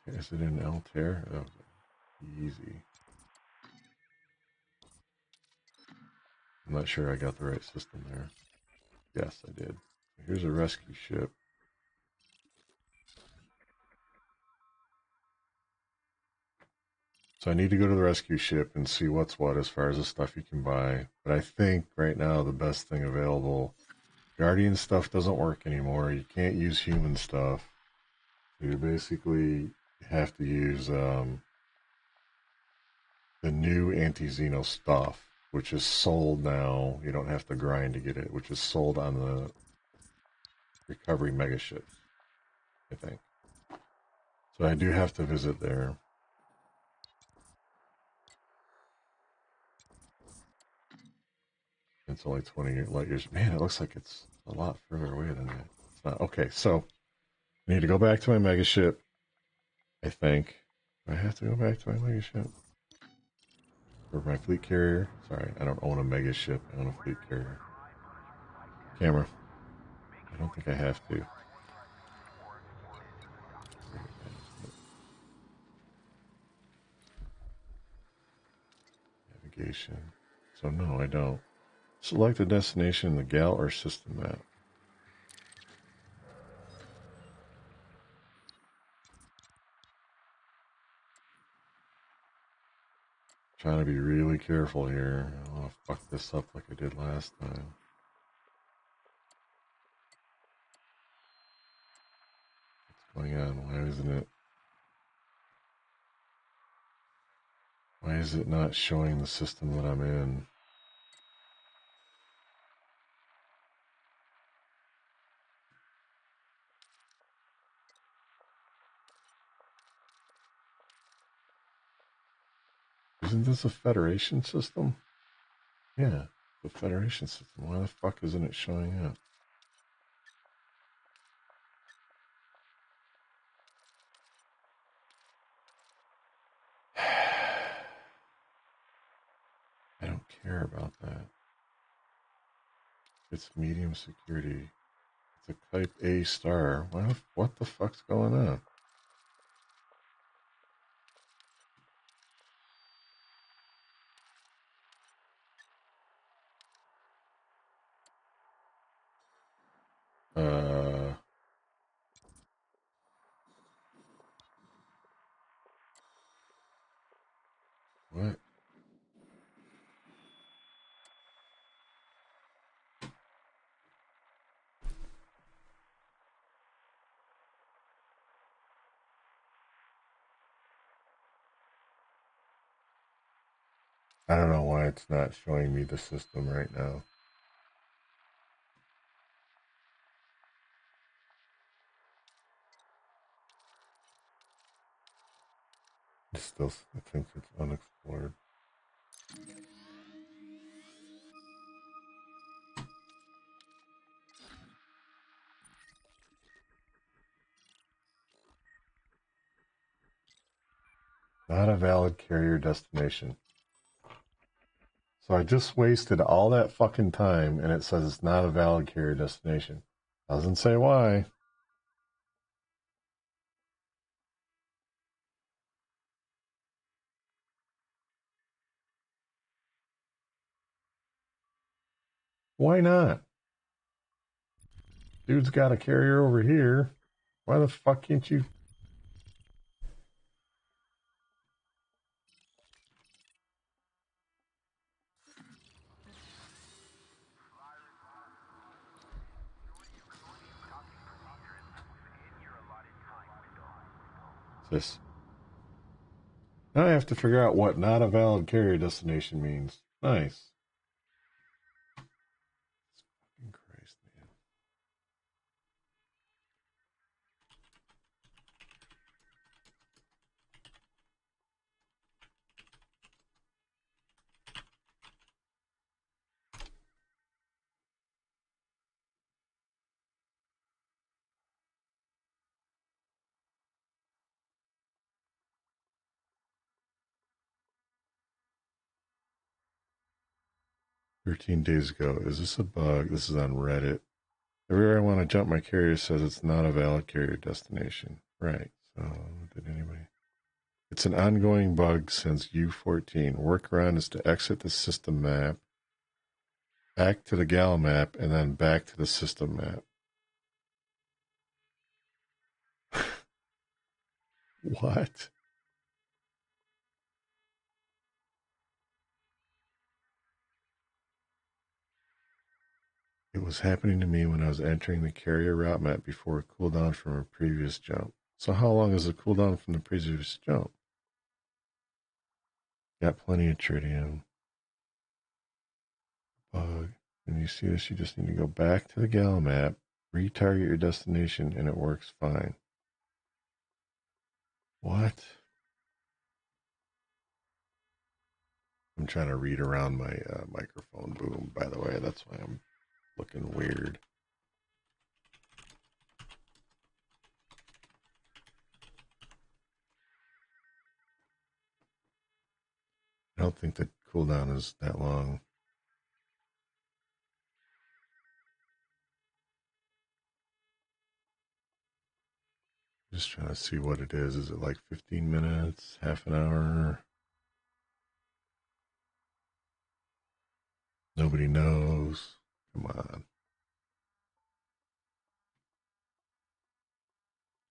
is it in Altair? Oh, easy. I'm not sure I got the right system there. Yes, I did. Here's a rescue ship. So I need to go to the rescue ship and see what's what as far as the stuff you can buy. But I think right now the best thing available, Guardian stuff doesn't work anymore. You can't use human stuff. You basically have to use the new anti-Xeno stuff, which is sold now. You don't have to grind to get it, which is sold on the recovery megaships, I think. So I do have to visit there. It's only 20 light years. Man, it looks like it's a lot further away than that. It's not. Okay, so I need to go back to my megaship, I think. Do I have to go back to my mega ship? Or my fleet carrier? Sorry, I don't own a mega ship. I own a fleet carrier. Camera. I don't think I have to. Navigation. So no, I don't. Select a destination in the gal or system map. Trying to be really careful here. I don't want to fuck this up like I did last time. What's going on? Why isn't it? Why is it not showing the system that I'm in? Isn't this a Federation system? Yeah, the Federation system. Why the fuck isn't it showing up? I don't care about that. It's medium security. It's a type A star. What the fuck's going on? What? I don't know why it's not showing me the system right now. It still, it thinks it's unexplored. Not a valid carrier destination. So I just wasted all that fucking time and it says it's not a valid carrier destination. Doesn't say why. Why not? Dude's got a carrier over here. Why the fuck can't you? This. Now I have to figure out what not a valid carrier destination means. Nice. Fucking Christ, man. "13 days ago. Is this a bug?" This is on Reddit. Everywhere I want to jump my carrier says it's not a valid carrier destination. Right. So, did anybody? It's an ongoing bug since U14. Workaround is to exit the system map, back to the gal map, and then back to the system map. What? It was happening to me when I was entering the carrier route map before a cooldown from a previous jump. So how long is the cooldown from the previous jump? Got plenty of tritium. Bug. When you see this, you just need to go back to the gal map, retarget your destination, and it works fine. What? I'm trying to read around my microphone boom, by the way. That's why I'm looking weird. don't think the cooldown is that long. Just trying to see what it is. Is it like 15 minutes, half an hour? Nobody knows. Come on.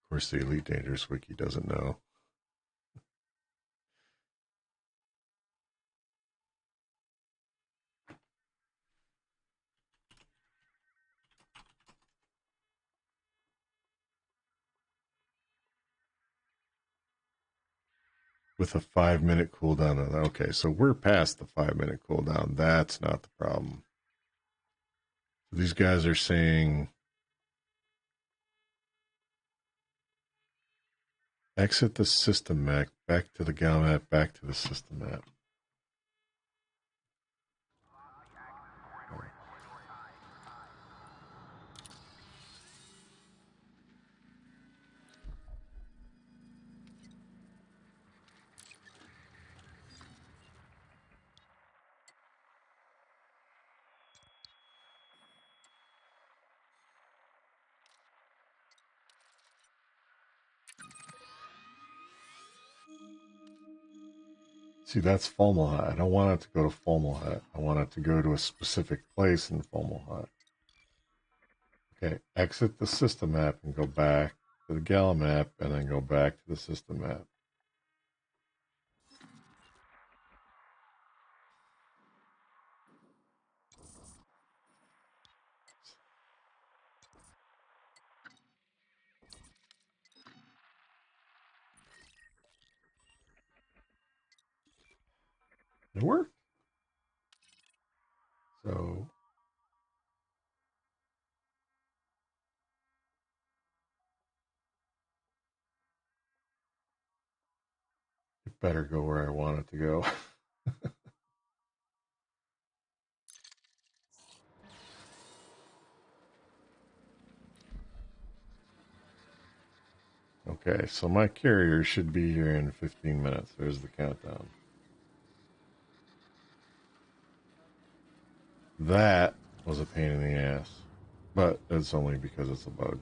Of course, the Elite Dangerous Wiki doesn't know. With a 5-minute cooldown. Okay, so we're past the 5-minute cooldown. That's not the problem. So these guys are saying exit the system map, back to the gal map, back to the system map. See, that's Fomalhaut. I don't want it to go to Fomalhaut. I want it to go to a specific place in Fomalhaut. Okay, exit the system map and go back to the gal map, and then go back to the system map. It worked. So it better go where I want it to go. Okay, so my carrier should be here in 15 minutes. There's the countdown. That was a pain in the ass, but it's only because it's a bug.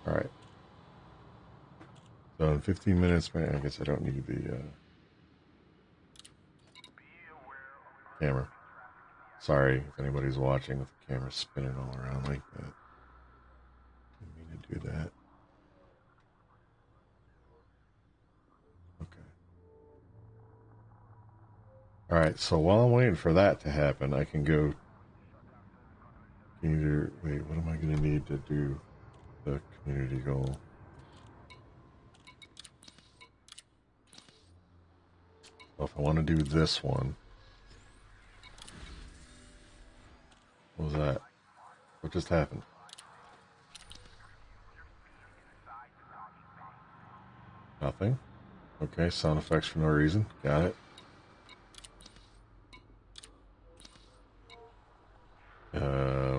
So. All right. So in 15 minutes, man, I guess I don't need the camera. Sorry if anybody's watching with the camera spinning all around like that. Didn't mean to do that. Okay. All right, so while I'm waiting for that to happen, I can go either, wait, what am I going to need to do the community goal? Well, if I want to do this one, what was that? What just happened? Nothing. Okay, sound effects for no reason. Got it.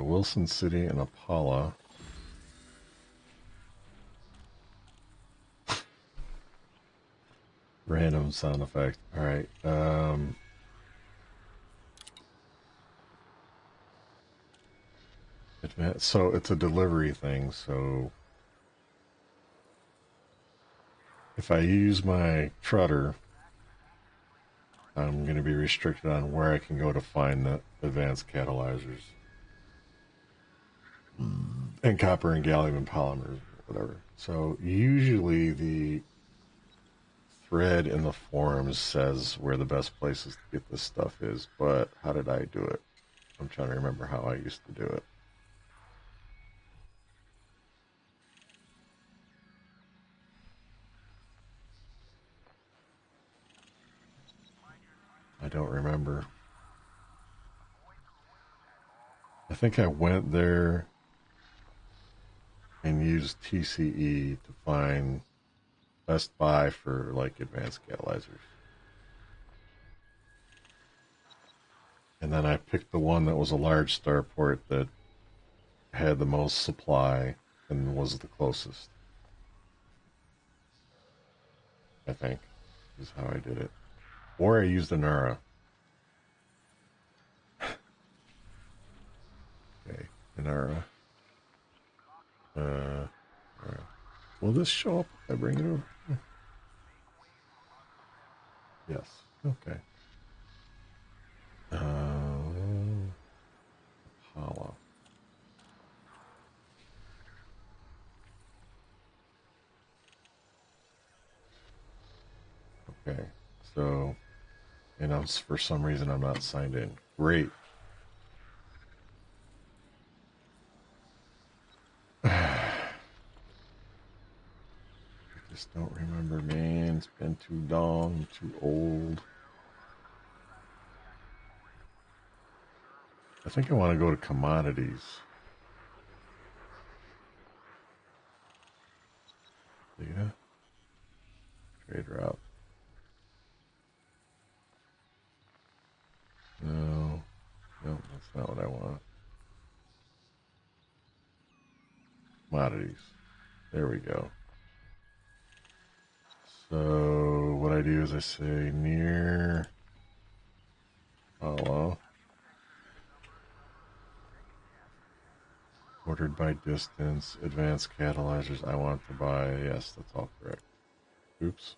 Wilson City and Apollo. Random sound effect. All right. So it's a delivery thing. So if I use my Trutter, I'm going to be restricted on where I can go to find the advanced catalyzers. And copper and gallium polymers, whatever. So usually the thread in the forums says where the best places to get this stuff is, but how did I do it? I'm trying to remember how I used to do it. I don't remember. I think I went there and used TCE to find Best Buy for like advanced catalyzers. And then I picked the one that was a large starport that had the most supply and was the closest. I think is how I did it. Or I used Inara. Okay, Inara. Alright. Will this show up if I bring it over? Yes. Okay. Apollo. Okay. So, and for some reason I'm not signed in. Great. I just don't remember, man. It's been too long, too old. I think I want to go to commodities. Data. Trade route. No, that's not what I want. Commodities. There we go. So what I do is I say near Apollo. Ordered by distance, advanced catalyzers. I want to buy. Yes, that's all correct. Oops.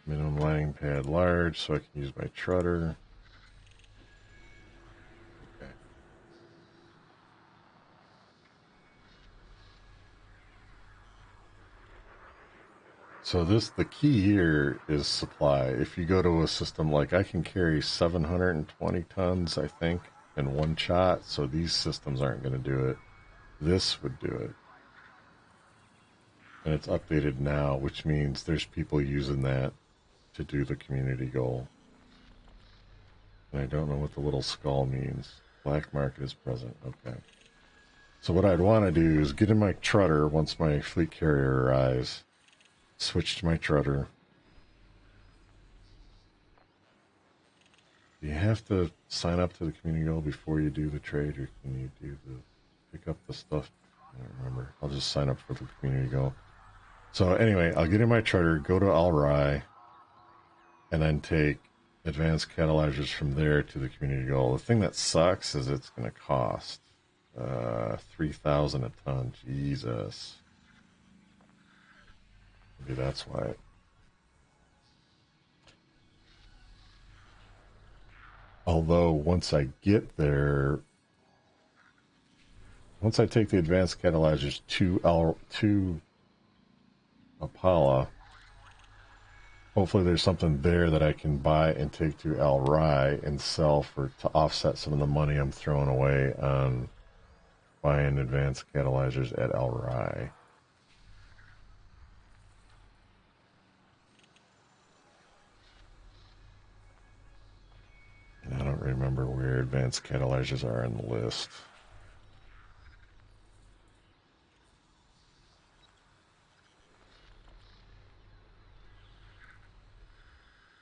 Minimum landing pad large, so I can use my Trutter. Okay. So the key here is supply. If you go to a system like I can carry 720 tons, I think, in one shot, so these systems aren't going to do it. This would do it. And it's updated now, which means there's people using that to do the community goal. And I don't know what the little skull means. Black market is present. Okay. So what I'd want to do is get in my Trutter once my fleet carrier arrives. Switch to my Trutter. Do you have to sign up to the community goal before you do the trade, or can you do pick up the stuff? I don't remember. I'll just sign up for the community goal. So anyway, I'll get in my Trutter, go to Al Rai, and then take advanced catalyzers from there to the community goal. The thing that sucks is it's going to cost $3,000 a ton. Jesus. Maybe that's why. Although once I get there, once I take the advanced catalyzers to Apollo, hopefully there's something there that I can buy and take to Al Rai and sell to offset some of the money I'm throwing away on buying advanced catalyzers at Al Rai. And I don't remember where advanced catalyzers are on the list.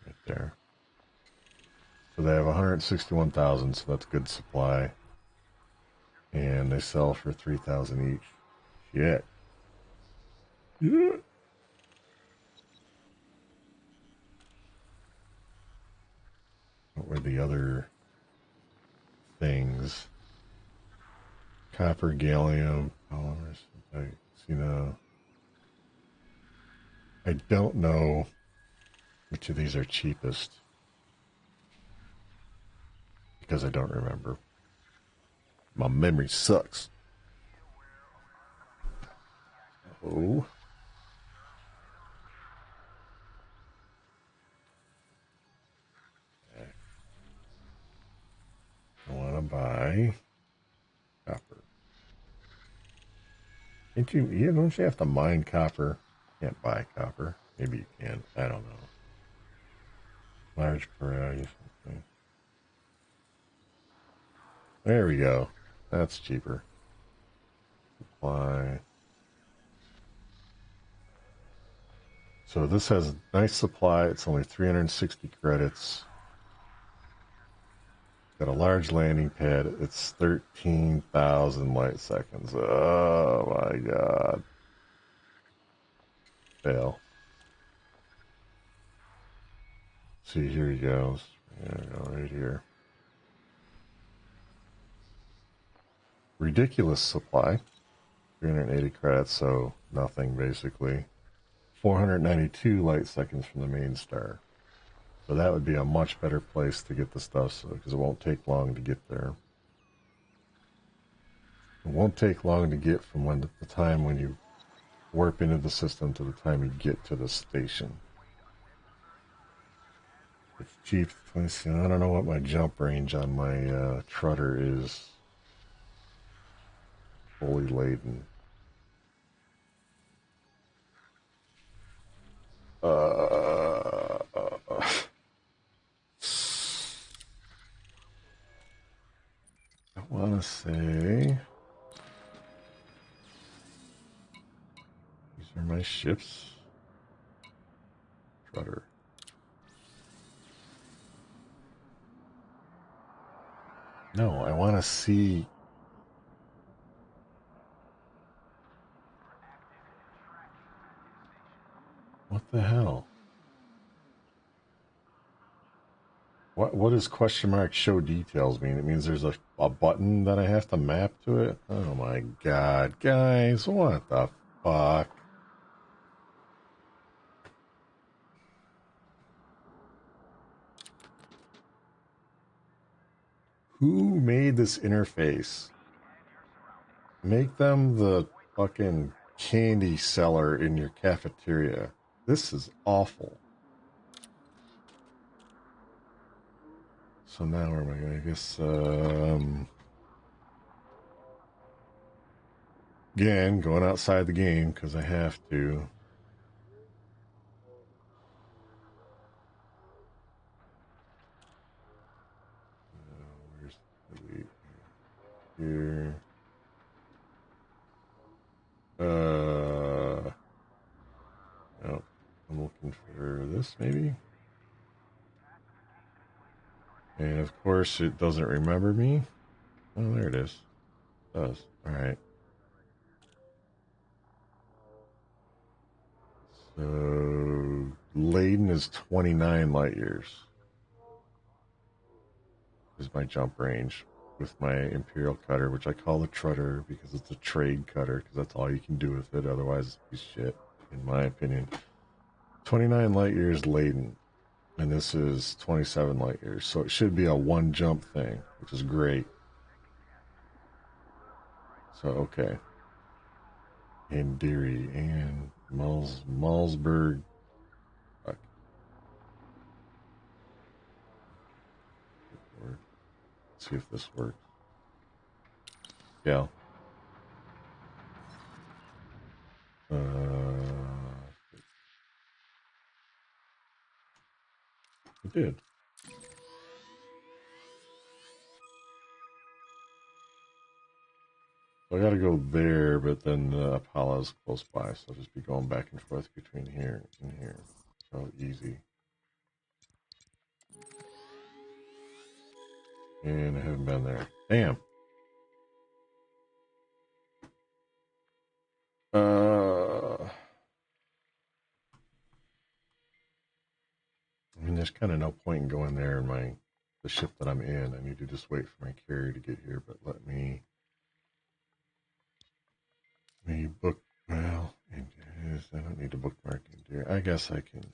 Right there. So they have 161,000, so that's good supply. And they sell for 3,000 each. Shit. Yeah. What were the other things? Copper, gallium, polymers. I don't know which of these are cheapest because I don't remember. My memory sucks. Oh. Okay. I want to buy copper. Don't you have to mine copper? Can't buy copper. Maybe you can. I don't know. Large variety. Okay. There we go. That's cheaper. Supply. So this has nice supply. It's only 360 credits. Got a large landing pad. It's 13,000 light seconds. Oh my god. Fail. see, here he goes. Yeah, right here. Ridiculous supply. 380 credits, so nothing basically. 492 light seconds from the main star. So that would be a much better place to get the stuff, because it won't take long to get there. It won't take long to get from the time when you warp into the system to the time you get to the station. It's cheap. I don't know what my jump range on my Trutter is. Fully laden. I want to say these are my ships. Trutter. No, I want to see. What the hell? What does question mark show details mean? It means there's a button that I have to map to it? Oh my god, guys, what the fuck? Who made this interface? Make them the fucking candy seller in your cafeteria. This is awful. So now where am I going? I guess, again, going outside the game because I have to. Where's the here? No, I'm looking for this maybe. And of course, it doesn't remember me. Oh, there it is. It does. All right. So Leyden is 29 light years. Is my jump range with my Imperial cutter, which I call the Trutter because it's a trade cutter, because that's all you can do with it. Otherwise, it's shit, in my opinion. 29 light years Leyden. And this is 27 light years, so it should be a one jump thing, which is great. So, okay. And Deary and Malsberg. Fuck. Let's see if this works. Yeah. It did. So I gotta go there, but then Apollo's close by, so I'll just be going back and forth between here and here. So easy. And I haven't been there. Damn. I mean, there's kind of no point in going there in the ship that I'm in. I need to just wait for my carrier to get here, but let me book. Well, I don't need to bookmark in here. I guess I can.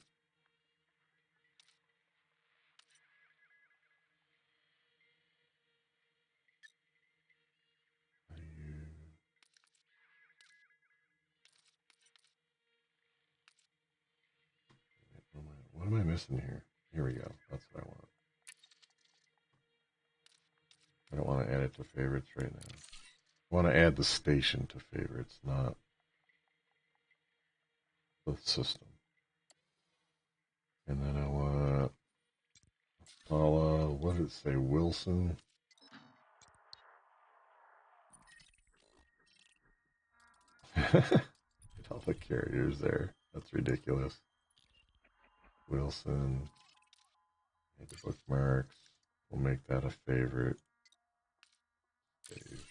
What am I missing here? Here we go. That's what I want. I don't want to add it to favorites right now. I want to add the station to favorites, not the system. And then I want Paula, what did it say, Wilson? Get all the carriers there. That's ridiculous. Wilson. Make the bookmarks. We'll make that a favorite. Save.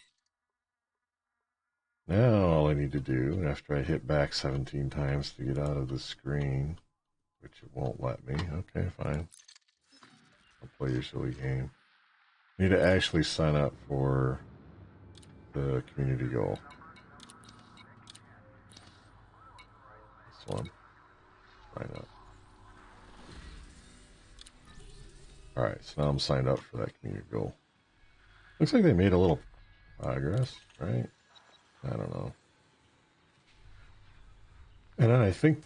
Now all I need to do, after I hit back 17 times to get out of the screen, which it won't let me. Okay, fine. I'll play your silly game. You need to actually sign up for the community goal. This one. Sign up. Alright, so now I'm signed up for that community goal. Looks like they made a little progress, right? I don't know. And then I think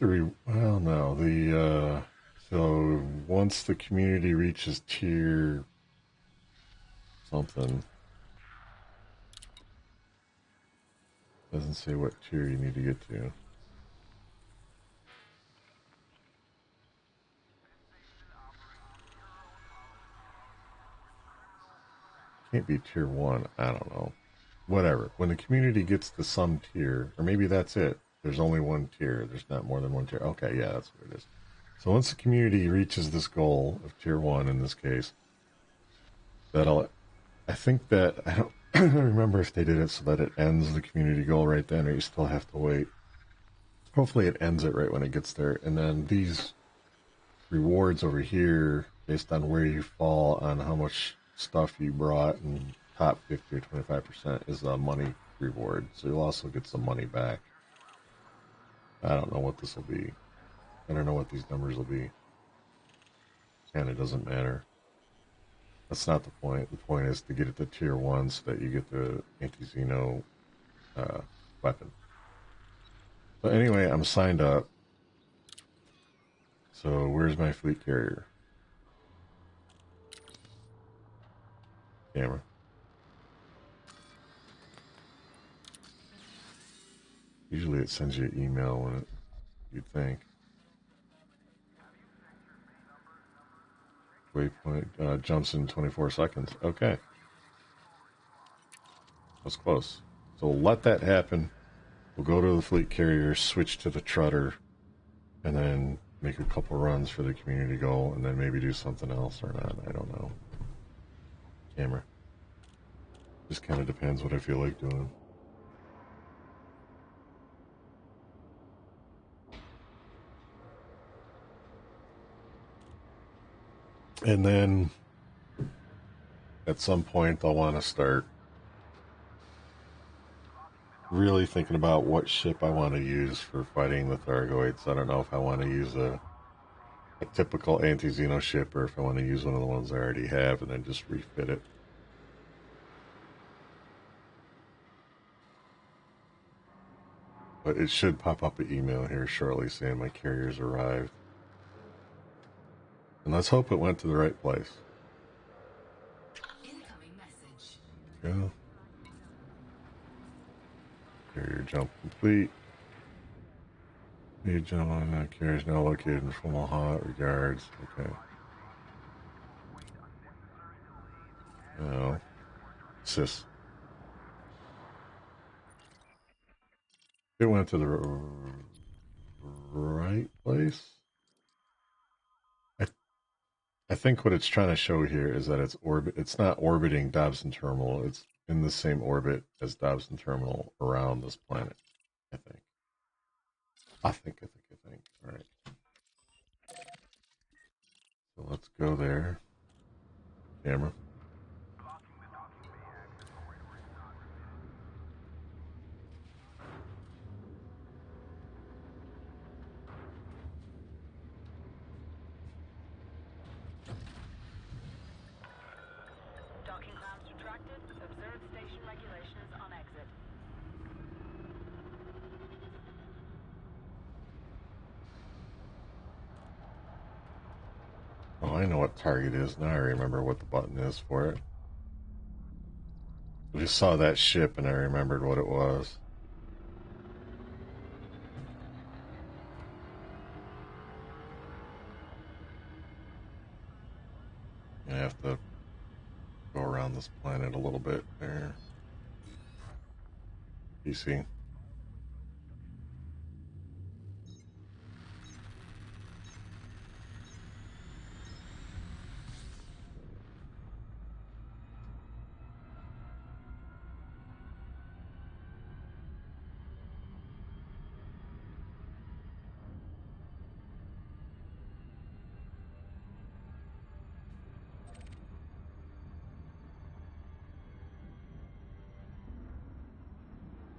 so once the community reaches tier something, doesn't say what tier you need to get to. Can't be tier 1, I don't know. Whatever. When the community gets to some tier, or maybe that's it. There's only one tier. There's not more than one tier. Okay, yeah, that's what it is. So once the community reaches this goal of tier 1 in this case, I think that, I don't remember if they did it so that it ends the community goal right then, or you still have to wait. Hopefully it ends it right when it gets there. And then these rewards over here, based on where you fall on how much stuff you brought and top 50 or 25% is a money reward. So you'll also get some money back. I don't know what this will be. I don't know what these numbers will be. And it doesn't matter. That's not the point. The point is to get it to tier 1 so that you get the anti-Xeno weapon. So anyway, I'm signed up. So where's my fleet carrier? Camera. Usually it sends you an email when it, you'd think. Waypoint jumps in 24 seconds. Okay. That's close. So we'll let that happen. We'll go to the fleet carrier, switch to the Trutter, and then make a couple runs for the community goal, and then maybe do something else or not. I don't know. Camera. Just kind of depends what I feel like doing. And then at some point I'll want to start really thinking about what ship I want to use for fighting the Thargoids. I don't know if I want to use a typical anti-Xeno ship or if I want to use one of the ones I already have and then just refit it. But it should pop up an email here shortly saying my carrier's arrived. And let's hope it went to the right place. Incoming message. Go. Carrier jump complete. Need jump on that carrier is now located in Fomalhaut. Regards. Okay. Now, sis. It went to the right place. I think what it's trying to show here is that it's not orbiting Dobson Terminal. It's in the same orbit as Dobson Terminal around this planet. I think. All right. So let's go there. Camera. Docking clamps retracted. Observe station regulations on exit. Oh, I know what target is. Now I remember what the button is for it. I just saw that ship and I remembered what it was. I have to go around this planet a little bit there. PC.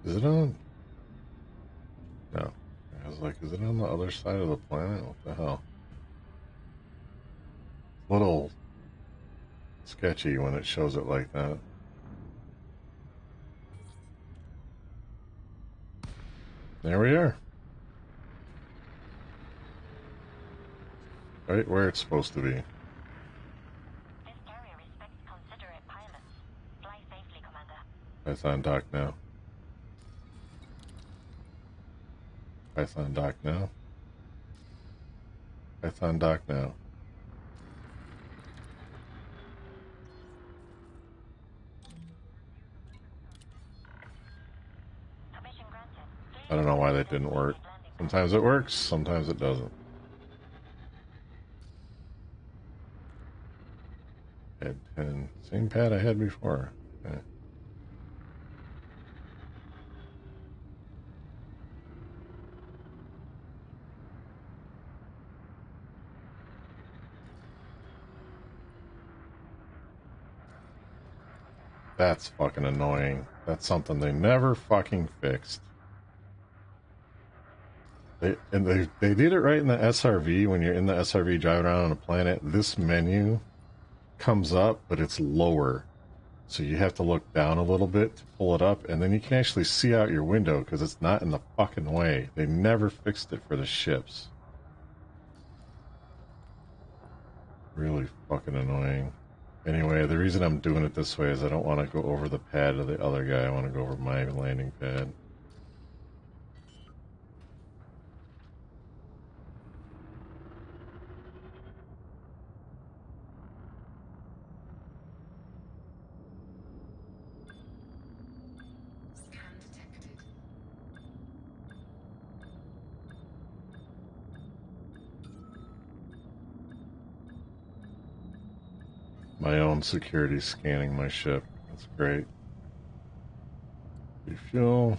Is it on? No. I was like, is it on the other side of the planet? What the hell? Little sketchy when it shows it like that. There we are. Right where it's supposed to be. This carrier respects considerate pilots. Fly safely, Commander. Python dock now. Python dock now. Python dock now. Permission granted. I don't know why that didn't work. Sometimes it works, sometimes it doesn't. Pad 10. Same pad I had before. Okay. That's fucking annoying. That's something they never fucking fixed. They did it right in the SRV. When you're in the SRV driving around on a planet, this menu comes up, but it's lower. So you have to look down a little bit to pull it up, and then you can actually see out your window because it's not in the fucking way. They never fixed it for the ships. Really fucking annoying. Anyway, the reason I'm doing it this way is I don't want to go over the pad of the other guy. I want to go over my landing pad. Scan detected. My own security scanning my ship. That's great. Refuel.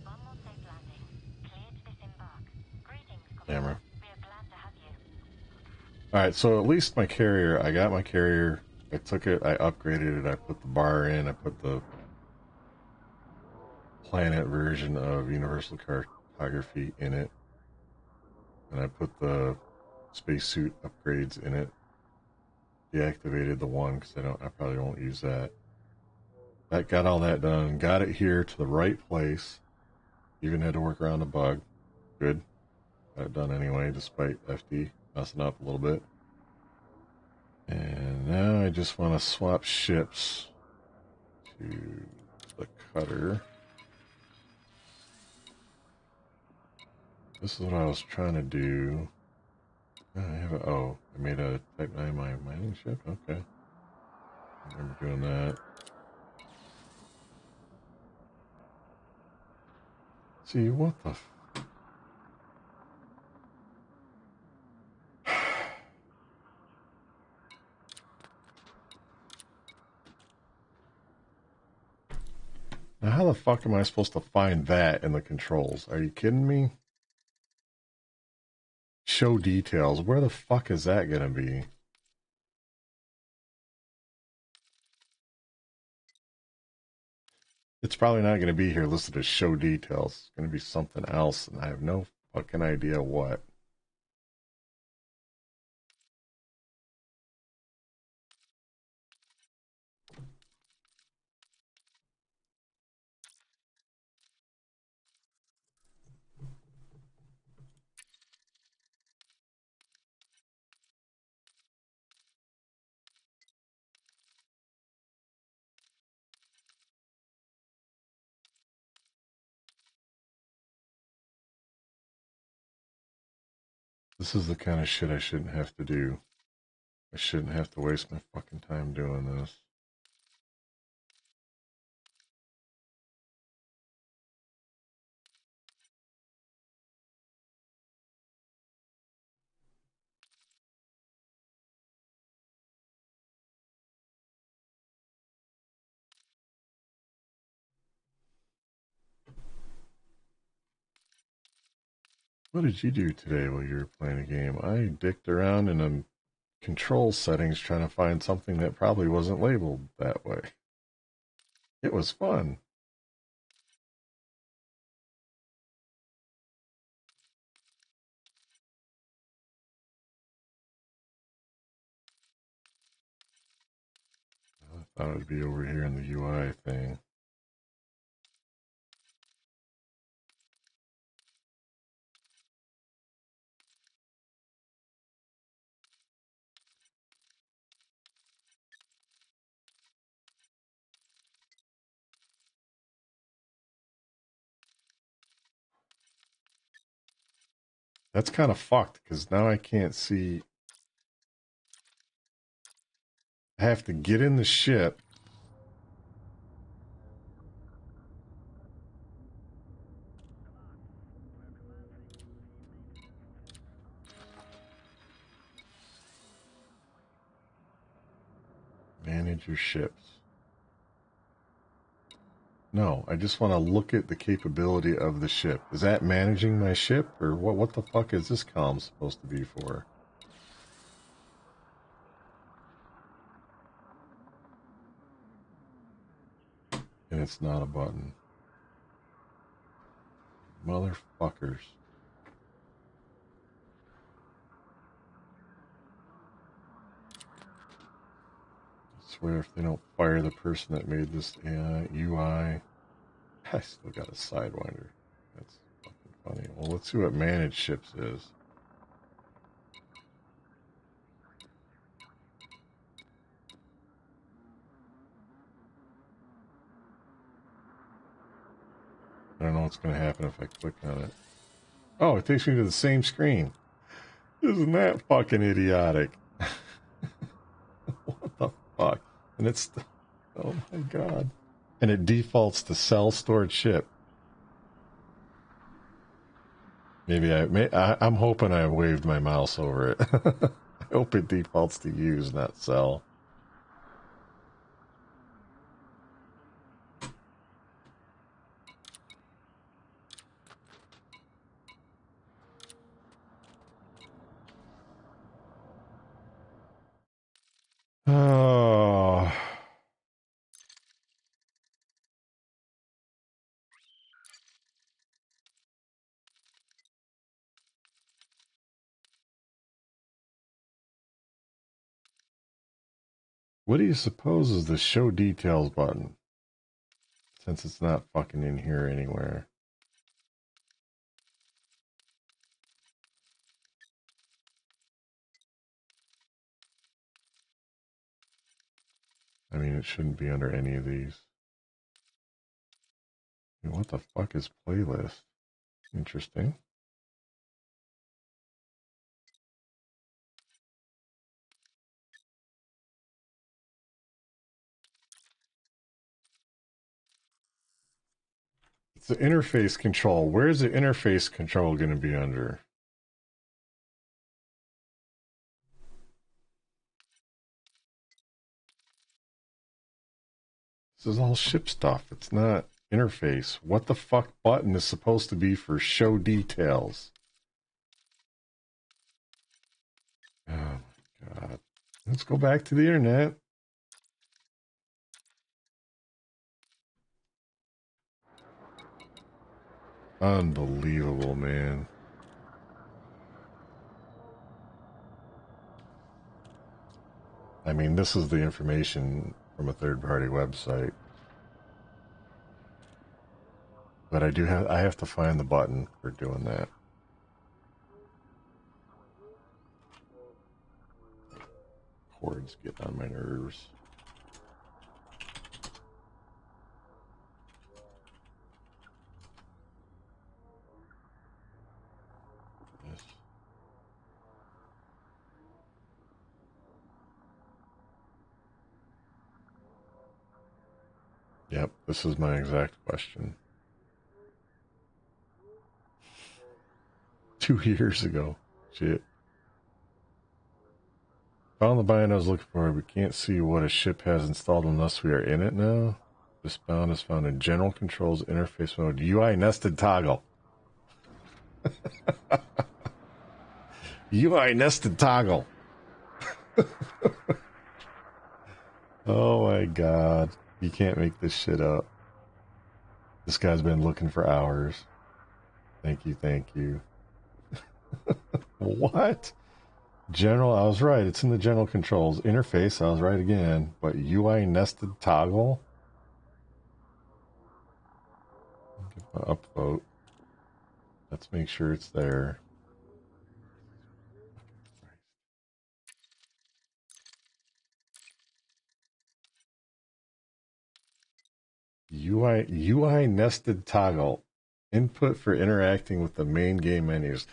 One more safe landing. Clear to disembark. Greetings, Camera. We are glad to have you. Alright, so at least my carrier, I got my carrier. I took it, I upgraded it, I put the bar in, I put the planet version of Universal Cartography in it. And I put the spacesuit upgrades in it. Deactivated the one because I probably won't use that. That got all that done. Got it here to the right place. Even had to work around the bug. Good. Got it done anyway, despite FD messing up a little bit. And now I just want to swap ships to the cutter. This is what I was trying to do. I made a Type 9 my mining ship? Okay. I remember doing that. See, what the Now how the fuck am I supposed to find that in the controls? Are you kidding me? Show details. Where the fuck is that gonna be? It's probably not gonna be here listed as show details. It's gonna be something else, and I have no fucking idea what. This is the kind of shit I shouldn't have to do. I shouldn't have to waste my fucking time doing this. What did you do today while you were playing a game? I dicked around in a control settings trying to find something that probably wasn't labeled that way. It was fun. I thought it would be over here in the UI thing. That's kind of fucked because now I can't see. I have to get in the ship. Manage your ships. No, I just want to look at the capability of the ship. Is that managing my ship? Or what the fuck is this column supposed to be for? And it's not a button. Motherfuckers. I swear if they don't fire the person that made this UI, I still got a Sidewinder. That's fucking funny. Well, let's see what managed ships is. I don't know what's going to happen if I click on it. Oh, it takes me to the same screen. Isn't that fucking idiotic? What the fuck? And it's... Oh my god. And it defaults to cell stored ship. Maybe I'm hoping I waved my mouse over it. I hope it defaults to use, not sell. Oh. What do you suppose is the show details button? Since it's not fucking in here anywhere. I mean, it shouldn't be under any of these. I mean, what the fuck is playlist? Interesting. It's the interface control. Where's the interface control going to be under? This is all ship stuff. It's not interface. What the fuck button is supposed to be for show details? Oh my god. Let's go back to the internet. Unbelievable, man. I mean, this is the information from a third-party website. But I have to find the button for doing that. Cords get on my nerves. Yes. Yep, this is my exact question. 2 years ago. Shit. Found the bind I was looking for, but can't see what a ship has installed unless we are in it now. This bound is found in General Controls Interface Mode. UI Nested Toggle. UI Nested Toggle. Oh my god. You can't make this shit up. This guy's been looking for hours. Thank you, thank you. What? General, I was right. It's in the general controls. Interface, I was right again. But UI nested toggle? Upvote. Let's make sure it's there. UI nested toggle. Input for interacting with the main game menus.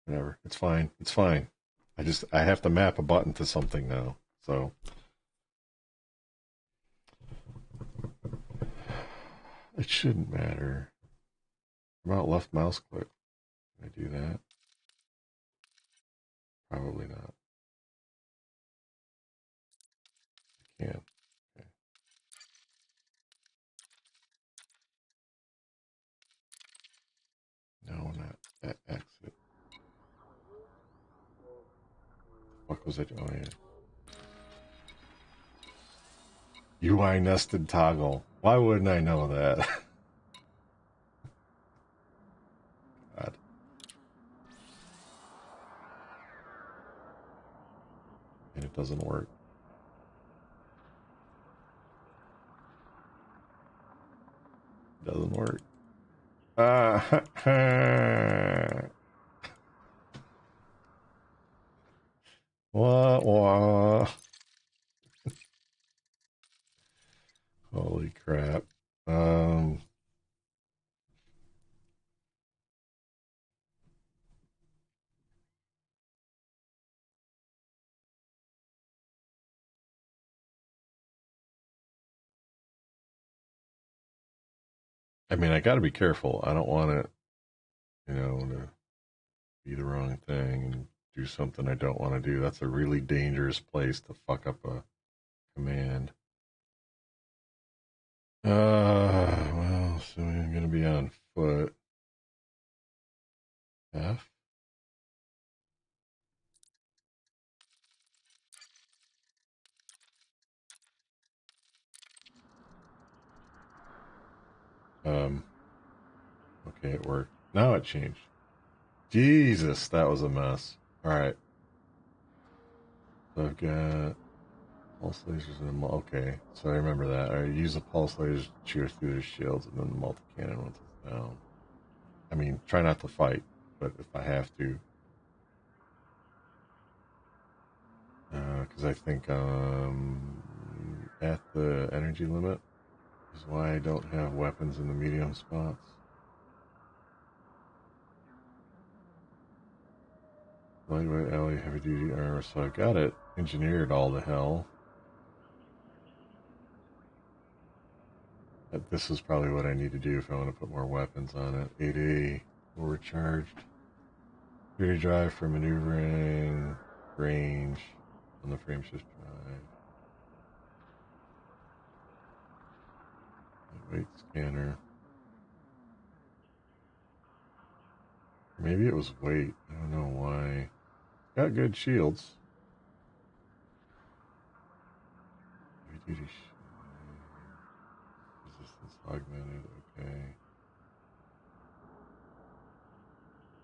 Whatever. It's fine. It's fine. I have to map a button to something now. So it shouldn't matter. About left mouse click. Can I do that? Probably not. I can't. Okay. No, not that exit. What was it? Oh, yeah. UI nested toggle. Why wouldn't I know that? God. And it doesn't work. It doesn't work. Wah. Holy crap. I mean, I got to be careful. I don't want it, to be the wrong thing and do something I don't want to do. That's a really dangerous place to fuck up a command. Well, so I'm going to be on foot. F? Okay, it worked. Now it changed. Jesus, that was a mess. Alright. So I've got pulse lasers and okay. So I remember that. I use the pulse lasers to cheer through their shields and then the multi-cannon once it's down. I mean, try not to fight, but if I have to. Because I think at the energy limit is why I don't have weapons in the medium spots. Lightweight alloy, heavy duty armor, so I got it engineered all to hell. This is probably what I need to do if I want to put more weapons on it. 8A overcharged. Security drive for maneuvering range on the frame shift drive. Lightweight scanner. Maybe it was weight. I don't know why. Got good shields. Heavy duty resistance augmented. Okay.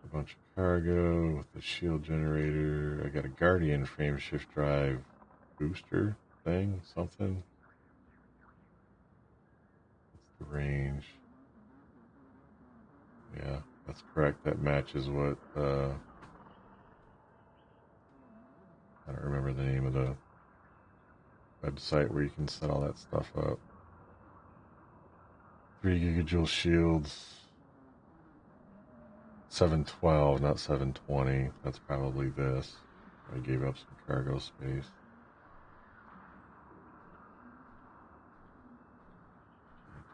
A bunch of cargo with the shield generator. I got a Guardian frame shift drive booster thing. Something. What's the range? Yeah, that's correct. That matches what. I don't remember the name of the website where you can set all that stuff up. 3 gigajoule shields. 712, not 720. That's probably this. I gave up some cargo space.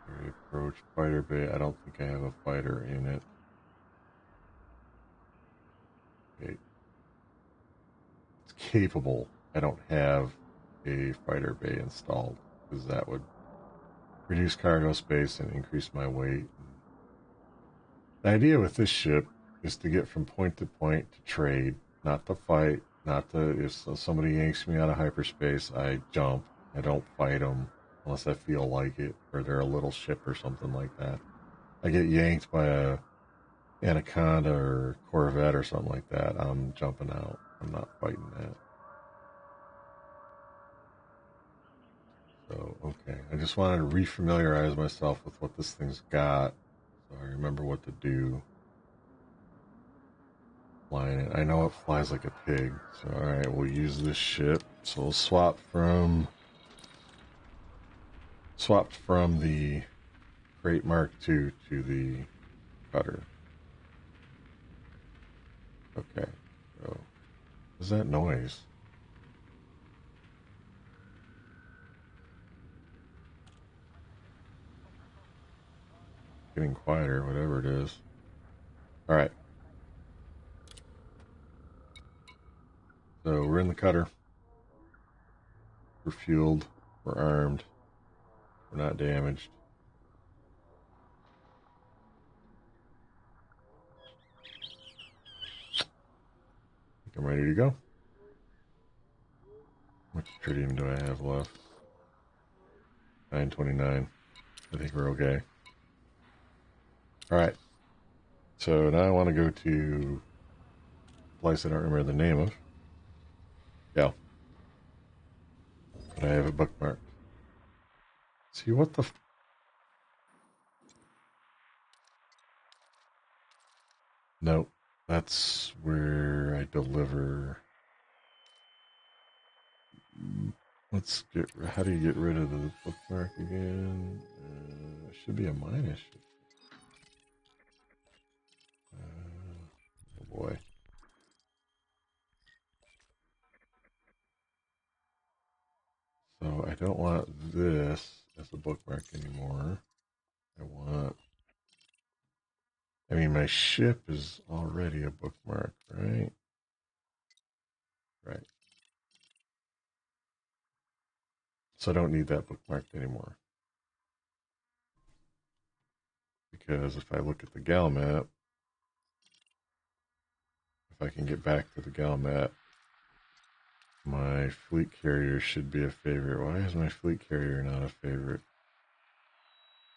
Military approach. Fighter bay. I don't think I have a fighter in it. Okay. Capable. I don't have a fighter bay installed because that would reduce cargo space and increase my weight. The idea with this ship is to get from point to point to trade, not to fight, Not to, if somebody yanks me out of hyperspace, I jump. I don't fight them unless I feel like it, or they're a little ship or something like that. I get yanked by a Anaconda or Corvette or something like that, I'm jumping out. I'm not fighting that. So, okay. I just wanted to refamiliarize myself with what this thing's got, so I remember what to do. Flying it. I know it flies like a pig. So, alright, we'll use this ship. So we'll swap from the Crate Mark II to the cutter. Okay. So, what's that noise? Getting quieter, whatever it is. Alright. So we're in the cutter. We're fueled. We're armed. We're not damaged. I think I'm ready to go. How much tritium do I have left? 929. I think we're okay. Alright. So now I want to go to a place I don't remember the name of. Yeah. But I have it bookmarked. See, what the... Nope. That's where I deliver... Let's get... How do you get rid of the bookmark again? It should be a minus. Oh boy. So I don't want this as a bookmark anymore. I want... I mean, my ship is already a bookmark, right? Right. So I don't need that bookmarked anymore. Because if I look at the gal map, if I can get back to the gal map, my fleet carrier should be a favorite. Why is my fleet carrier not a favorite?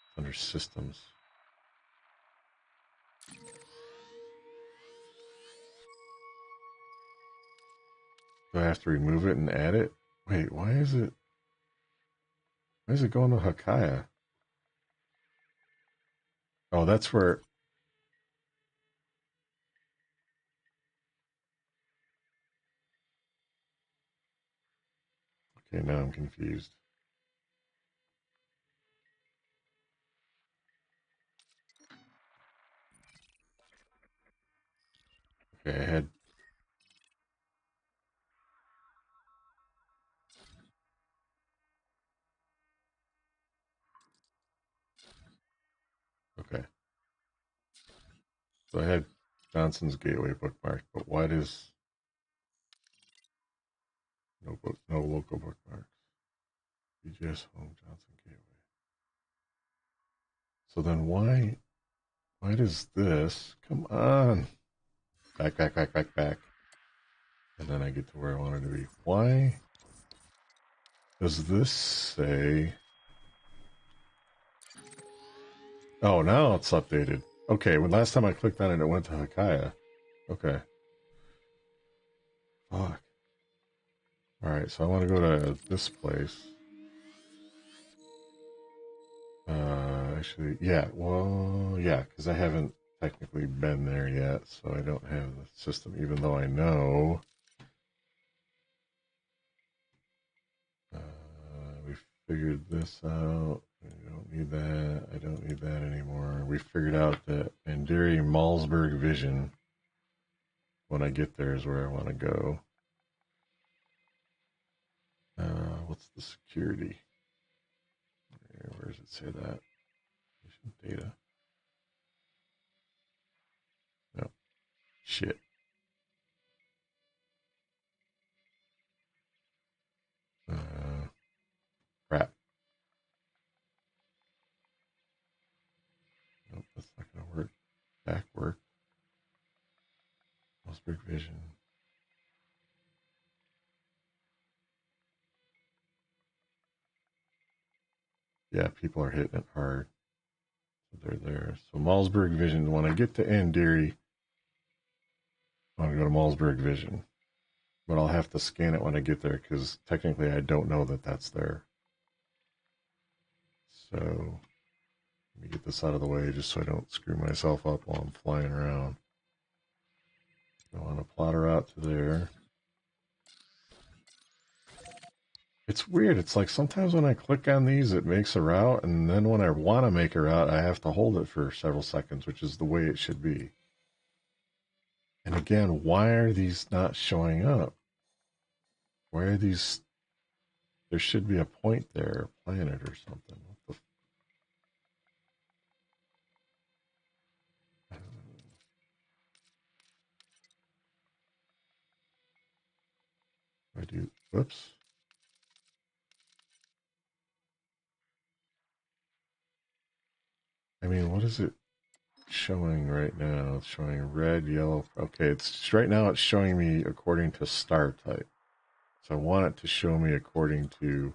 It's under systems. Do I have to remove it and add it? Wait, why is it going to Hakaya? Oh, that's where... Okay, now I'm confused. Okay, I had... Okay. So I had Johnson's Gateway bookmarked, but why does... No local bookmarks. BGS Home, Johnson Gateway. So then why does this... Come on! Back. And then I get to where I wanted to be. Why does this say... Oh, now it's updated. Okay, when last time I clicked on it, it went to Hakaya. Okay. Fuck. Alright, so I want to go to this place. Actually, yeah, well, yeah, because I haven't technically been there yet, so I don't have the system, even though I know. We figured this out. I don't need that. I don't need that anymore. We figured out that Mandiri Malsberg Vision, when I get there, is where I want to go. What's the security? Where does it say that? Mission data. No. Shit. Crap. Nope, that's not going to work. Back work. Malsberg Vision. Yeah, people are hitting it hard. So they're there. So Malmsberg Vision. When I get to Andiri, I'm going to go to Malmsberg Vision. But I'll have to scan it when I get there because technically I don't know that that's there. So let me get this out of the way just so I don't screw myself up while I'm flying around. I want to plot her out to there. It's weird. It's like sometimes when I click on these, it makes a route, and then when I want to make a route, I have to hold it for several seconds, which is the way it should be. And again, why are these not showing up? Why are these? There should be a point there, a planet or something. What the? I do. Whoops. I mean, what is it showing right now? It's showing red, yellow. Okay, it's right now. It's showing me according to star type. So I want it to show me according to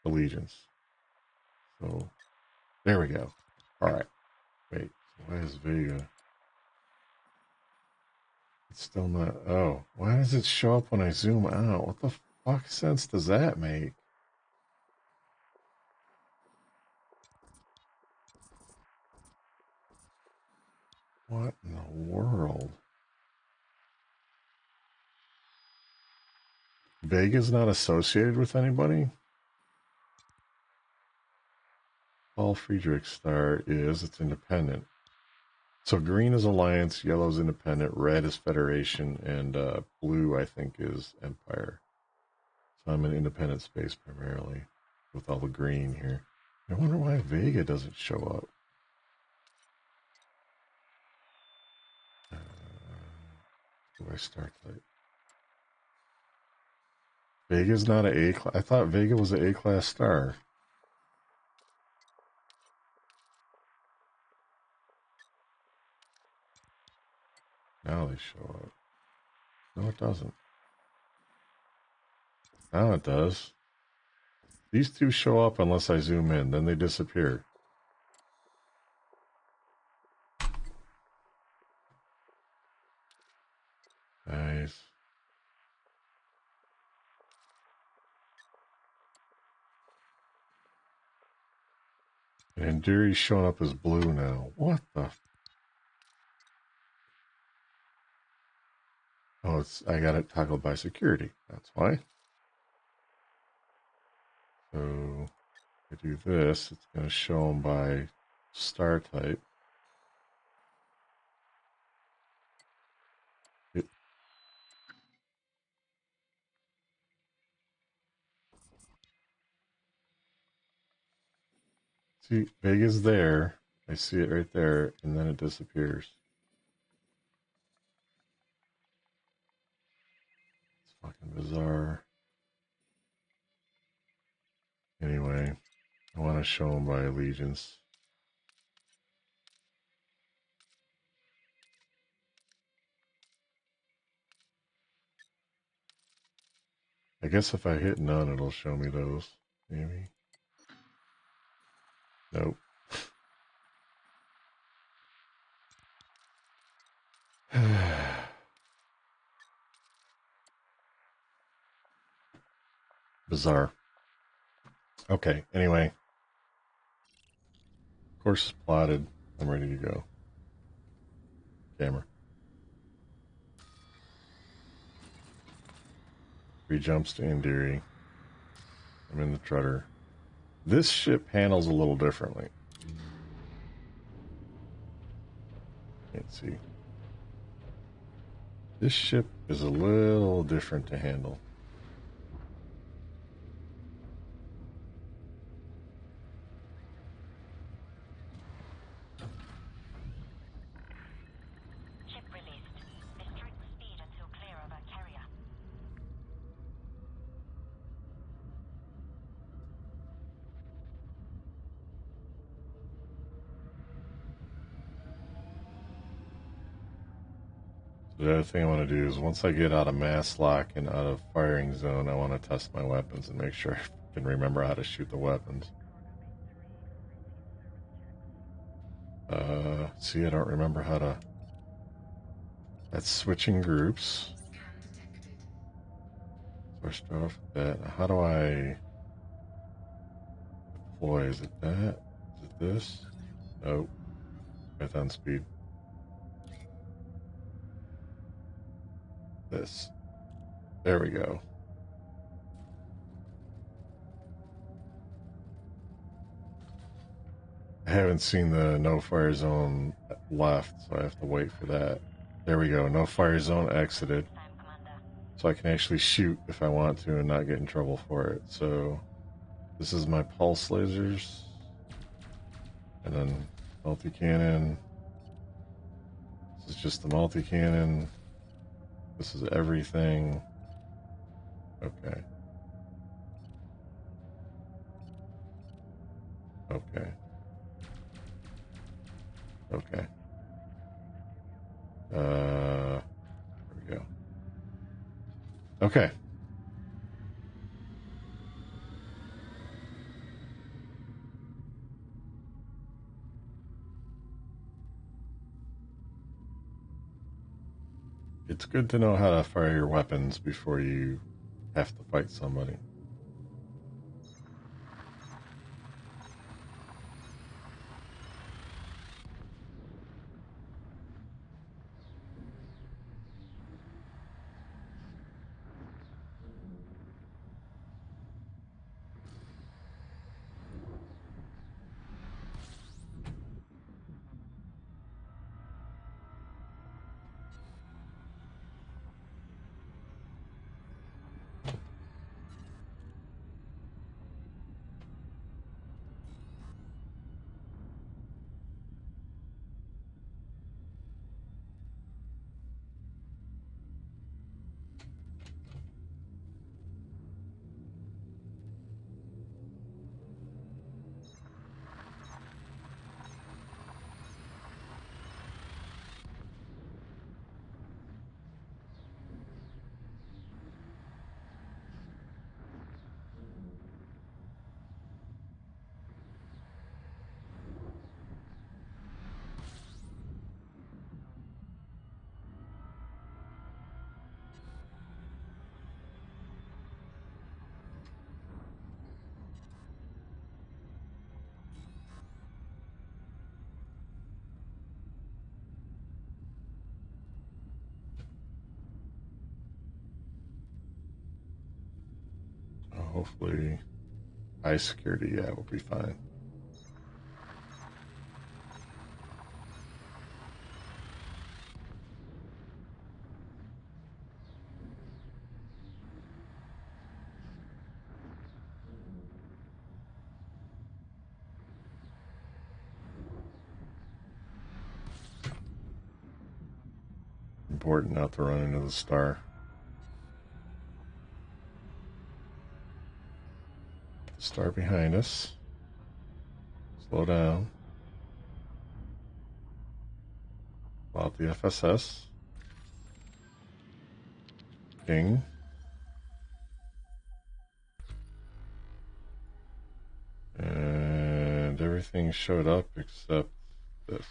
allegiance. So there we go. All right. Wait. So why is Vega? It's still not. Oh, why does it show up when I zoom out? What the fuck sense does that make? What in the world? Vega's not associated with anybody? Paul Friedrich star is. It's independent. So green is Alliance, yellow is Independent, red is Federation, and blue, I think, is Empire. So I'm in independent space primarily with all the green here. I wonder why Vega doesn't show up. Do I start type? Vega's not an A class. I thought Vega was an A class star. Now they show up. No, it doesn't. Now it does. These two show up unless I zoom in, then they disappear. Nice. And Andiri's showing up as blue now. What the? Oh, I got it toggled by security. That's why. So if I do this, it's going to show them by star type. See, Vega's there. I see it right there, and then it disappears. It's fucking bizarre. Anyway, I want to show them by allegiance. I guess if I hit none, it'll show me those. Maybe. Nope. Bizarre. Okay, anyway. Course is plotted. I'm ready to go. Camera. 3 jumps to Andiri. I'm in the Trutter. This ship handles a little differently. Can't see. This ship is a little different to handle. Ship released. Restrict speed until clear of our carrier. The other thing I want to do is once I get out of mass lock and out of firing zone, I want to test my weapons and make sure I can remember how to shoot the weapons. See, I don't remember how to... That's switching groups. So I start off with that. How do I deploy? Is it that? Is it this? Nope. Python speed. This. There we go. I haven't seen the no fire zone left, so I have to wait for that. There we go. No fire zone exited. So I can actually shoot if I want to and not get in trouble for it. So this is my pulse lasers. And then multi-cannon. This is just the multi-cannon. This is everything. Okay. Okay. Okay. There we go. Okay. It's good to know how to fire your weapons before you have to fight somebody. Hopefully, high security, yeah, will be fine. Important not to run into the star. The star behind us. Slow down. Pull out the FSS. Ping. And everything showed up except this.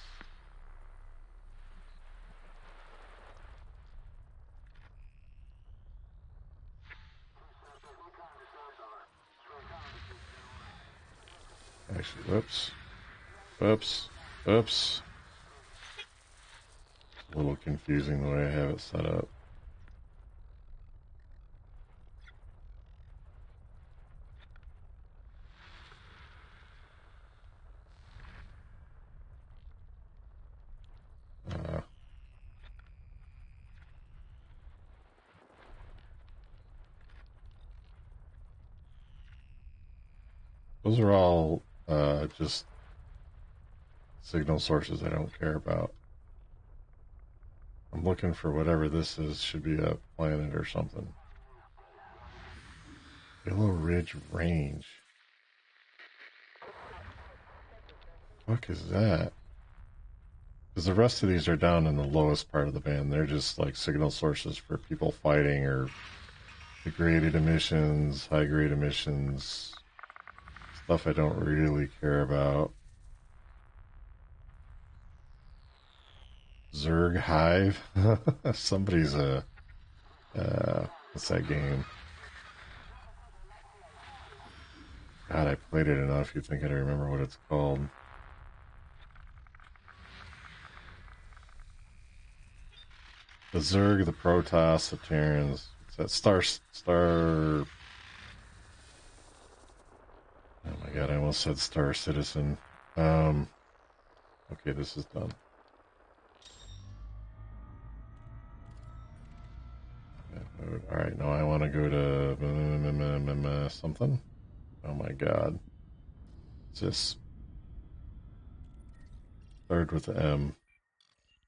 Actually, whoops. Whoops. Whoops. It's a little confusing the way I have it set up. Those are all just signal sources I don't care about. I'm looking for whatever this is. Should be a planet or something. Willow Ridge Range. What is that? Because the rest of these are down in the lowest part of the band. They're just like signal sources for people fighting or degraded emissions, high-grade emissions, stuff I don't really care about. Zerg Hive? Somebody's what's that game? God, I played it enough, you'd think I'd remember what it's called. The Zerg, the Protoss, the Terrans. It's that Star... Oh my god, I almost said Star Citizen. Okay, this is done. Alright, now I want to go to... something? Oh my god. It's this. Third with the M.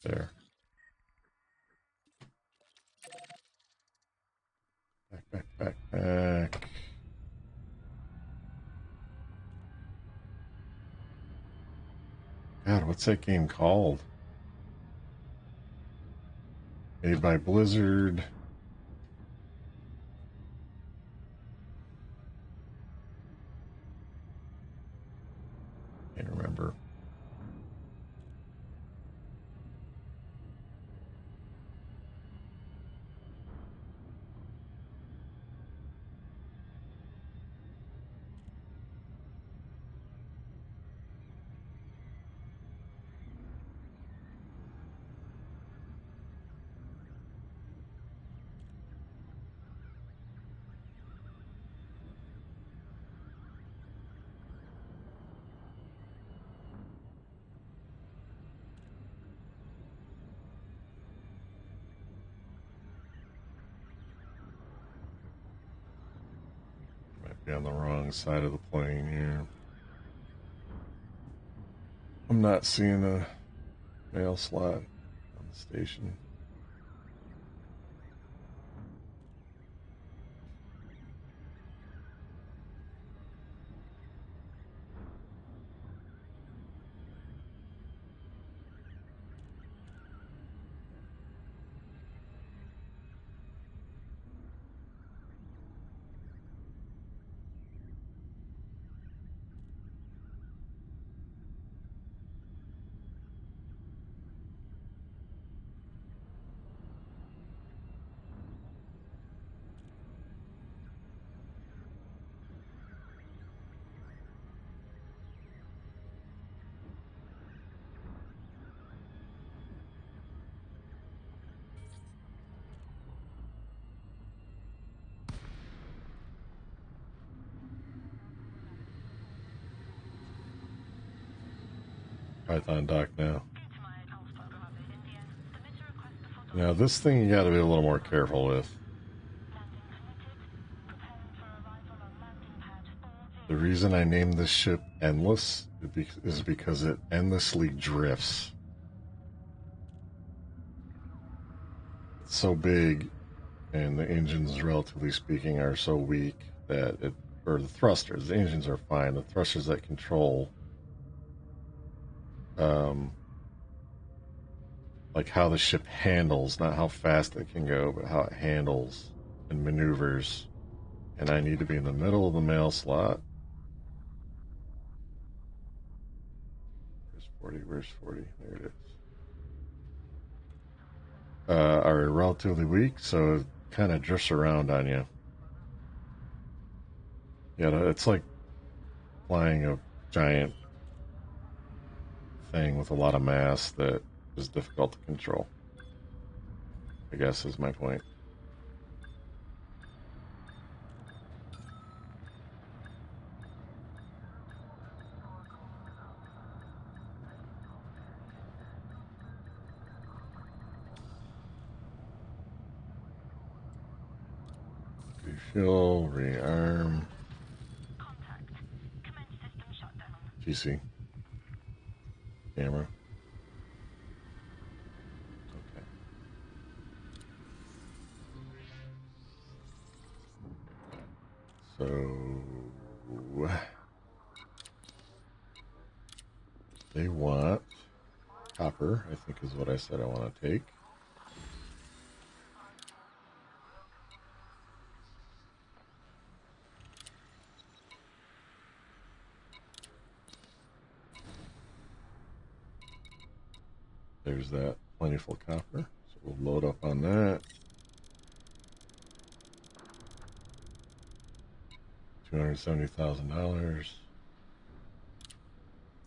There. Back. God, what's that game called? Made by Blizzard. Can't remember. On the wrong side of the plane here. I'm not seeing a mail slot on the station. Python dock now. Now this thing you gotta be a little more careful with. The reason I named this ship Endless is because it endlessly drifts. It's so big, and the engines, relatively speaking, are so weak that it, or the thrusters, the engines are fine, the thrusters that control like how the ship handles, not how fast it can go, but how it handles and maneuvers. And I need to be in the middle of the mail slot. Where's 40? There it is. Are relatively weak, so it kind of drifts around on you. Yeah, it's like flying a giant thing with a lot of mass that is difficult to control, I guess is my point. Refuel, rearm. GC. Camera. Okay. So they want copper, I think is what I said I want to take. There's that plentiful copper. So we'll load up on that. $270,000.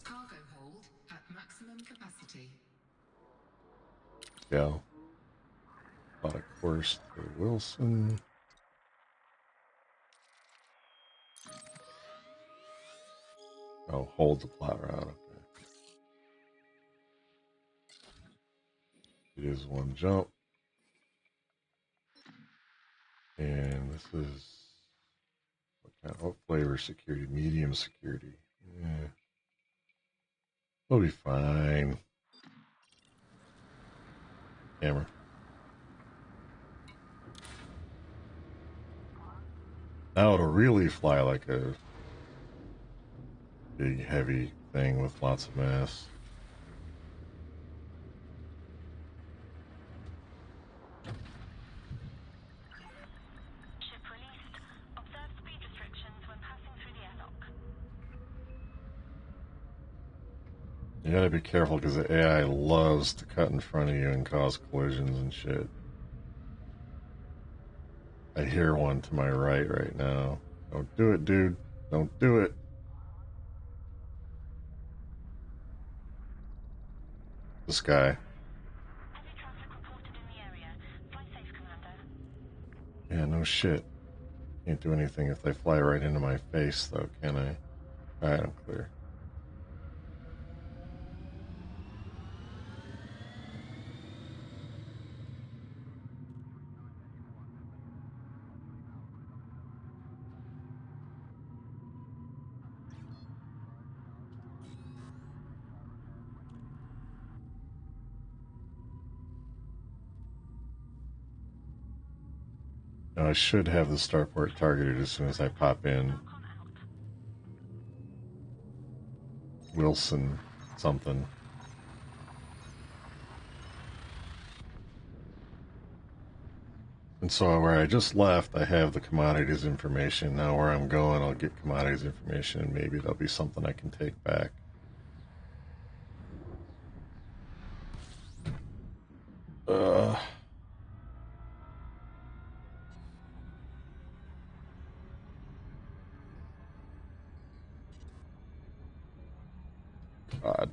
Cargo hold at maximum capacity. Yeah. Bought a course for Wilson. Oh, hold the plot route. Okay. It is one jump. And this is what flavor security? Medium security. Yeah. We'll be fine. Camera. Now it'll really fly like a big heavy thing with lots of mass. Ship released. Observe speed restrictions when passing through the airlock. You gotta be careful because the AI loves to cut in front of you and cause collisions and shit. I hear one to my right now. Don't do it, dude. Don't do it. This guy. Heavy traffic reported in the area. Fly safe, Commander. Yeah, no shit. Can't do anything if they fly right into my face, though, can I? Alright, I'm clear. Now, I should have the starport targeted as soon as I pop in. Wilson something. And so where I just left, I have the commodities information. Now where I'm going, I'll get commodities information, and maybe there'll be something I can take back. God.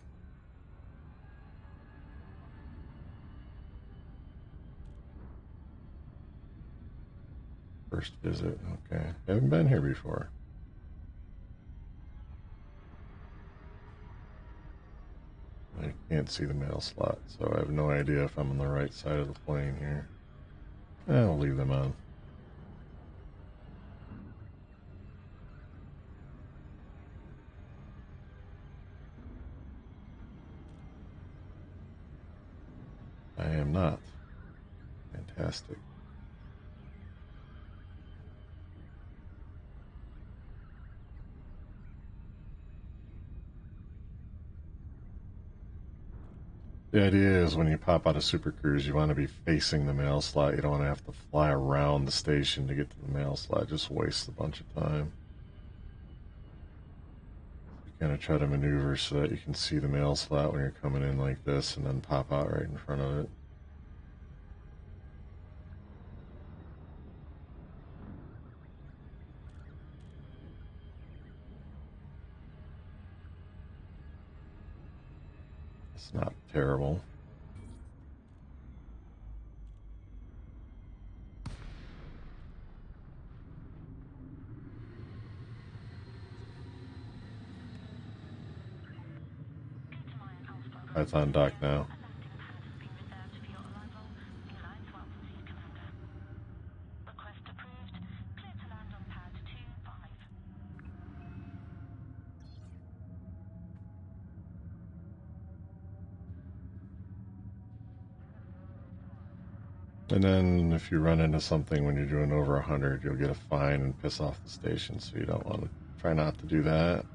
First visit, okay. Haven't been here before. I can't see the mail slot, so I have no idea if I'm on the right side of the plane here. I'll leave them on. I am not. Fantastic. The idea is when you pop out of Super Cruise, you want to be facing the mail slot. You don't want to have to fly around the station to get to the mail slot. Just waste a bunch of time. You kind of try to maneuver so that you can see the mail slot when you're coming in like this and then pop out right in front of it. It's not terrible. It's on dock now. And then if you run into something when you're doing over 100, you'll get a fine and piss off the station, so you don't want to try not to do that.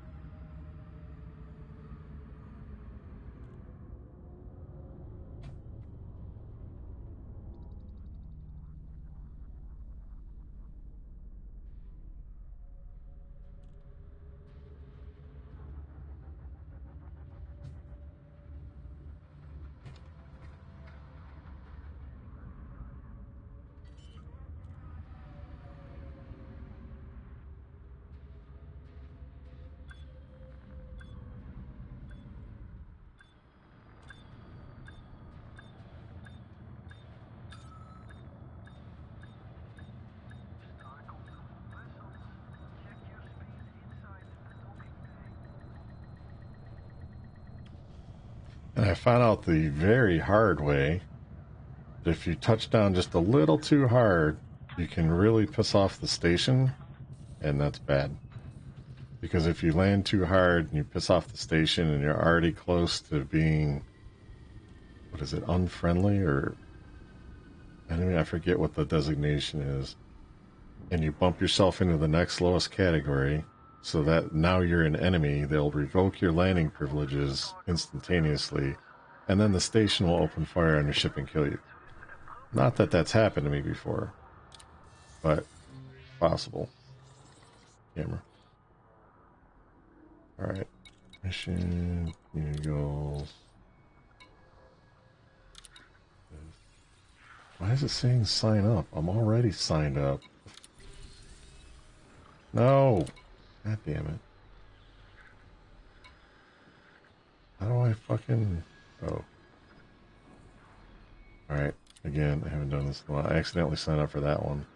And I found out the very hard way that if you touch down just a little too hard, you can really piss off the station, and that's bad. Because if you land too hard and you piss off the station and you're already close to being, what is it, unfriendly or enemy? I forget what the designation is. And you bump yourself into the next lowest category so that now you're an enemy, they'll revoke your landing privileges instantaneously, and then the station will open fire on your ship and kill you. Not that that's happened to me before, but possible. Camera. Alright. Mission, community goals. Why is it saying sign up? I'm already signed up. No! God damn it. How do I fucking... Oh. Alright. Again, I haven't done this in a while. I accidentally signed up for that one.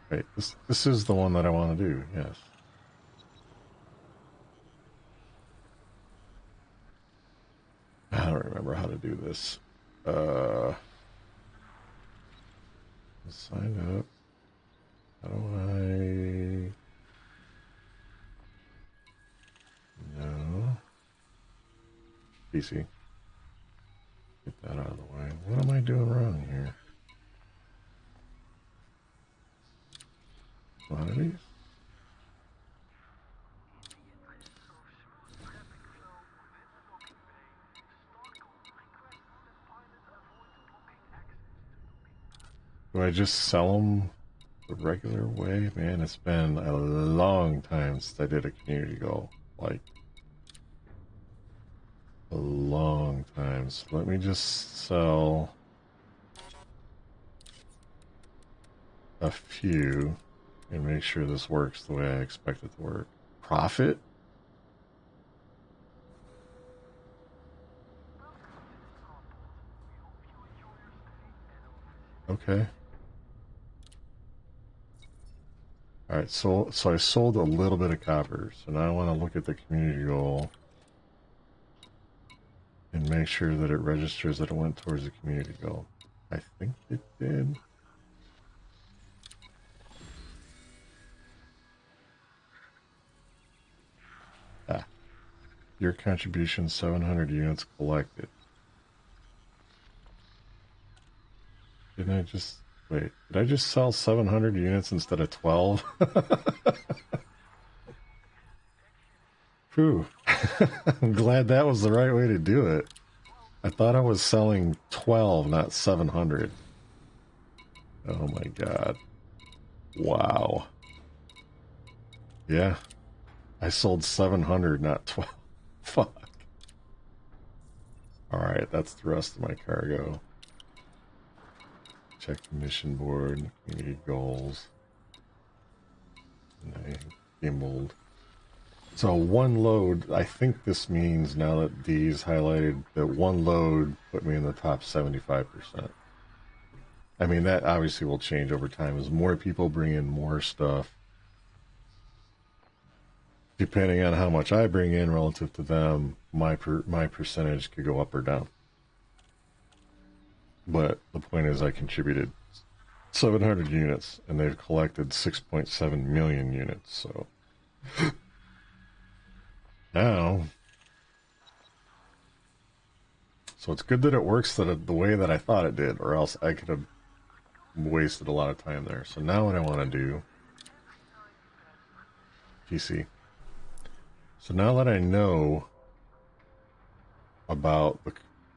Wait, this is the one that I want to do, yes. I don't remember how to do this. Sign up. How do I... No. PC. Get that out of the way. What am I doing wrong here? Quantities? Do I just sell them the regular way? Man, it's been a long time since I did a community goal. Like, a long time. So let me just sell a few and make sure this works the way I expect it to work. Profit? Okay. Alright, so I sold a little bit of copper. So now I want to look at the community goal and make sure that it registers that it went towards the community goal. I think it did. Ah. Your contribution, 700 units collected. Didn't I just... Wait, did I just sell 700 units instead of 12? Phew. I'm glad that was the right way to do it. I thought I was selling 12, not 700. Oh my god. Wow. Yeah. I sold 700, not 12. Fuck. Alright, that's the rest of my cargo. Check the mission board, community goals. And I gimbaled. So one load, I think this means now that D's highlighted, that one load put me in the top 75%. I mean, that obviously will change over time as more people bring in more stuff. Depending on how much I bring in relative to them, my percentage could go up or down. But the point is I contributed 700 units, and they've collected 6.7 million units, so... Now... So it's good that it works the way that I thought it did, or else I could have wasted a lot of time there. So now what I want to do... PC. So now that I know about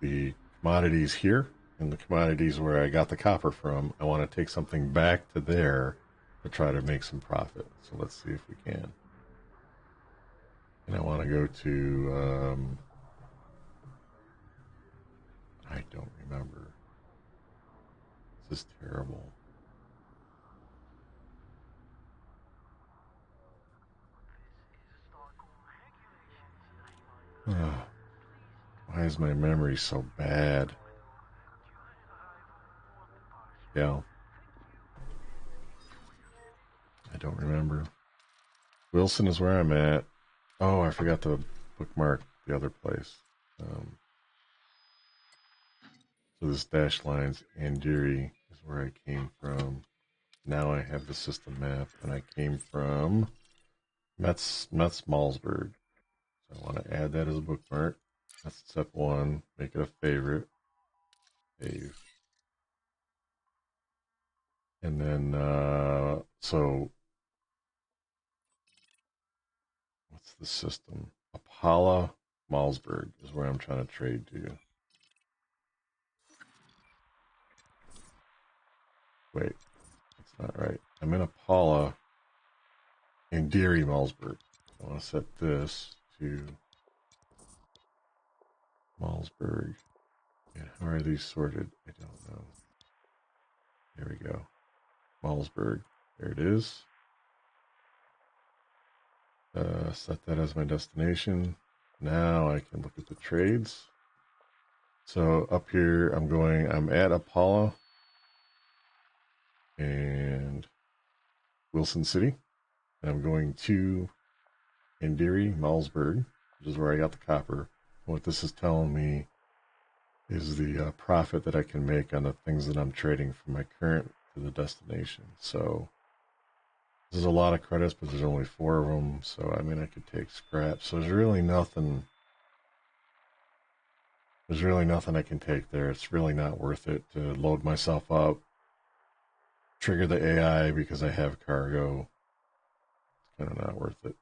the commodities here, and the commodities where I got the copper from, I want to take something back to there to try to make some profit. So let's see if we can. And I want to go to, I don't remember. This is terrible. Why is my memory so bad? Yeah. I don't remember. Wilson is where I'm at. Oh, I forgot to bookmark the other place. So this dash lines Andiri is where I came from. Now I have the system map, and I came from Metz Malsberg. So I want to add that as a bookmark. That's step one. Make it a favorite. Save. And then, so what's the system? Apollo Malsberg is where I'm trying to trade to. Wait, that's not right. I'm in Apollo in Deary Malsberg. I want to set this to Malsberg. Yeah, how are these sorted? I don't know. There we go. Malsberg. There it is. Set that as my destination. Now I can look at the trades. So up here, I'm at Apollo and Wilson City. And I'm going to Andiri, Malsberg, which is where I got the copper. What this is telling me is the profit that I can make on the things that I'm trading from my current to the destination. So there's a lot of credits, but there's only 4 of them. So, I mean, I could take scraps. So there's really nothing I can take there. It's really not worth it to load myself up, trigger the AI because I have cargo. It's kind of not worth it.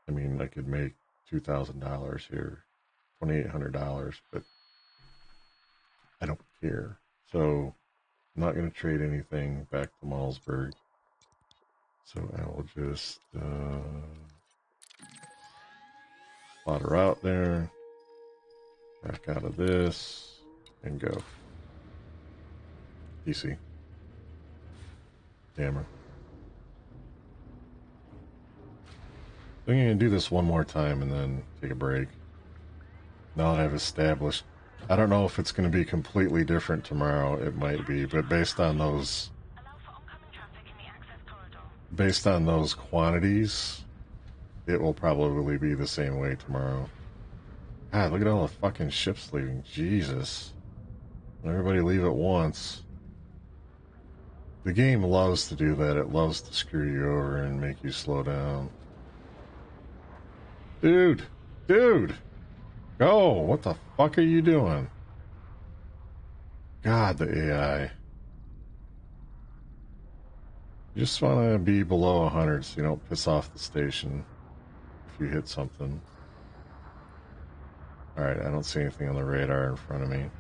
I mean, I could make $2,000 here, $2,800, but I don't care. So I'm not going to trade anything back to Malsberg. So I will just plot her out there, back out of this, and go. PC. Dammer. I'm going to do this one more time and then take a break. Now that I've established, I don't know if it's going to be completely different tomorrow. It might be, but based on those quantities, it will probably be the same way tomorrow. God, look at all the fucking ships leaving. Jesus. Everybody leave at once. The game loves to do that. It loves to screw you over and make you slow down. Dude! Go! What the fuck are you doing? God, the AI. You just want to be below 100 so you don't piss off the station if you hit something. Alright, I don't see anything on the radar in front of me.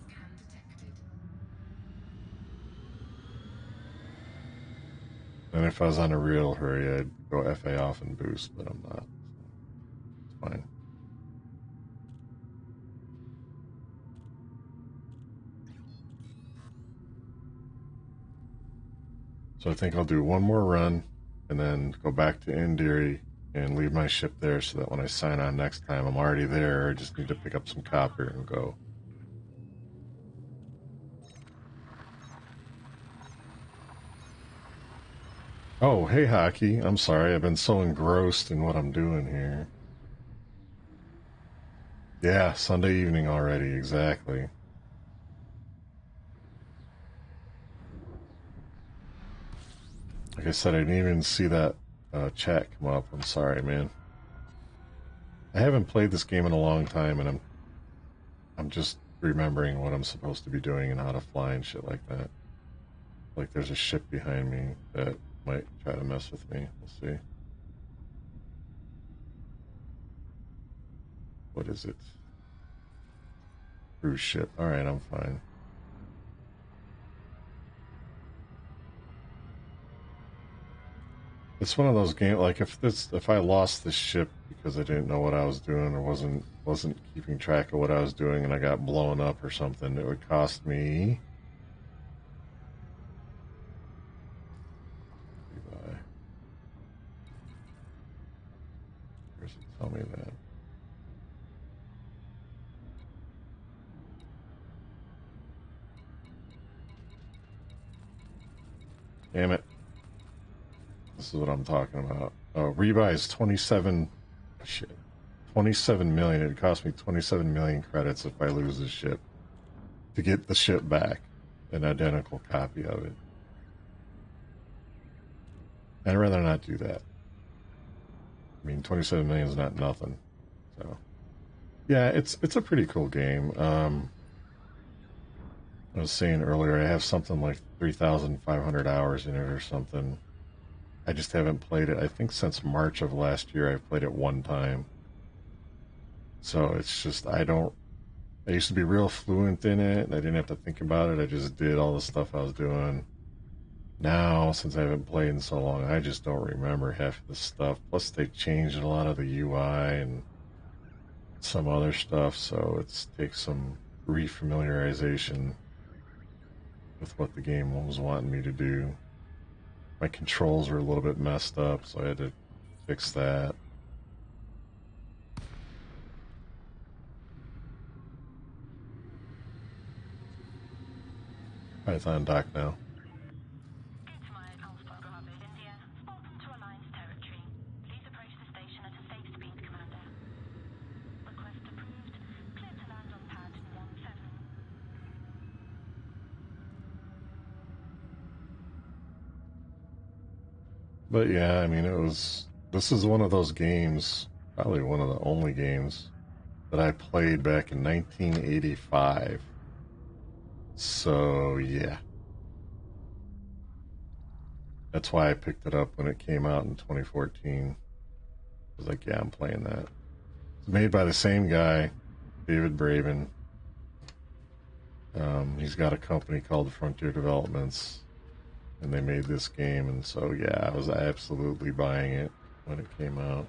Scan detected. And if I was on a real hurry, I'd go FA off and boost, but I'm not. It's fine. So I think I'll do one more run and then go back to Andiri and leave my ship there so that when I sign on next time, I'm already there. I just need to pick up some copper and go. Oh, hey, Hockey. I'm sorry. I've been so engrossed in what I'm doing here. Yeah, Sunday evening already. Exactly. Like I said, I didn't even see that chat come up. I'm sorry, man. I haven't played this game in a long time, and I'm just remembering what I'm supposed to be doing and how to fly and shit like that. Like there's a ship behind me that might try to mess with me. We'll see. What is it? Cruise ship. Alright, I'm fine. It's one of those games, like if I lost this ship because I didn't know what I was doing or wasn't keeping track of what I was doing and I got blown up or something, it would cost me. Where's it tell me that? Damn it. This is what I'm talking about. Oh, rebuy is 27. Shit. 27 million. It cost me 27 million credits if I lose the ship to get the ship back, an identical copy of it. I'd rather not do that. I mean, 27 million is not nothing. So, yeah, it's a pretty cool game. I was saying earlier, I have something like 3,500 hours in it or something. I just haven't played it. I think since March of last year, I've played it one time. So it's just, I used to be real fluent in it, and I didn't have to think about it. I just did all the stuff I was doing. Now, since I haven't played in so long, I just don't remember half of the stuff. Plus, they changed a lot of the UI and some other stuff, so it takes some refamiliarization with what the game was wanting me to do. My controls were a little bit messed up, so I had to fix that. Python dock now. Gutmire Alpha Bravo India. Welcome to Alliance territory. Please approach the station at a safe speed, Commander. Request approved. Clear to land on pad 17. But yeah, I mean, this is one of those games, probably one of the only games that I played back in 1985. So yeah. That's why I picked it up when it came out in 2014. I was like, yeah, I'm playing that. It's made by the same guy, David Braben. He's got a company called Frontier Developments, and they made this game, and so yeah, I was absolutely buying it when it came out.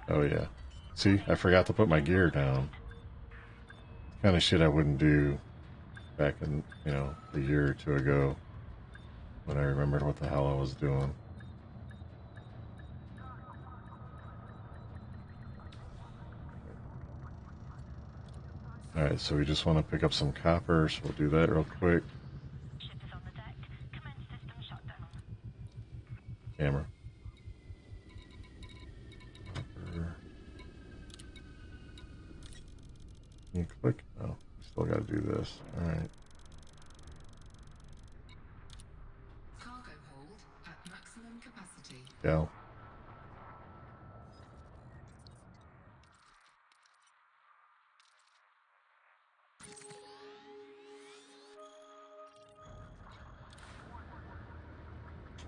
Oh yeah. See, I forgot to put my gear down. Kind of shit I wouldn't do back in, a year or two ago when I remembered what the hell I was doing. Alright, so we just want to pick up some copper, so we'll do that real quick. Ship is on the deck. Commence system shutdown. Camera. Copper. Can you click? Oh, still got to do this. Alright. Cargo hold at maximum capacity. Go.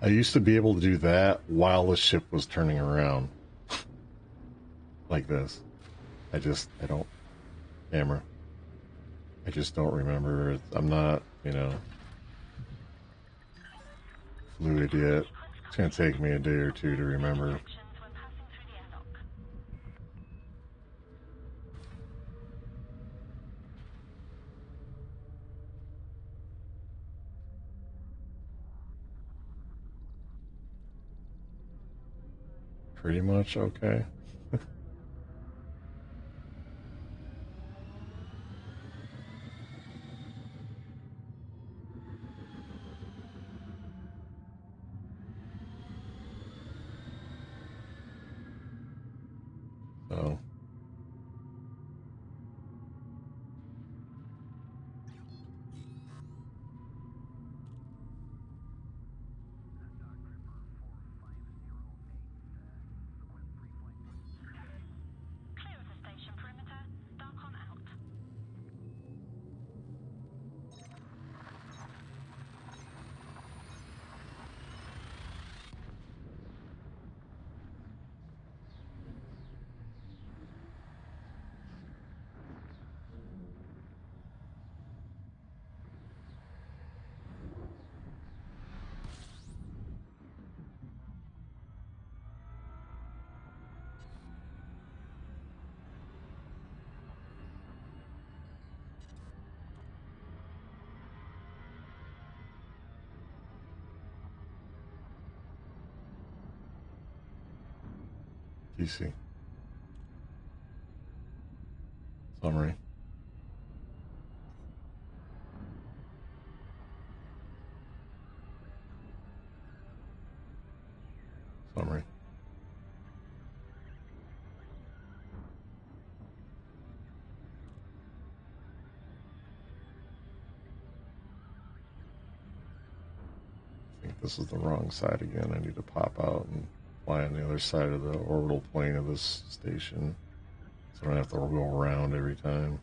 I used to be able to do that while the ship was turning around. Like this. I don't... Camera. I just don't remember. I'm not, fluid yet. It's going to take me a day or two to remember. We're passing through the airlock. Pretty much okay. So... Clear of the station perimeter. Darkon out. DC. Summary. Summary. this is the wrong side again. I need to pop out and fly on the other side of the orbital plane of this station, so I don't have to go around every time.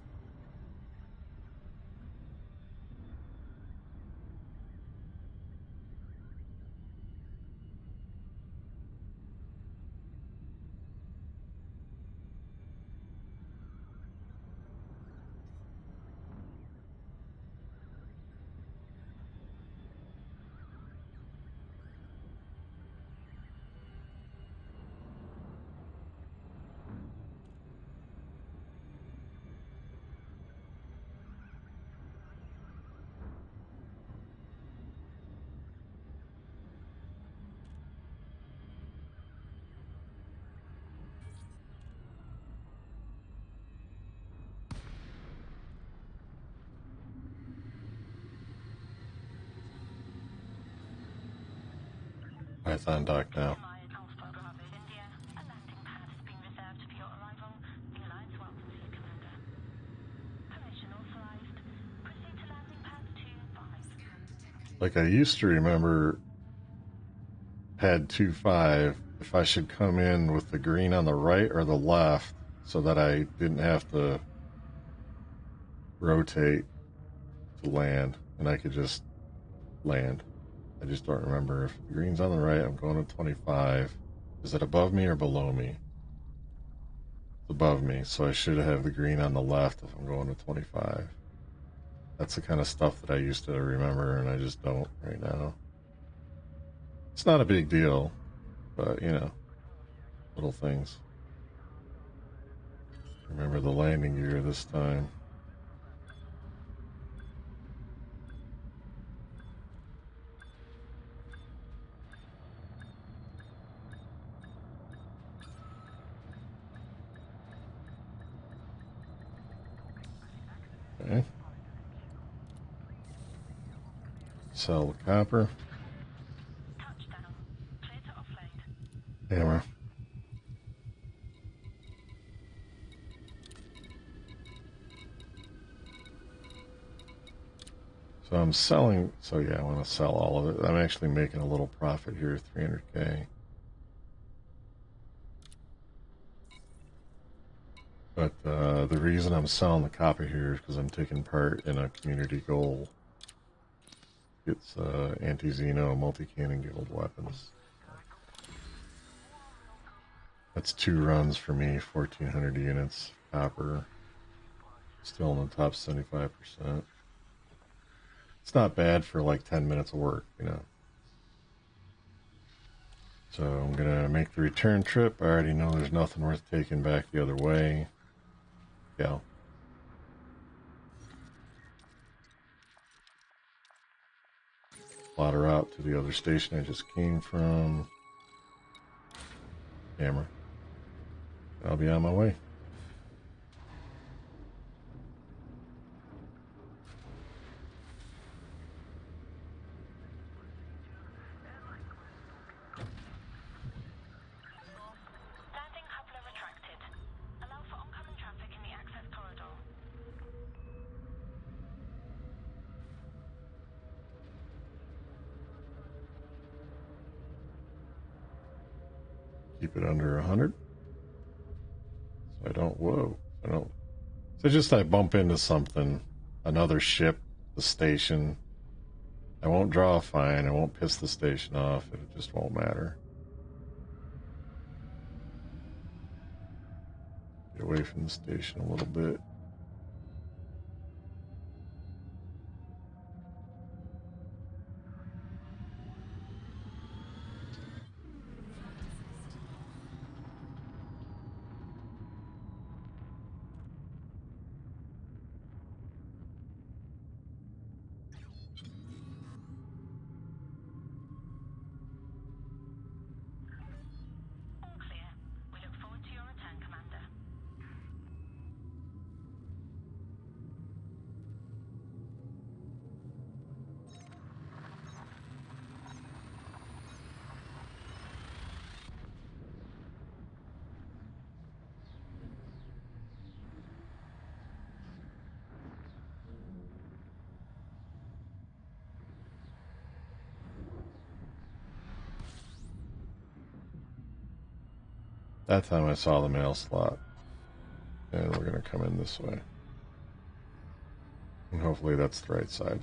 Python dock now. Mayan Alpha Bravo India, a landing pad has been reserved for your arrival. The Alliance welcomes you, Commander. Permission authorized. Proceed to landing pad 2-5. Like, I used to remember pad 2-5, if I should come in with the green on the right or the left so that I didn't have to rotate to land and I could just land. I just don't remember. If the green's on the right, I'm going to 25. Is it above me or below me? It's above me, so I should have the green on the left if I'm going to 25. That's the kind of stuff that I used to remember, and I just don't right now. It's not a big deal, but, you know, little things. Remember the landing gear this time. Okay. Sell the copper. Touchdown. Clear to offload. Hammer. So I'm selling, so yeah, I want to sell all of it. I'm actually making a little profit here, 300K. But the reason I'm selling the copper here is because I'm taking part in a community goal. It's anti-Xeno multi-cannon guild weapons. That's 2 runs for me, 1,400 units, copper. Still in the top 75%. It's not bad for like 10 minutes of work, you know. So I'm gonna make the return trip. I already know there's nothing worth taking back the other way. Yeah. Plot her out to the other station I just came from. Hammer. I'll be on my way. Landing coupler retracted. Allow for oncoming traffic in the access corridor. Keep it under 100. So I don't, whoa, I don't. So just I bump into something, another ship, the station. I won't draw a fine, I won't piss the station off, it just won't matter. Get away from the station a little bit. All clear. We look forward to your return, Commander. That time I saw the mail slot. And we're going to come in this way. And hopefully that's the right side.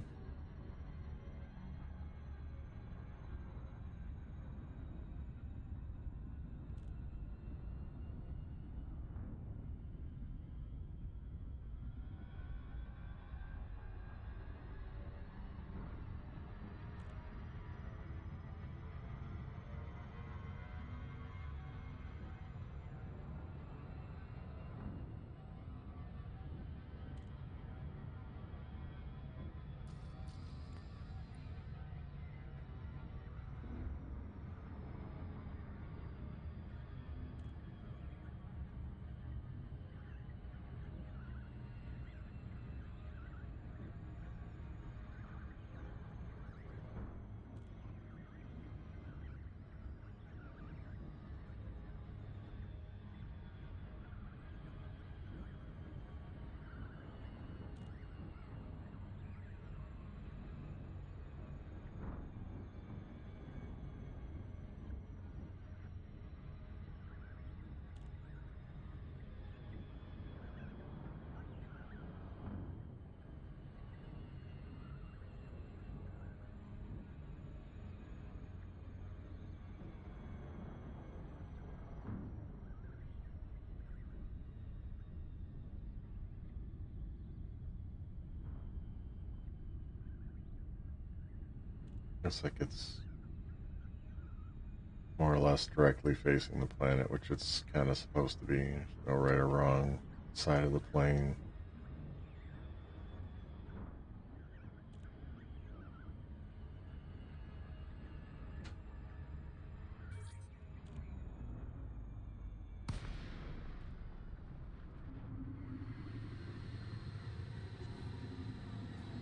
Looks like it's more or less directly facing the planet, which it's kind of supposed to be. No right or wrong side of the plane.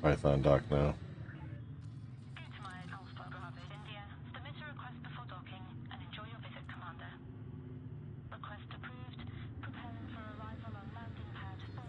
Python dock now. Gutamaid Alpha Bravo India. Submit a request before docking and enjoy your visit, Commander. Request approved. Preparing for arrival on landing pad 40.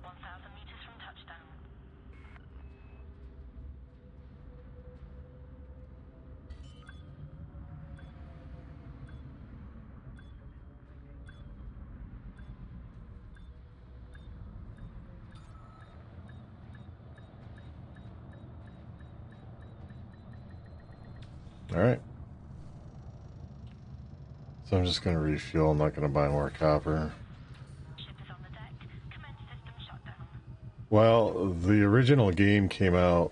1,000 meters from touchdown. Alright. So I'm just going to refuel. I'm not going to buy more copper. Ship is on the deck. Commence system shutdown. Well, the original game came out.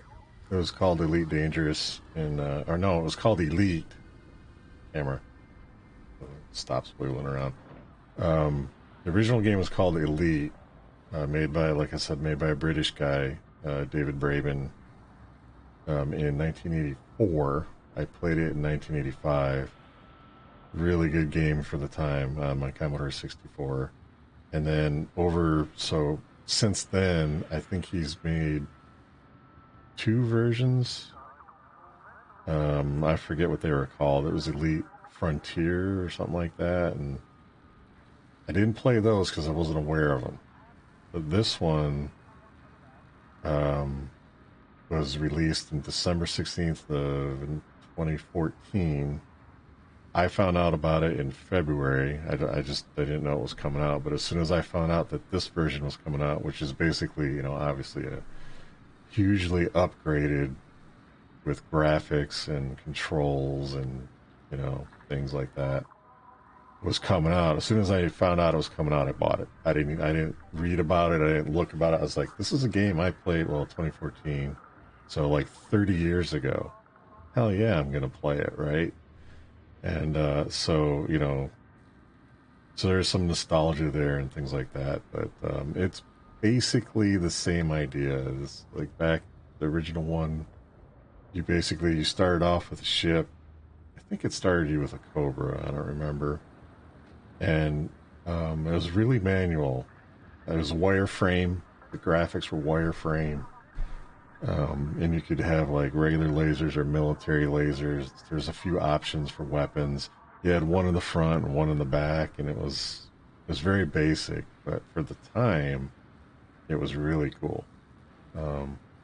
It was called Elite Dangerous, or no, it was called Elite. Camera. Stop spoiling around. The original game was called Elite, made by, like I said, made by a British guy, David Braben, in 1984. I played it in 1985. Really good game for the time on my Commodore 64. And then since then, I think he's made 2 versions. I forget what they were called. It was Elite Frontier or something like that. And I didn't play those because I wasn't aware of them. But this one was released on December 16th of 2014. I found out about it in February. I didn't know it was coming out, but as soon as I found out that this version was coming out, which is basically, obviously a hugely upgraded with graphics and controls and, things like that, was coming out. As soon as I found out it was coming out, I bought it. I didn't read about it. I didn't look about it. I was like, this is a game I played, 2014. So like 30 years ago. Hell yeah, I'm going to play it, right? And so there's some nostalgia there and things like that. But it's basically the same idea as like back the original one. You started off with a ship. I think it started you with a Cobra. I don't remember. And It was really manual. It was wireframe. The graphics were wireframe. And you could have like regular lasers or military lasers. There's a few options for weapons. You had one in the front and one in the back, and it was very basic, but for the time, it was really cool.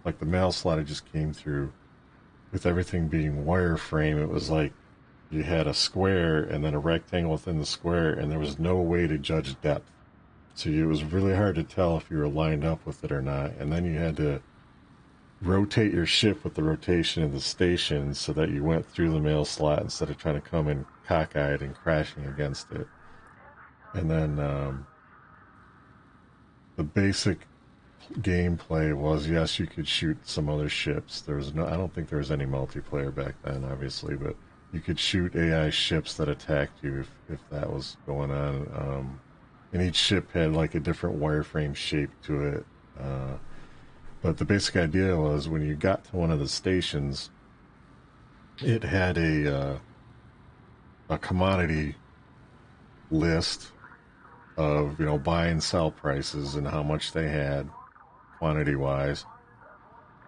Like the mail slot I just came through, with everything being wireframe, it was like you had a square and then a rectangle within the square, and there was no way to judge depth. So it was really hard to tell if you were lined up with it or not. And then you had to rotate your ship with the rotation of the station so that you went through the mail slot instead of trying to come in cockeyed and crashing against it. And then the basic gameplay was, yes, you could shoot some other ships. There was no, I don't think there was any multiplayer back then, obviously, but you could shoot AI ships that attacked you if that was going on. And each ship had like a different wireframe shape to it. But the basic idea was when you got to one of the stations, it had a commodity list of, you know, buy and sell prices and how much they had quantity wise.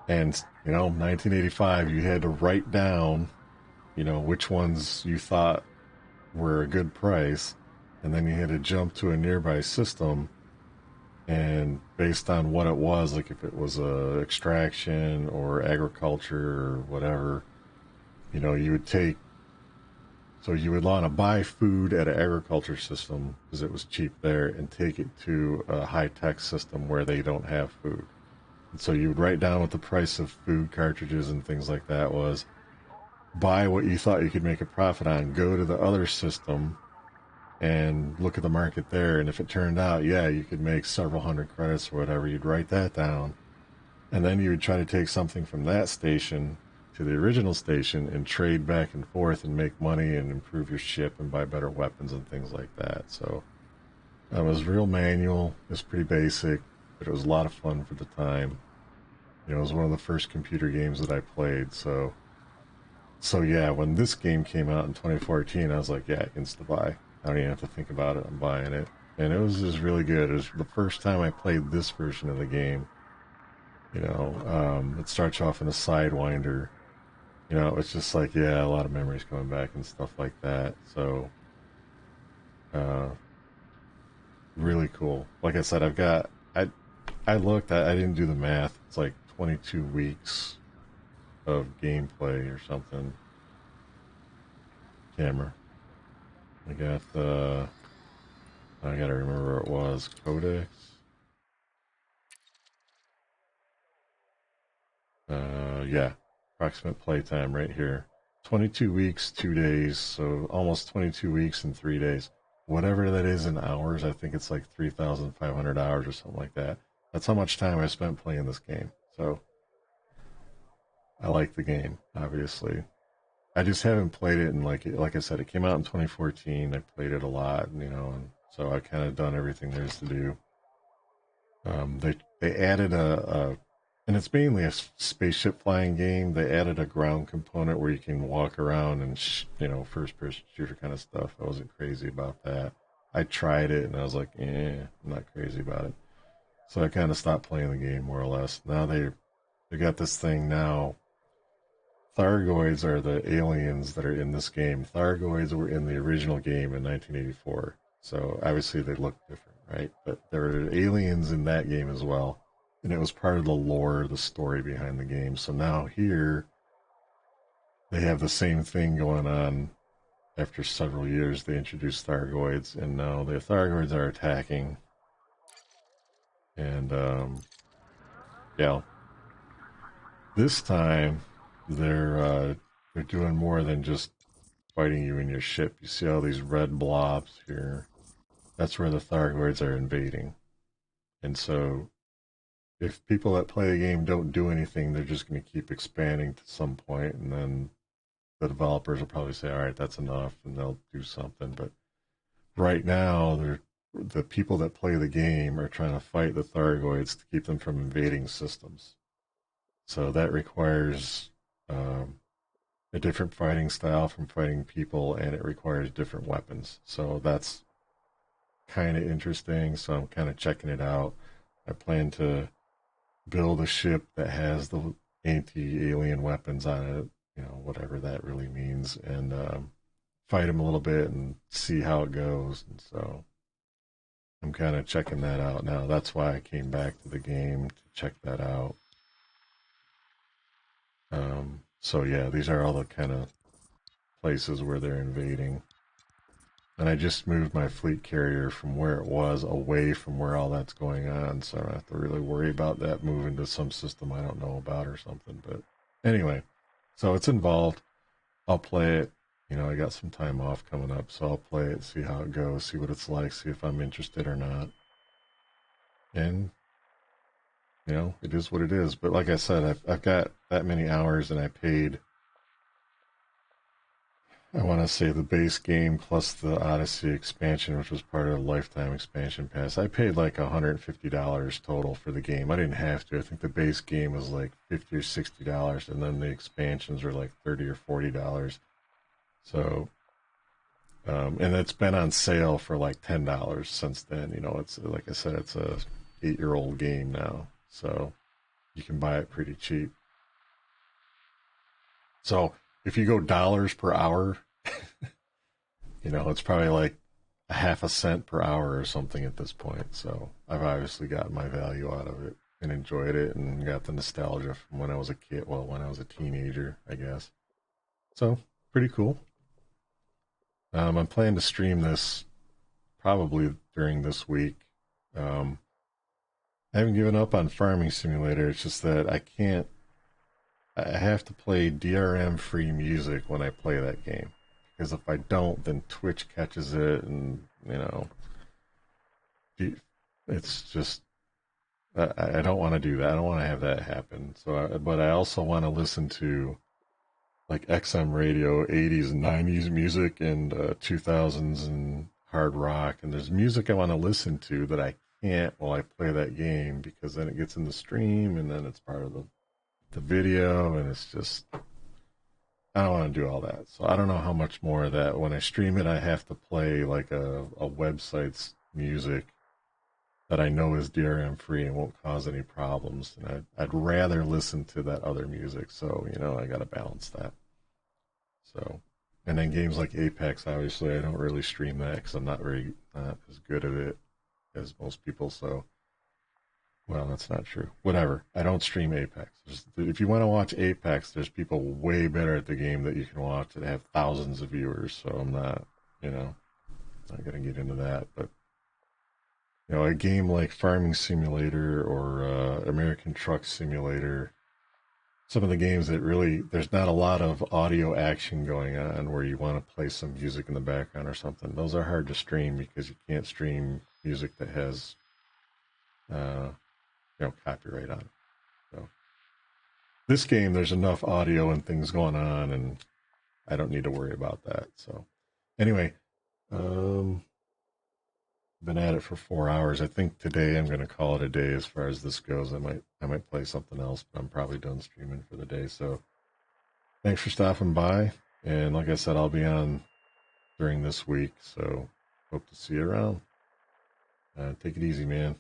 And, you know, 1985, you had to write down, you know, which ones you thought were a good price, and then you had to jump to a nearby system, and based on what it was, like if it was a extraction or agriculture or whatever, you know, you would take, so you would want to buy food at an agriculture system because it was cheap there and take it to a high-tech system where they don't have food. And so you would write down what the price of food cartridges and things like that was, buy what you thought you could make a profit on, go to the other system and look at the market there. And if it turned out, yeah, you could make several hundred credits or whatever, you'd write that down. And then you would try to take something from that station to the original station and trade back and forth and make money and improve your ship and buy better weapons and things like that. So it was real manual. It was pretty basic, but it was a lot of fun for the time. You know, it was one of the first computer games that I played. So yeah, when this game came out in 2014, I was like, yeah, insta buy. I don't even have to think about it. I'm buying it. And it was just really good. It was the first time I played this version of the game. You know, it starts off in a Sidewinder. You know, it's just like, yeah, a lot of memories coming back and stuff like that. So, really cool. Like I said, I looked, I didn't do the math. It's like 22 weeks of gameplay or something. Camera. I got I gotta remember what it was. Codex. Yeah. Approximate playtime right here. 22 weeks, 2 days, so almost 22 weeks and 3 days. Whatever that is in hours, I think it's like 3,500 hours or something like that. That's how much time I spent playing this game. So I like the game, obviously. I just haven't played it in like I said, it came out in 2014. I played it a lot, you know, and so I kind of done everything there is to do. They added and it's mainly a spaceship flying game. They added a ground component where you can walk around and you know, first person shooter kind of stuff. I wasn't crazy about that. I tried it and I was like, I'm not crazy about it. So I kind of stopped playing the game more or less. Now they got this thing now. Thargoids are the aliens that are in this game. Thargoids were in the original game in 1984. So obviously they look different, right? But there are aliens in that game as well. And it was part of the lore, the story behind the game. So now here, they have the same thing going on. After several years, they introduced Thargoids, and now the Thargoids are attacking. And, yeah. This time, they're doing more than just fighting you in your ship. You see all these red blobs here. That's where the Thargoids are invading. And so if people that play the game don't do anything, they're just going to keep expanding to some point, and then the developers will probably say, all right, that's enough, and they'll do something. But right now, the people that play the game are trying to fight the Thargoids to keep them from invading systems. So that requires a different fighting style from fighting people, and it requires different weapons. So that's kind of interesting, so I'm kind of checking it out. I plan to build a ship that has the anti-alien weapons on it, you know, whatever that really means, and fight them a little bit and see how it goes. And so I'm kind of checking that out now. That's why I came back to the game, to check that out. So yeah, these are all the kind of places where they're invading. And I just moved my fleet carrier from where it was away from where all that's going on, so I don't have to really worry about that moving to some system I don't know about or something. But anyway, so it's involved. I'll play it. You know, I got some time off coming up, so I'll play it, see how it goes, see what it's like, see if I'm interested or not. And, you know, it is what it is. But like I said, I've got that many hours, and I paid, I want to say, the base game plus the Odyssey expansion, which was part of the Lifetime expansion pass. I paid like $150 total for the game. I didn't have to. I think the base game was like $50 or $60, and then the expansions were like $30 or $40. So, and it's been on sale for like $10 since then. You know, it's, like I said, it's a 8-year-old game now, so you can buy it pretty cheap. So if you go dollars per hour, you know, it's probably like a half a cent per hour or something at this point. So I've obviously gotten my value out of it and enjoyed it, and got the nostalgia from when I was a kid. Well, when I was a teenager, I guess. So pretty cool. I'm planning to stream this probably during this week. I haven't given up on Farming Simulator. It's just that I have to play DRM free music when I play that game, because if I don't, then Twitch catches it, and you know, it's just, I don't want to do that. I don't want to have that happen. So, but I also want to listen to like XM radio, 80s and 90s music, and 2000s and hard rock. And there's music I want to listen to that I can't while I play that game, because then it gets in the stream, and then it's part of the video, and it's just, I don't want to do all that. So I don't know how much more of that. When I stream it, I have to play like a website's music that I know is DRM free and won't cause any problems. And I'd rather listen to that other music. So, you know, I got to balance that. So, and then games like Apex, obviously, I don't really stream that because I'm not as good at it as most people. So, well, that's not true. Whatever. I don't stream Apex. If you want to watch Apex, there's people way better at the game that you can watch that have thousands of viewers. So I'm not, you know, not going to get into that. But, you know, a game like Farming Simulator or American Truck Simulator, some of the games that really, there's not a lot of audio action going on where you want to play some music in the background or something. Those are hard to stream because you can't stream music that has, you know, copyright on it. So this game, there's enough audio and things going on, and I don't need to worry about that. So anyway, been at it for 4 hours. I think today I'm going to call it a day as far as this goes. I might play something else, but I'm probably done streaming for the day. So thanks for stopping by, and like I said, I'll be on during this week, so hope to see you around. Take it easy, man.